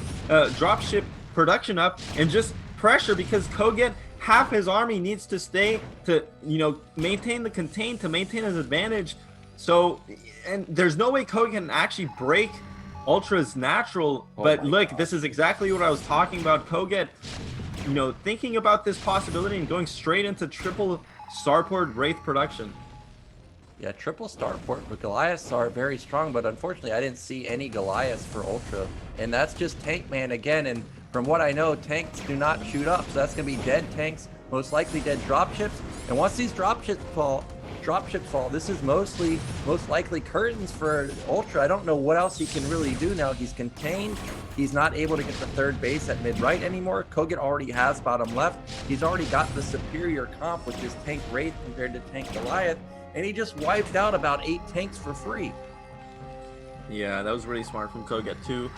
dropship production up, and just pressure, because kogeT, half his army needs to stay to, you know, maintain the contain, to maintain his advantage. So, and there's no way kogeT can actually break Ultra's natural. But look, this is exactly what I was talking about. kogeT, you know, thinking about this possibility and going straight into triple starport Wraith production. Yeah, triple starport, but Goliaths are very strong, but unfortunately I didn't see any Goliaths for Ultra, and that's just tank man again. And from what I know, tanks do not shoot up, so that's going to be dead tanks, most likely dead dropships. And once these dropships fall, this is most likely curtains for Ultra. I don't know what else he can really do now. He's contained. He's not able to get the third base at mid right anymore. kogeT already has bottom left. He's already got the superior comp, which is tank Wraith compared to tank Goliath, and he just wiped out about 8 tanks for free. Yeah, that was really smart from kogeT too.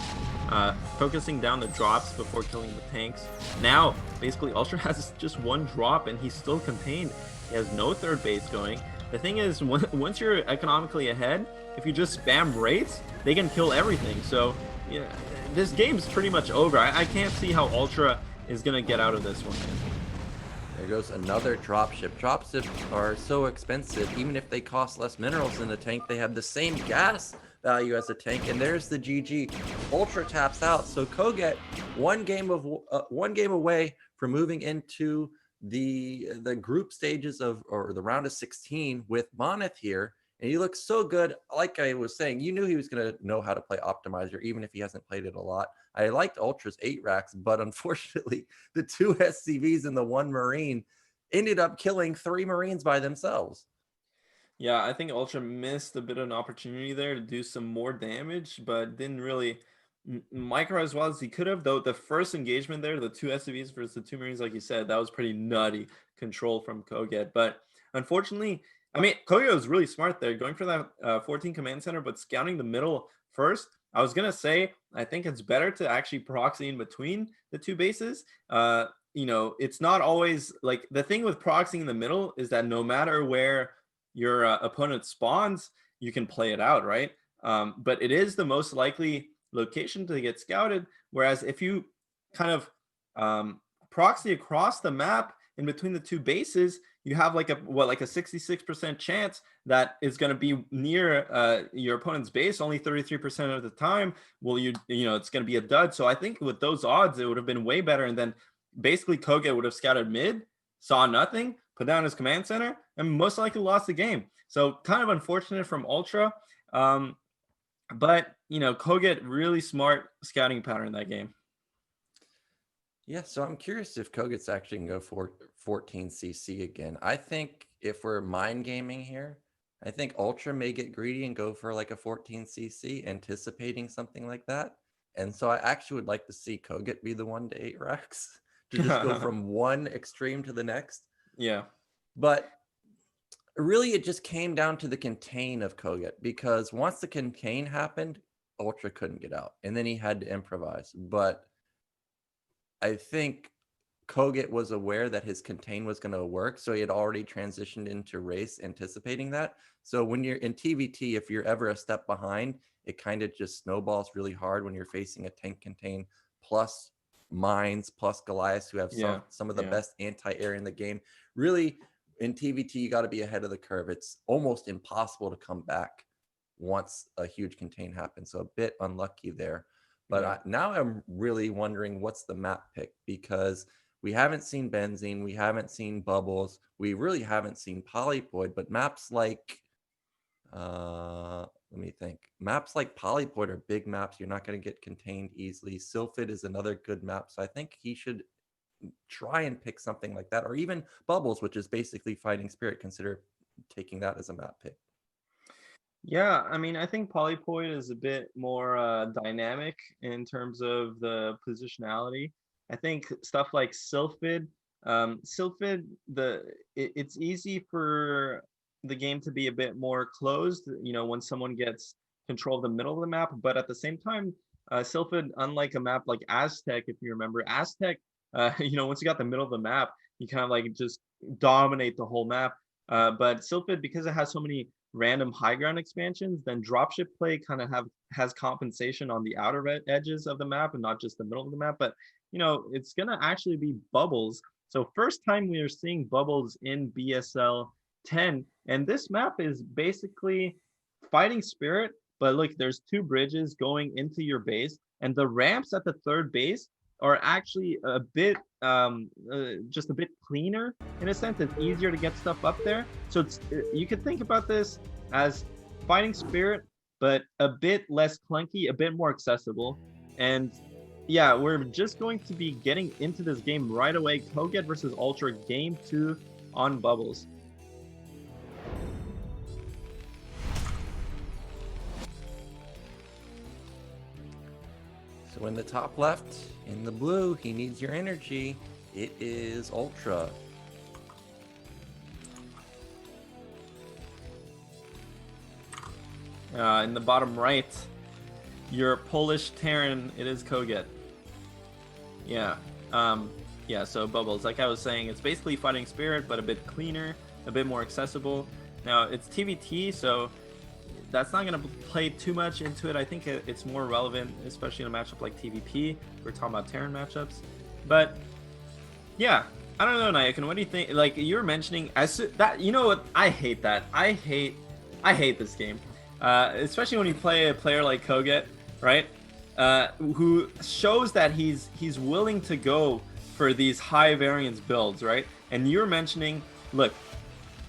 Focusing down the drops before killing the tanks. Now, basically, Ultra has just 1 drop and he's still contained. He has no third base going. The thing is, once you're economically ahead, if you just spam Wraiths, they can kill everything. So, yeah, this game's pretty much over. I can't see how Ultra is going to get out of this one, man. There goes another dropship. Dropships are so expensive. Even if they cost less minerals in the tank, they have the same gas value as a tank. And there's the GG. Ultra taps out. So kogeT, one game away from moving into the group stages of, or the round of 16 with Bonyth here. And he looks so good. Like I was saying, you knew he was going to know how to play optimizer, even if he hasn't played it a lot. I liked Ultra's 8 racks, but unfortunately, the 2 SCVs and the 1 Marine ended up killing 3 Marines by themselves. Yeah, I think Ultra missed a bit of an opportunity there to do some more damage, but didn't really micro as well as he could have. Though the first engagement there, the 2 SCVs versus the 2 Marines, like you said, that was pretty nutty control from kogeT. But unfortunately, I mean, kogeT was really smart there, going for that 14 command center, but scouting the middle first. I was gonna say, I think it's better to actually proxy in between the 2 bases. You know, it's not always like, the thing with proxying in the middle is that no matter where your opponent spawns, you can play it out, right? But it is the most likely location to get scouted. Whereas if you kind of proxy across the map in between the 2 bases, you have like a 66% chance that it's going to be near your opponent's base. Only 33% of the time will you know it's going to be a dud. So I think with those odds, it would have been way better. And then basically kogeT would have scouted mid, saw nothing, put down his command center, and most likely lost the game. So kind of unfortunate from Ultra. But, you know, kogeT, really smart scouting pattern in that game. Yeah, so I'm curious if kogeT's actually can go for 14 CC again. I think if we're mind gaming here, I think Ultra may get greedy and go for like a 14 CC, anticipating something like that. And so I actually would like to see kogeT be the 1 to 8 racks to just go from one extreme to the next. Yeah. But really, it just came down to the contain of kogeT, because once the contain happened, Ultra couldn't get out, and then he had to improvise. But I think kogeT was aware that his contain was going to work, so he had already transitioned into race anticipating that. So when you're in TVT, if you're ever a step behind, it kind of just snowballs really hard when you're facing a tank contain plus mines plus Goliaths, who have some of the best anti-air in the game. Really, in TVT, you got to be ahead of the curve. It's almost impossible to come back once a huge contain happens. So a bit unlucky there. But now I'm really wondering what's the map pick, because we haven't seen Benzene, we haven't seen Bubbles, we really haven't seen Polypoid, but maps like, let me think. Maps like Polypoid are big maps. You're not going to get contained easily. Sylphid is another good map. So I think he should try and pick something like that, or even Bubbles, which is basically Fighting Spirit. Consider taking that as a map pick. Yeah, I mean, I think Polypoid is a bit more dynamic in terms of the positionality. I think stuff like Sylphid, it's easy for the game to be a bit more closed, when someone gets control of the middle of the map. But at the same time, Sylphid, unlike a map like Aztec, if you remember, Aztec, once you got the middle of the map, you kind of like just dominate the whole map. But Sylphid, because it has so many random high ground expansions, then dropship play kind of has compensation on the outer edges of the map and not just the middle of the map. But it's gonna actually be Bubbles. So first time we are seeing Bubbles in BSL 10, and this map is basically Fighting Spirit. But look, there's two bridges going into your base, and the ramps at the third base are actually a bit just a bit cleaner in a sense. It's easier to get stuff up there. So you could think about this as Fighting Spirit, but a bit less clunky, a bit more accessible. And yeah, we're just going to be getting into this game right away. kogeT versus Ultra, game 2 on Bubbles. So in the top left, in the blue, he needs your energy. It is Ultra. In the bottom right, your Polish Terran, it is kogeT. Yeah. Yeah, so Bubbles, like I was saying, it's basically Fighting Spirit, but a bit cleaner, a bit more accessible. Now, it's TVT, so that's not going to play too much into it. I think it's more relevant, especially in a matchup like TVP. We're talking about Terran matchups. But, yeah, I don't know, Nayakan, what do you think? Like, you were mentioning, that, you know what? I hate that. I hate this game. Especially when you play a player like kogeT, right? Who shows that he's willing to go for these high variance builds, right? And you're mentioning, look,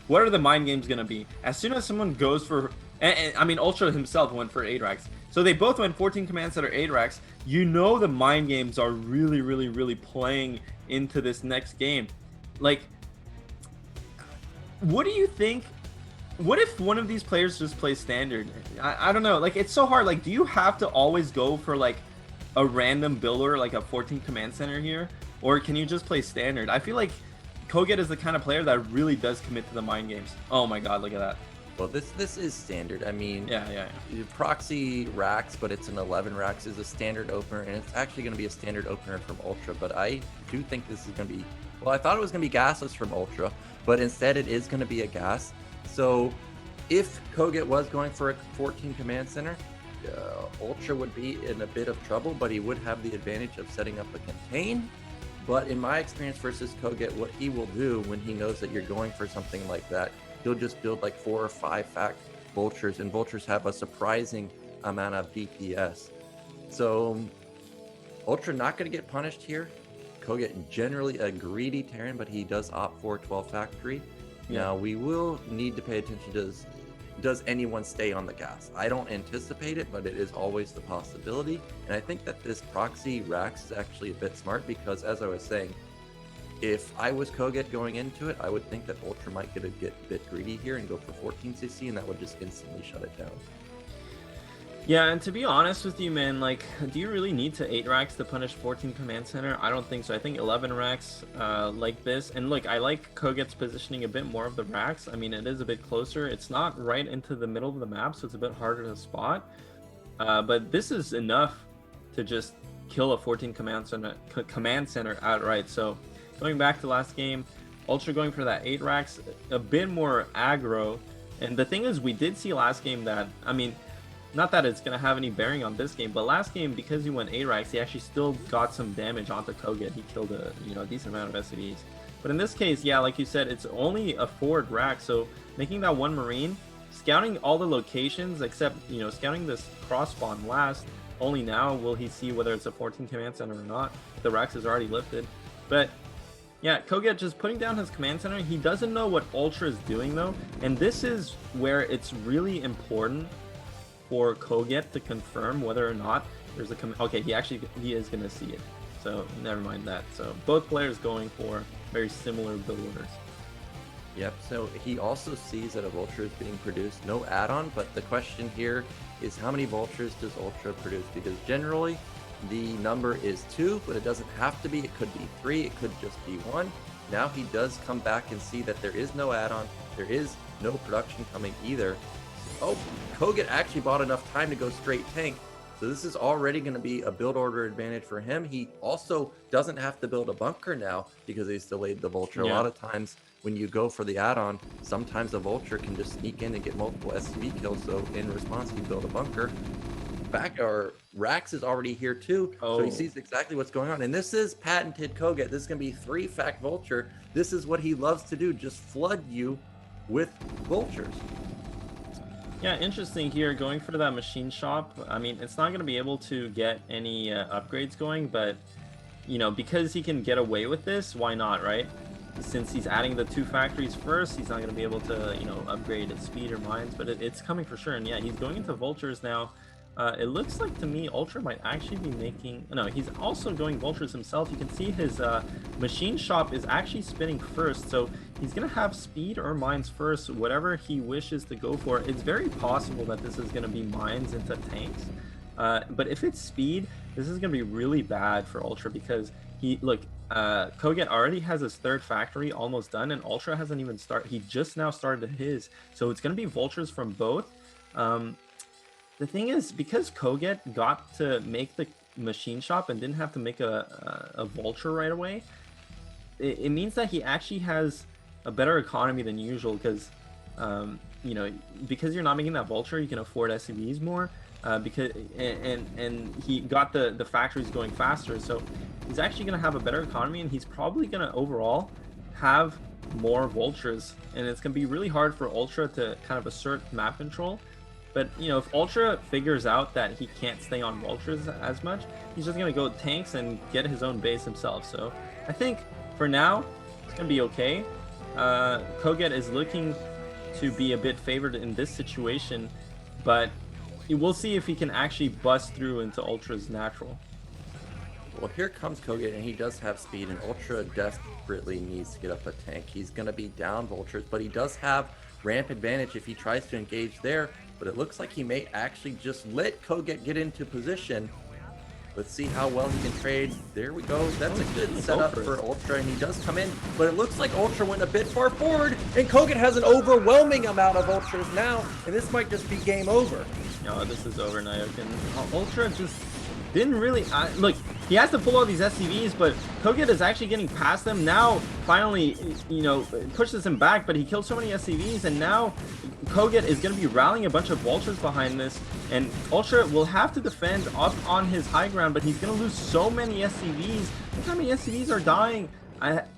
what are the mind games going to be? As soon as someone goes for, and I mean, Ultra himself went for 8 racks. So they both went 14 commands that are 8 racks. The mind games are really, really, really playing into this next game. Like, what do you think? What if one of these players just plays standard? I don't know. Like, it's so hard. Like, do you have to always go for like a random builder, like a 14 command center here? Or can you just play standard? I feel like kogeT is the kind of player that really does commit to the mind games. Oh my god, look at that. Well, this is standard. I mean, yeah. Proxy racks, but it's an 11 racks is a standard opener, and it's actually going to be a standard opener from Ultra. But I do think this is going to be, well, I thought it was going to be gasless from Ultra, but instead it is going to be a gas. So if kogeT was going for a 14 command center, Ultra would be in a bit of trouble, but he would have the advantage of setting up a contain. But in my experience versus kogeT, what he will do when he knows that you're going for something like that, he'll just build like 4 or 5 fact vultures, and vultures have a surprising amount of DPS. So Ultra not going to get punished here. kogeT generally a greedy Terran, but he does opt for 12 factory. Yeah. Now we will need to pay attention to does anyone stay on the gas? I don't anticipate it, but it is always the possibility. And I think that this proxy racks is actually a bit smart, because as I was saying, if I was kogeT going into it, I would think that Ultra might get a bit greedy here and go for 14cc, and that would just instantly shut it down. Yeah, and to be honest with you, man, like, do you really need to 8 racks to punish 14 command center? I don't think so. I think 11 racks like this. And look, I like kogeT's positioning a bit more of the racks. I mean, it is a bit closer. It's not right into the middle of the map, so it's a bit harder to spot. But this is enough to just kill a 14 command center outright. So going back to last game, Ultra going for that 8 racks, a bit more aggro. And the thing is, we did see last game that, I mean, not that it's going to have any bearing on this game, but last game, because he went A-Racks, he actually still got some damage onto kogeT. He killed a decent amount of SCVs. But in this case, yeah, like you said, it's only a forward rack, so making that one Marine, scouting all the locations except, scouting this cross spawn last, only now will he see whether it's a 14 command center or not. The racks is already lifted. But yeah, kogeT just putting down his command center. He doesn't know what Ultra is doing though, and this is where it's really important for kogeT to confirm whether or not there's a okay, he is going to see it. So never mind that. So both players going for very similar build orders. Yep, so he also sees that a Vulture is being produced. No add-on, but the question here is how many Vultures does Ultra produce? Because generally the number is 2, but it doesn't have to be. It could be 3, it could just be 1. Now he does come back and see that there is no add-on, there is no production coming either. Oh, kogeT actually bought enough time to go straight tank. So this is already going to be a build order advantage for him. He also doesn't have to build a bunker now because he's delayed the Vulture. Yeah. A lot of times when you go for the add-on, sometimes the Vulture can just sneak in and get multiple SCV kills. So in response, you build a bunker. Rax is already here too. So he sees exactly what's going on. And this is patented kogeT. This is going to be 3-fact Vulture. This is what he loves to do, just flood you with Vultures. Yeah, interesting here, going for that machine shop. I mean, it's not going to be able to get any upgrades going, but, because he can get away with this, why not, right? Since he's adding the 2 factories first, he's not going to be able to, upgrade its speed or mines, but it's coming for sure. And yeah, he's going into Vultures now. It looks like to me Ultra might actually be making... No, he's also going Vultures himself. You can see his machine shop is actually spinning first, so he's going to have speed or mines first, whatever he wishes to go for. It's very possible that this is going to be mines into tanks, but if it's speed, this is going to be really bad for Ultra because kogeT already has his 3rd factory almost done, and Ultra hasn't even started. He just now started his, so it's going to be Vultures from both. The thing is, because kogeT got to make the machine shop and didn't have to make a Vulture right away, it means that he actually has a better economy than usual because, because you're not making that Vulture, you can afford SCVs more, and he got the factories going faster, so he's actually going to have a better economy, and he's probably going to overall have more Vultures, and it's going to be really hard for Ultra to kind of assert map control. But, if Ultra figures out that he can't stay on Vultures as much, he's just going to go tanks and get his own base himself. So I think for now, it's going to be okay. kogeT is looking to be a bit favored in this situation, but we'll see if he can actually bust through into Ultra's natural. Well, here comes kogeT, and he does have speed, and Ultra desperately needs to get up a tank. He's going to be down Vultures, but he does have ramp advantage if he tries to engage there. But it looks like he may actually just let kogeT get into position. Let's see how well he can trade. There we go. That's a good setup for Ultra, and he does come in. But it looks like Ultra went a bit far forward, and kogeT has an overwhelming amount of Ultras now, and this might just be game over. No, this is over, Nyokin. Ultra just didn't really... look, he has to pull all these SCVs, but kogeT is actually getting past them. Now, finally, pushes him back, but he killed so many SCVs, and now kogeT is going to be rallying a bunch of Vultures behind this, and Ultra will have to defend up on his high ground, but he's going to lose so many SCVs. Look how many SCVs are dying.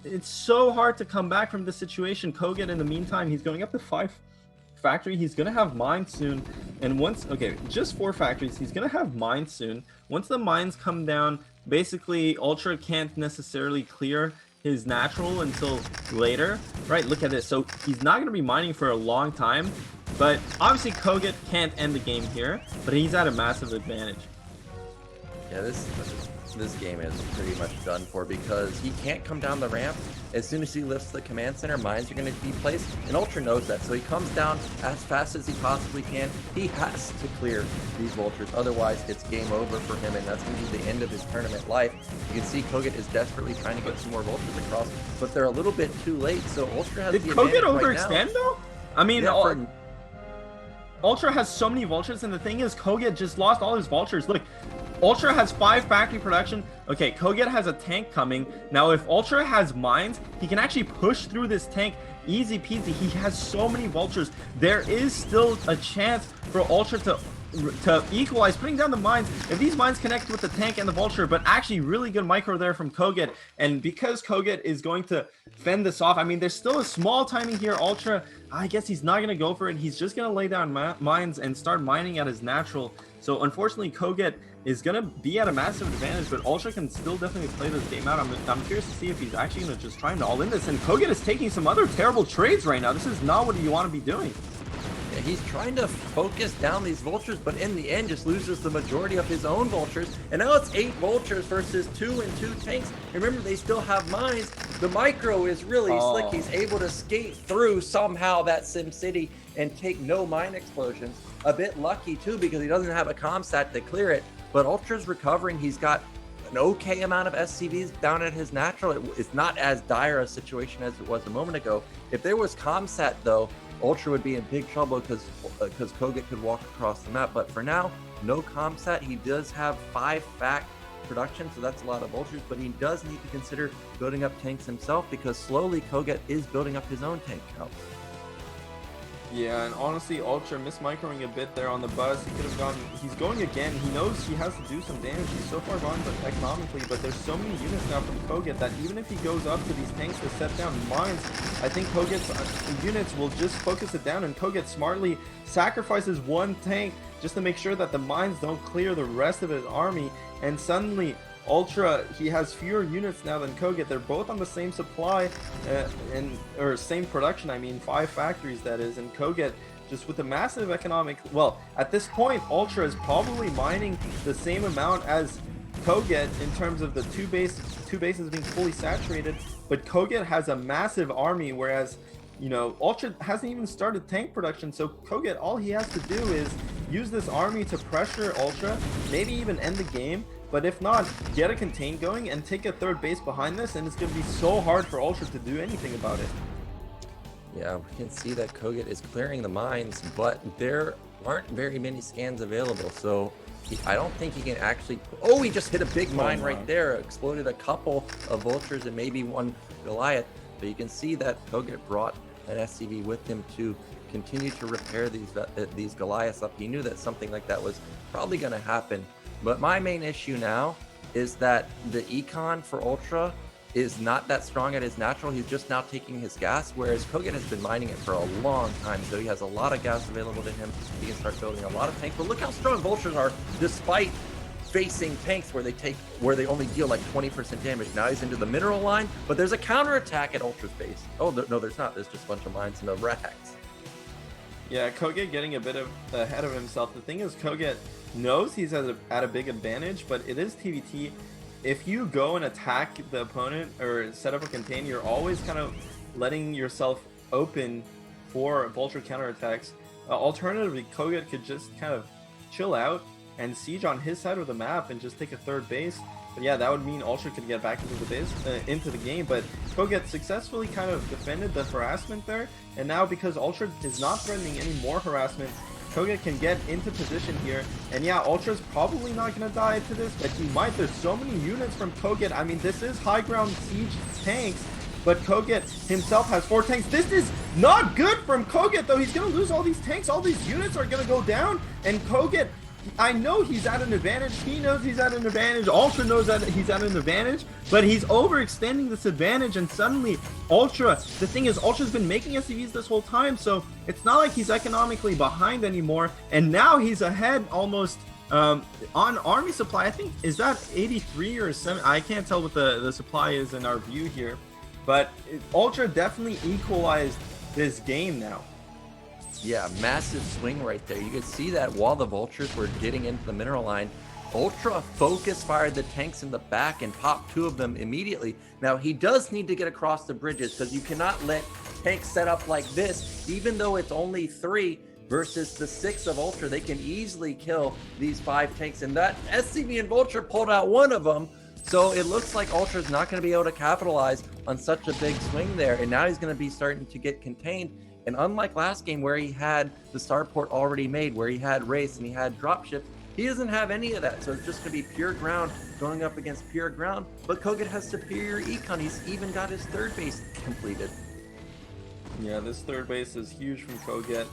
It's so hard to come back from this situation. kogeT, in the meantime, he's going up to 5 factory. He's gonna have mines soon, and once just 4 factories, he's gonna have mines soon. Once the mines come down, basically Ultra can't necessarily clear his natural until later, right? Look at this. So he's not gonna be mining for a long time, but obviously kogeT can't end the game here, but he's at a massive advantage. Yeah, this game is pretty much done for because he can't come down the ramp. As soon as he lifts the command center, mines are going to be placed, and Ultra knows that, so he comes down as fast as he possibly can. He has to clear these Vultures, otherwise it's game over for him, and that's going to be the end of his tournament life. You can see kogeT is desperately trying to get some more Vultures across, but they're a little bit too late, so Ultra has Did the kogeT advantage right overextend now. though? I mean, Yeah, Ultra has so many Vultures, and the thing is, kogeT just lost all his Vultures. Look, Ultra has 5 factory production. Okay, kogeT has a tank coming. Now, if Ultra has mines, he can actually push through this tank easy peasy. He has so many Vultures. There is still a chance for Ultra to to equalize, putting down the mines. If these mines connect with the tank and the vulture, but actually really good micro there from kogeT. And because kogeT is going to fend this off, I mean, there's still a small timing here. Ultra, I guess he's not going to go for it. He's just going to lay down mines and start mining at his natural. So unfortunately, kogeT is going to be at a massive advantage, but Ultra can still definitely play this game out. I'm curious to see if he's actually going to just try to all in this. And kogeT is taking some other terrible trades right now. This is not what you want to be doing. Yeah, he's trying to focus down these vultures, but in the end just loses the majority of his own vultures. And now it's 8 vultures versus 2 and 2 tanks. Remember, they still have mines. The micro is really slick. He's able to skate through somehow that Sim City and take no mine explosions. A bit lucky too, because he doesn't have a comsat to clear it. But Ultra's recovering. He's got an okay amount of SCVs down at his natural. It's not as dire a situation as it was a moment ago. If there was comsat though, Ultra would be in big trouble because kogeT could walk across the map. But for now, no comsat. He does have 5 fact production, so that's a lot of vultures, but he does need to consider building up tanks himself, because slowly kogeT is building up his own tank count. Yeah, and honestly, Ultra mismicroing a bit there on the bus. He could have gone. He's going again. He knows he has to do some damage. He's so far gone economically, but there's so many units now from kogeT that even if he goes up to these tanks to set down mines, I think kogeT's units will just focus it down, and kogeT smartly sacrifices 1 tank just to make sure that the mines don't clear the rest of his army, and suddenly Ultra, he has fewer units now than kogeT. They're both on the same supply or same production. I mean, 5 factories that is, and kogeT just with a massive economic. Well, at this point, Ultra is probably mining the same amount as kogeT in terms of the two bases being fully saturated. But kogeT has a massive army, whereas Ultra hasn't even started tank production. So kogeT, all he has to do is use this army to pressure Ultra, maybe even end the game. But if not, get a contain going and take a 3rd base behind this, and it's going to be so hard for Ultra to do anything about it. Yeah, we can see that kogeT is clearing the mines, but there aren't very many scans available, so I don't think he can actually... Oh, he just hit a big mine right there, exploded a couple of vultures and maybe 1 Goliath, but you can see that kogeT brought an SCV with him to continue to repair these Goliaths up. He knew that something like that was probably going to happen. But my main issue now is that the econ for Ultra is not that strong at his natural. He's just now taking his gas, whereas kogeT has been mining it for a long time, so he has a lot of gas available to him. He can start building a lot of tanks. But look how strong vultures are, despite facing tanks where they only deal like 20% damage. Now he's into the mineral line, but there's a counterattack at Ultra's base. Oh, no, there's not. There's just a bunch of mines and the racks. Yeah, kogeT getting a bit ahead of himself. The thing is, kogeT knows he's at a big advantage, but it is TVT. If you go and attack the opponent or set up a contain, you're always kind of letting yourself open for vulture counterattacks. Alternatively, kogeT could just kind of chill out and siege on his side of the map and just take a 3rd base. But yeah, that would mean Ultra could get back into the base, into the game. But kogeT successfully kind of defended the harassment there, and now because Ultra is not threatening any more harassment, kogeT can get into position here. And yeah, Ultra's probably not going to die to this, but he might. There's so many units from kogeT. I mean, this is high ground siege tanks, but kogeT himself has 4 tanks. This is not good from kogeT, though. He's going to lose all these tanks. All these units are going to go down, and kogeT, I know he's at an advantage. He knows he's at an advantage. Ultra knows that he's at an advantage, but he's overextending this advantage, and suddenly Ultra, the thing is, Ultra's been making SCVs this whole time, so it's not like he's economically behind anymore, and now he's ahead almost on army supply. I think, is that 83 or 7? I can't tell what the supply is in our view here, but Ultra definitely equalized this game now. Yeah, massive swing right there. You could see that while the vultures were getting into the mineral line, Ultra focus fired the tanks in the back and popped 2 of them immediately. Now, he does need to get across the bridges, because you cannot let tanks set up like this. Even though it's only 3 versus the 6 of Ultra, they can easily kill these 5 tanks. And that SCV and Vulture pulled out 1 of them. So it looks like Ultra's not going to be able to capitalize on such a big swing there. And now he's going to be starting to get contained. And unlike last game where he had the starport already made, where he had race and he had dropships, he doesn't have any of that. So it's just going to be pure ground going up against pure ground. But kogeT has superior econ. He's even got his 3rd base completed. Yeah, this 3rd base is huge from kogeT.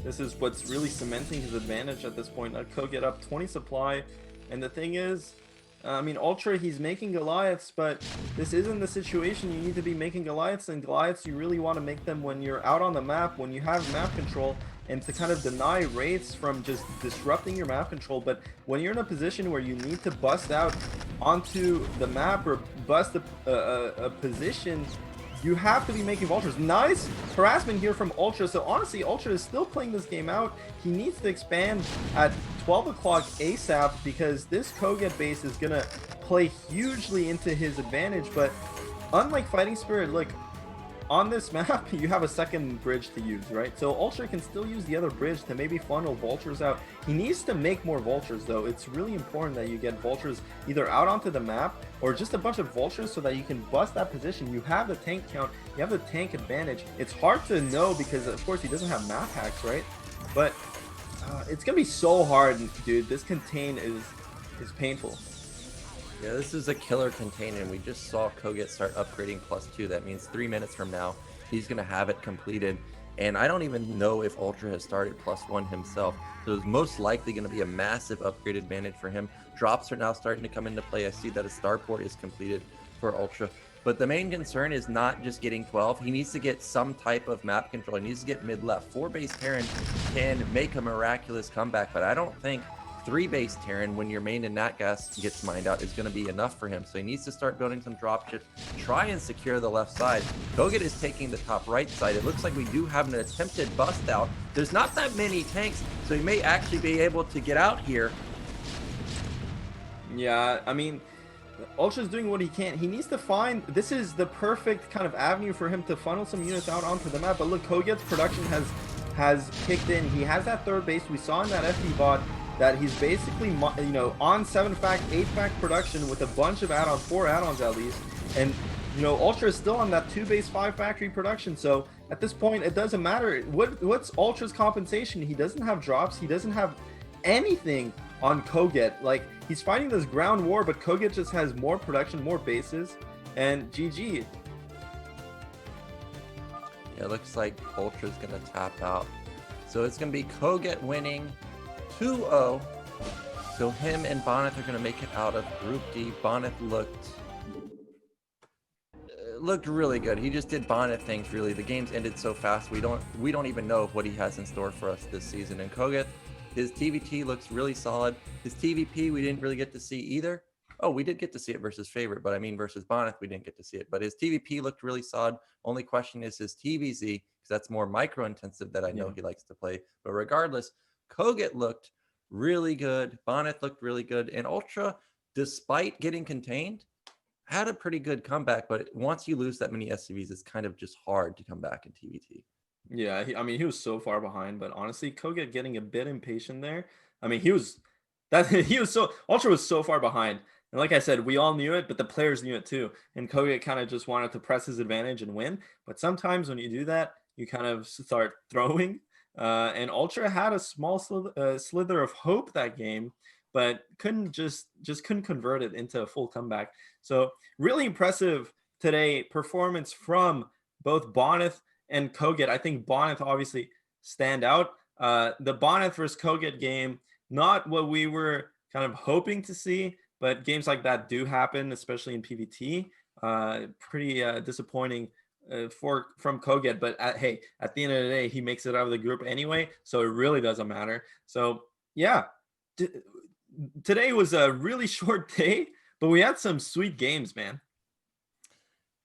This is what's really cementing his advantage at this point. kogeT up 20 supply, and the thing is, I mean, Ultra, he's making Goliaths, but this isn't the situation you need to be making Goliaths, and Goliaths, you really want to make them when you're out on the map, when you have map control, and to kind of deny Wraiths from just disrupting your map control. But when you're in a position where you need to bust out onto the map or bust a position, you have to be making vultures. Nice harassment here from Ultra. So honestly, Ultra is still playing this game out. He needs to expand at 12 o'clock ASAP because this kogeT base is gonna play hugely into his advantage. But unlike Fighting Spirit, look, on this map, you have a second bridge to use, right? So Ultra can still use the other bridge to maybe funnel vultures out. He needs to make more vultures, though. It's really important that you get vultures either out onto the map or just a bunch of vultures so that you can bust that position. You have the tank count, you have the tank advantage. It's hard to know because, of course, he doesn't have map hacks, right? But it's gonna be so hard, dude. This contain is painful. Yeah, this is a killer contain, and we just saw kogeT start upgrading +2. That means 3 minutes from now, he's going to have it completed. And I don't even know if Ultra has started +1 himself. So it's most likely going to be a massive upgrade advantage for him. Drops are now starting to come into play. I see that a starport is completed for Ultra. But the main concern is not just getting 12. He needs to get some type of map control. He needs to get mid-left. 4-base Terran can make a miraculous comeback, but I don't think 3-base Terran, when your main and nat gas gets mined out, is going to be enough for him. So he needs to start building some dropships, try and secure the left side. kogeT is taking the top right side. It looks like we do have an attempted bust out. There's not that many tanks, so he may actually be able to get out here. Yeah, I mean, Ultra's doing what he can. He needs to find, this is the perfect kind of avenue for him to funnel some units out onto the map. But look, kogeT's production has kicked in. He has that third base. We saw in that FD bot that he's basically, you know, on 7-fact, 8-fact production with a bunch of add-ons, 4 add-ons at least. And, you know, Ultra is still on that 2-base, 5-factory production. So at this point, it doesn't matter. What's Ultra's compensation? He doesn't have drops. He doesn't have anything on kogeT. Like, he's fighting this ground war, but kogeT just has more production, more bases, and GG. Yeah, it looks like Ultra's going to tap out. So it's going to be kogeT winning 2-0. So him and Bonyth are going to make it out of Group D. Bonyth looked really good. He just did Bonyth things, really. The games ended so fast. We don't even know what he has in store for us this season. And kogeT, his TVT looks really solid. His TVP we didn't really get to see either. Oh, we did get to see it versus Favorit, but I mean versus Bonyth we didn't get to see it. But his TVP looked really solid. Only question is his TVZ, because that's more micro intensive that I know he likes to play. But regardless, kogeT looked really good. Bonyth looked really good. And Ultra, despite getting contained, had a pretty good comeback. But once you lose that many SCVs, it's kind of just hard to come back in TVT. Yeah, I mean, he was so far behind, but honestly, kogeT getting a bit impatient there. I mean, Ultra was so far behind. And like I said, we all knew it, but the players knew it too. And kogeT kind of just wanted to press his advantage and win. But sometimes when you do that, you kind of start throwing. And Ultra had a small slither of hope that game, but couldn't couldn't convert it into a full comeback. So really impressive today performance from both Bonyth and kogeT. I think Bonyth obviously stand out. The Bonyth versus kogeT game, not what we were kind of hoping to see, but games like that do happen, especially in PvT. Pretty disappointing from kogeT, but hey, at the end of the day, he makes it out of the group anyway, so it really doesn't matter. So yeah, today was a really short day, but we had some sweet games, man.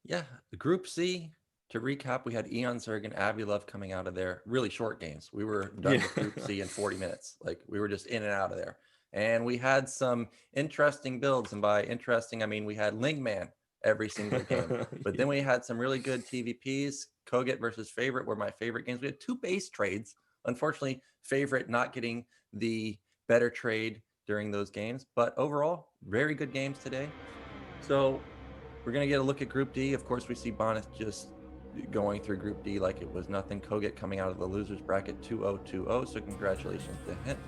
Yeah, the Group C, to recap, we had Eon Zerg and Avilov coming out of there. Really short games. We were done with Group C in 40 minutes. Like, we were just in and out of there. And we had some interesting builds, and by interesting, I mean we had Lingman every single game. But then we had some really good TVPs. kogeT versus Favorit were my favorite games. We had 2 base trades. Unfortunately, Favorit not getting the better trade during those games. But overall, very good games today. So we're going to get a look at Group D. Of course, we see Bonyth just going through Group D like it was nothing. kogeT coming out of the losers bracket 2-0-2-0, so congratulations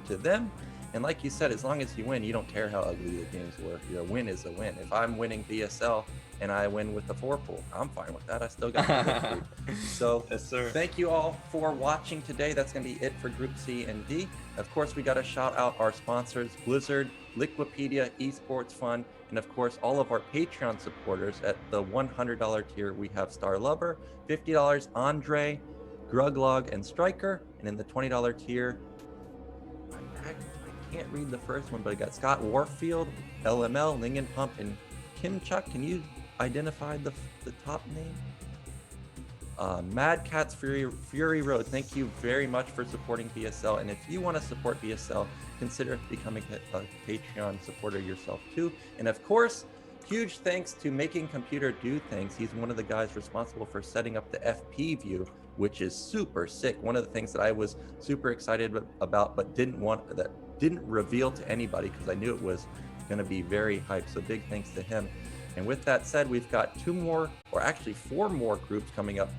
to them. And like you said, as long as you win, you don't care how ugly the games were. Your win is a win. If I'm winning BSL and I win with the 4-pool, I'm fine with that. I still got the victory. So Yes, sir. thank you all for watching today. That's going to be it for Group C and D. Of course, we got to shout out our sponsors, Blizzard, Liquipedia, Esports Fun, and of course, all of our Patreon supporters. At the $100 tier, we have Star Lover, $50, Andre, Gruglog, and Striker. And in the $20 tier, I can't read the first one, but I got Scott Warfield, LML, Lingen Pump, and Kim Chuck. Can you identify the top name? Mad Cat's Fury Road, thank you very much for supporting BSL. And if you want to support BSL, consider becoming a Patreon supporter yourself too. And of course, huge thanks to Making Computer Do Things. He's one of the guys responsible for setting up the FP view, which is super sick. One of the things that I was super excited about, but didn't reveal to anybody because I knew it was going to be very hyped. So big thanks to him. And with that said, we've got 2 more, or actually 4 more groups coming up